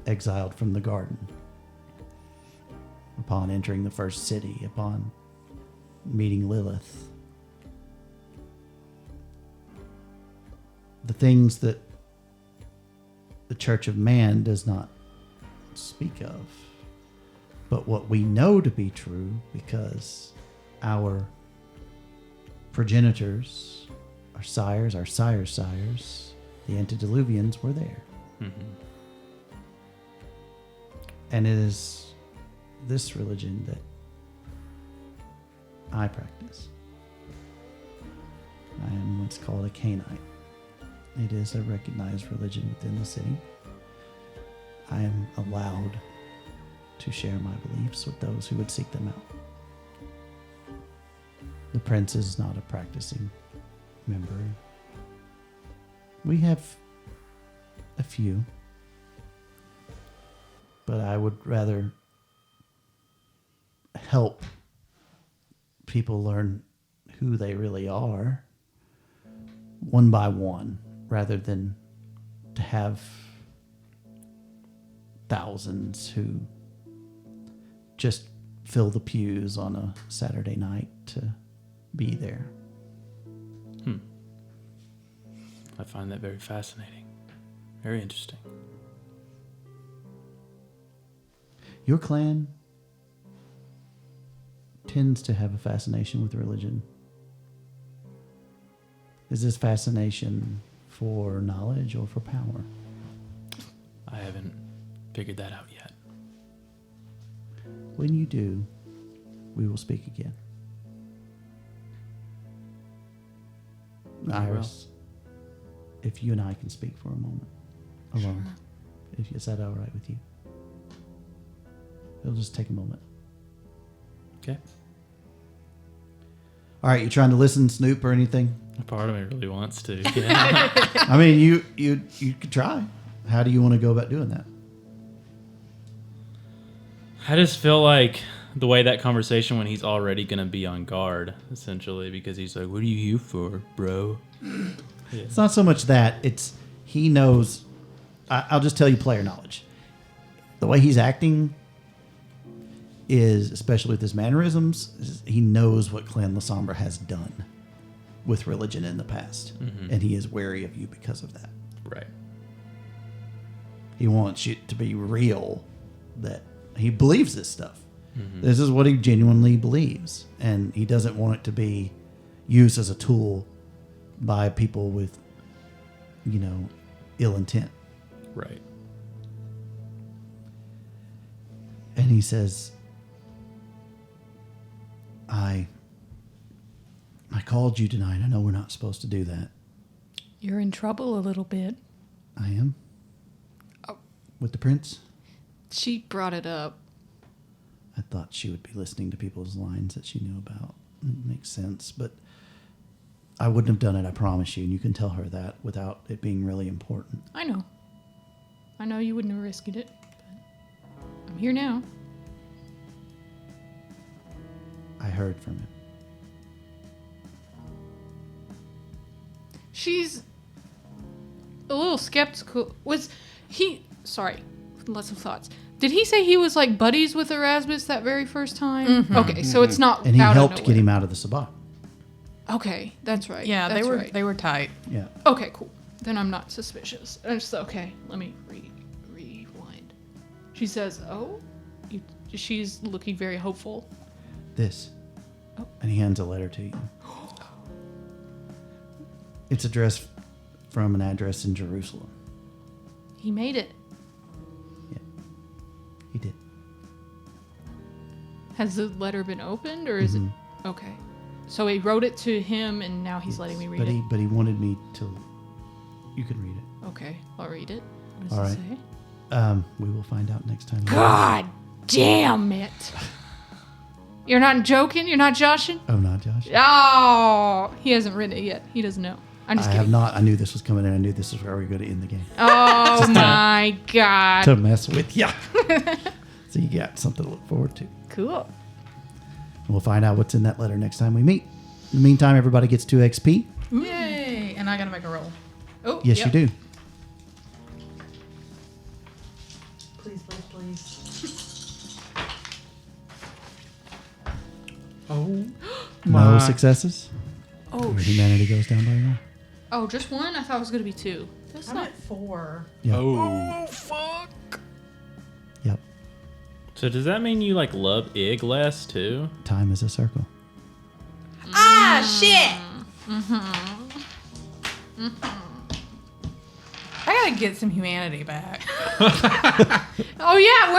exiled from the garden, upon entering the first city, upon meeting Lilith. The things that the Church of Man does not speak of, but what we know to be true because our progenitors, our sires' sires, the antediluvians were there. Mm-hmm. And it is this religion that I practice. I am what's called a Cainite. It is a recognized religion within the city. I am allowed to share my beliefs with those who would seek them out. The prince is not a practicing member. We have a few, but I would rather help people learn who they really are one by one, rather than to have thousands who just fill the pews on a Saturday night to be there. I find that very fascinating. Very interesting. Your clan tends to have a fascination with religion. Is this fascination for knowledge or for power? I haven't figured that out yet. When you do, we will speak again. Iris, if you and I can speak for a moment alone, is that all right with you? It'll just take a moment. Okay. All right, you trying to listen, Snoop, or anything? A part of me really wants to. Yeah. I mean, you could try. How do you want to go about doing that? I just feel like the way that conversation when he's already going to be on guard, essentially, because he's like, what are you here for, bro? Yeah. It's not so much that. It's he knows. I'll just tell you player knowledge. The way he's acting is, especially with his mannerisms, he knows what Clan Lasombra has done with religion in the past. Mm-hmm. And he is wary of you because of that. Right. He wants you to be real, that He believes this stuff. This is what he genuinely believes, and he doesn't want it to be used as a tool by people with, ill intent. Right. And he says, I called you tonight. I know we're not supposed to do that. You're in trouble a little bit. I am? Oh. With the prince? She brought it up. I thought she would be listening to people's lines that she knew about. It makes sense, but I wouldn't have done it, I promise you. And you can tell her that without it being really important. I know. I know you wouldn't have risked it, but I'm here now. I heard from him. She's a little skeptical. Sorry, lots of thoughts. Did he say he was like buddies with Erasmus that very first time? Mm-hmm. Okay, so it's not. And he out of helped get nowhere. him out of the sabbat. Okay, that's right. Yeah, that's they were right. they were tight. Yeah. Okay, cool. Then I'm not suspicious. I'm just okay. Let me rewind. She says, "Oh," she's looking very hopeful. This. Oh. And he hands a letter to you. It's addressed from an address in Jerusalem. He made it. Yeah. He did. Has the letter been opened, or is it okay? So he wrote it to him, and now he's letting me read it. But he wanted me to. You can read it. Okay, I'll read it. What does All it right. say? We will find out next time. God damn it! You're not joking? You're not joshing? Oh, not Josh. Oh, he hasn't written it yet. He doesn't know. I'm just I kidding. have not. I knew this was coming in. I knew this is where we were going to end the game. Oh my god. To mess with you. So you got something to look forward to. Cool. And we'll find out what's in that letter next time we meet. In the meantime, everybody gets 2 XP. Yay! And I gotta make a roll. Oh, Yes, yep. you do. Please, please, please. Oh, No successes. Oh, Your humanity goes down by 1. Oh, just one? I thought it was gonna be 2. That's I'm not. at 4. Yep. Oh, Fuck. Yep. So does that mean you like love Ig less too? Time is a circle. Ah, shit! I gotta get some humanity back. Oh yeah,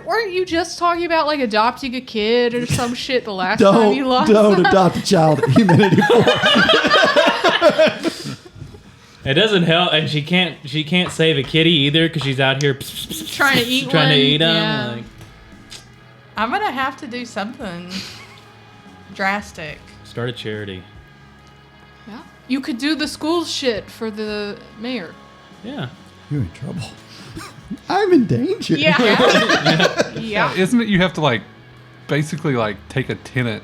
weren't you just talking about like adopting a kid or some shit the last time you lost? Don't adopt a child at humanity 4. It doesn't help, and she can't save a kitty either because she's out here Trying to eat trying one. to eat them. Yeah. Like, I'm gonna have to do something drastic. start a charity. Yeah. You could do the school shit for the mayor. Yeah. You're in trouble. I'm in danger. Yeah. Yeah. isn't it? You have to like, basically like take a tenant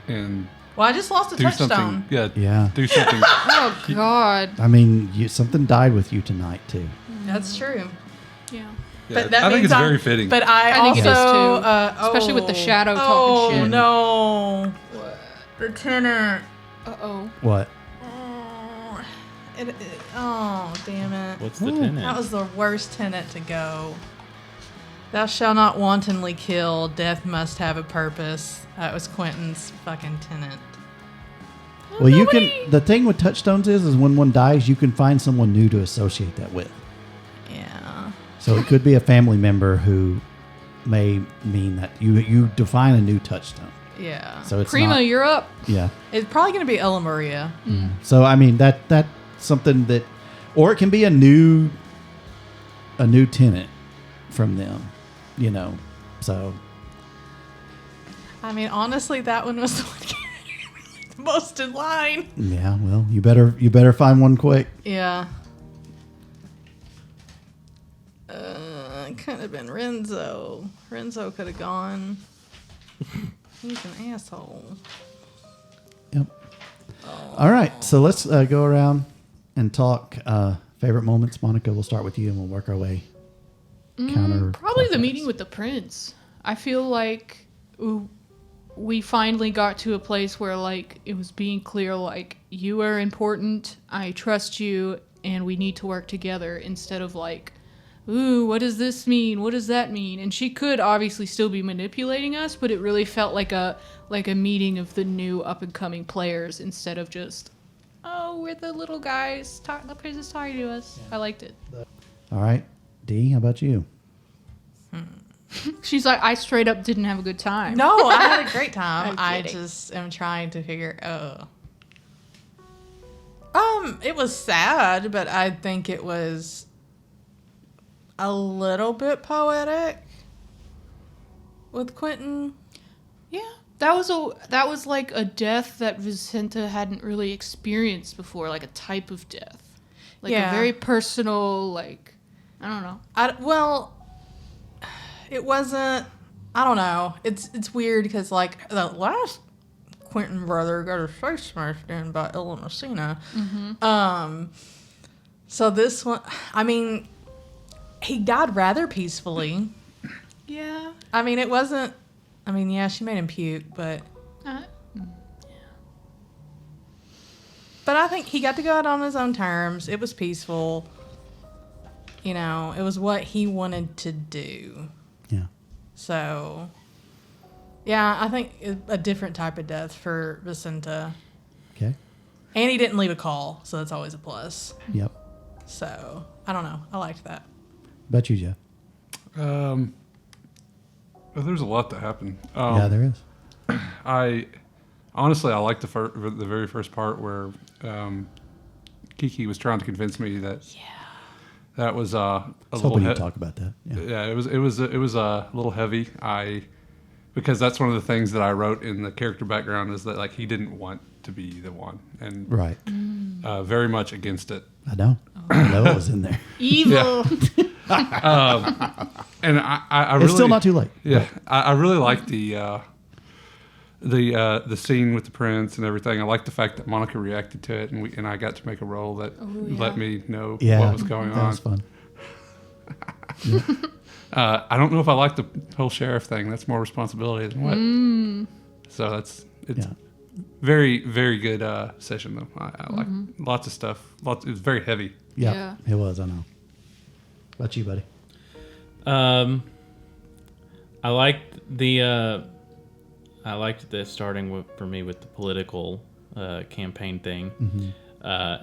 and Well, I just lost a do touchstone. something. Yeah. Yeah. Do something. Oh God. I mean, something died with you tonight, too. That's true. Yeah. Yeah, But that I think means it's very fitting. But I think it also, is, too. Especially with the shadow talking oh, shit. Oh no, the tenant. Uh-oh. What? Oh, damn it. What's the Ooh. tenant? That was the worst tenant to go. Thou shalt not wantonly kill. Death must have a purpose. That was Quentin's fucking tenant. Well, you can. The thing with touchstones is when one dies, you can find someone new to associate that with. Yeah. So it could be a family member who may mean that you define a new touchstone. Yeah. So it's Primo, not, you're up. yeah. It's probably going to be Ella Maria. So I mean that's something that, or it can be a new tenant from them, So I mean, honestly, that one was the one getting the most in line. yeah, well, you better find one quick. Yeah. It could have been Renzo. Renzo could have gone. He's an asshole. Yep. All right, so let's go around and talk favorite moments. Monica, we'll start with you and we'll work our way. Probably the meeting with the prince. I feel like we finally got to a place where like it was being clear like you are important, I trust you, and we need to work together instead of like ooh, what does this mean? What does that mean? And she could obviously still be manipulating us, but it really felt like a meeting of the new up and coming players instead of just, oh, we're the little guys. The princess talking to us. Yeah. I liked it. All right, Dee, how about you? She's like, I straight up didn't have a good time. No, I had a great time. I'm I kidding. just am trying to figure. It was sad, but I think it was a little bit poetic with Quentin. Yeah, that was like a death that Vicenta hadn't really experienced before, like a type of death, like a very personal, like I don't know. It wasn't. I don't know. It's weird because like the last Quentin brother got his face smashed in by Elenosina. Mm-hmm. So this one, I mean, he died rather peacefully. Yeah. I mean, it wasn't. I mean, yeah, she made him puke, but. But I think he got to go out on his own terms. It was peaceful. You know, it was what he wanted to do. Yeah. So, yeah, I think a different type of death for Vicenta. Okay. And he didn't leave a call, so that's always a plus. Yep. So, I don't know. I liked that. About you, Jeff? Well, there's a lot that happened. Yeah, there is. I honestly like the very first part where Kiki was trying to convince me that that was a little. Hoping you talk about that. Yeah, it was a little heavy. Because that's one of the things that I wrote in the character background is that like he didn't want to be the one, and Right. Very much against it. I know. I know it was in there. Evil. And I really, It's still not too late. Yeah, I really like the scene with the prince and everything. I like the fact that Monica reacted to it, and I got to make a roll that let me know what was going That on. was fun. I don't know if I like the whole sheriff thing. That's more responsibility than what. So it's very, very good session though. I like lots of stuff. It's very heavy. Yeah, it was. I know. About you, buddy? I liked the starting for me with the political campaign thing. Mm-hmm.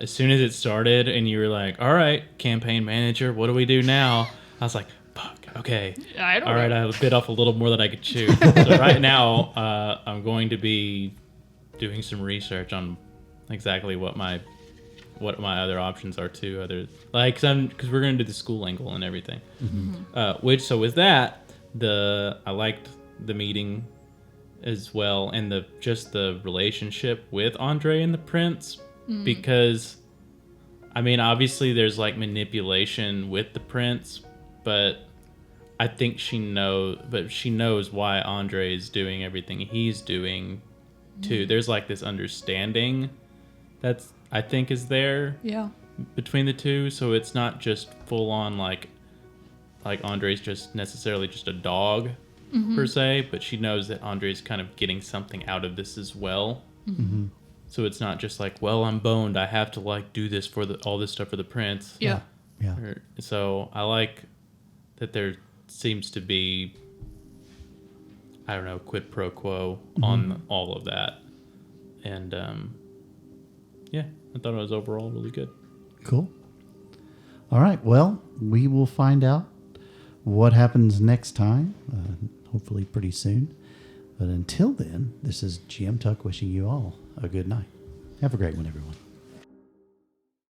As soon as it started and you were like, all right, campaign manager, what do we do now? I was like, fuck, okay. I don't all right, know. I bit off a little more than I could chew. So right now, I'm going to be doing some research on exactly what my other options are too. Because we're going to do the school angle and everything. Mm-hmm. So with that, I liked the meeting as well, and the relationship with Andre and the prince, because I mean obviously there's like manipulation with the prince, but I think she knows why Andre is doing everything he's doing too. There's like this understanding that's I think is there between the two, so it's not just full on like Andre's just necessarily just a dog per se, but she knows that Andre's kind of getting something out of this as well. Mm-hmm. So it's not just like, well, I'm boned, I have to like do this for all this stuff for the prince. Yeah. So I like that there seems to be, I don't know, quid pro quo on all of that, and I thought it was overall really good. Cool. All right. Well, we will find out what happens next time, hopefully pretty soon. But until then, this is GM Tuck wishing you all a good night. Have a great one, everyone.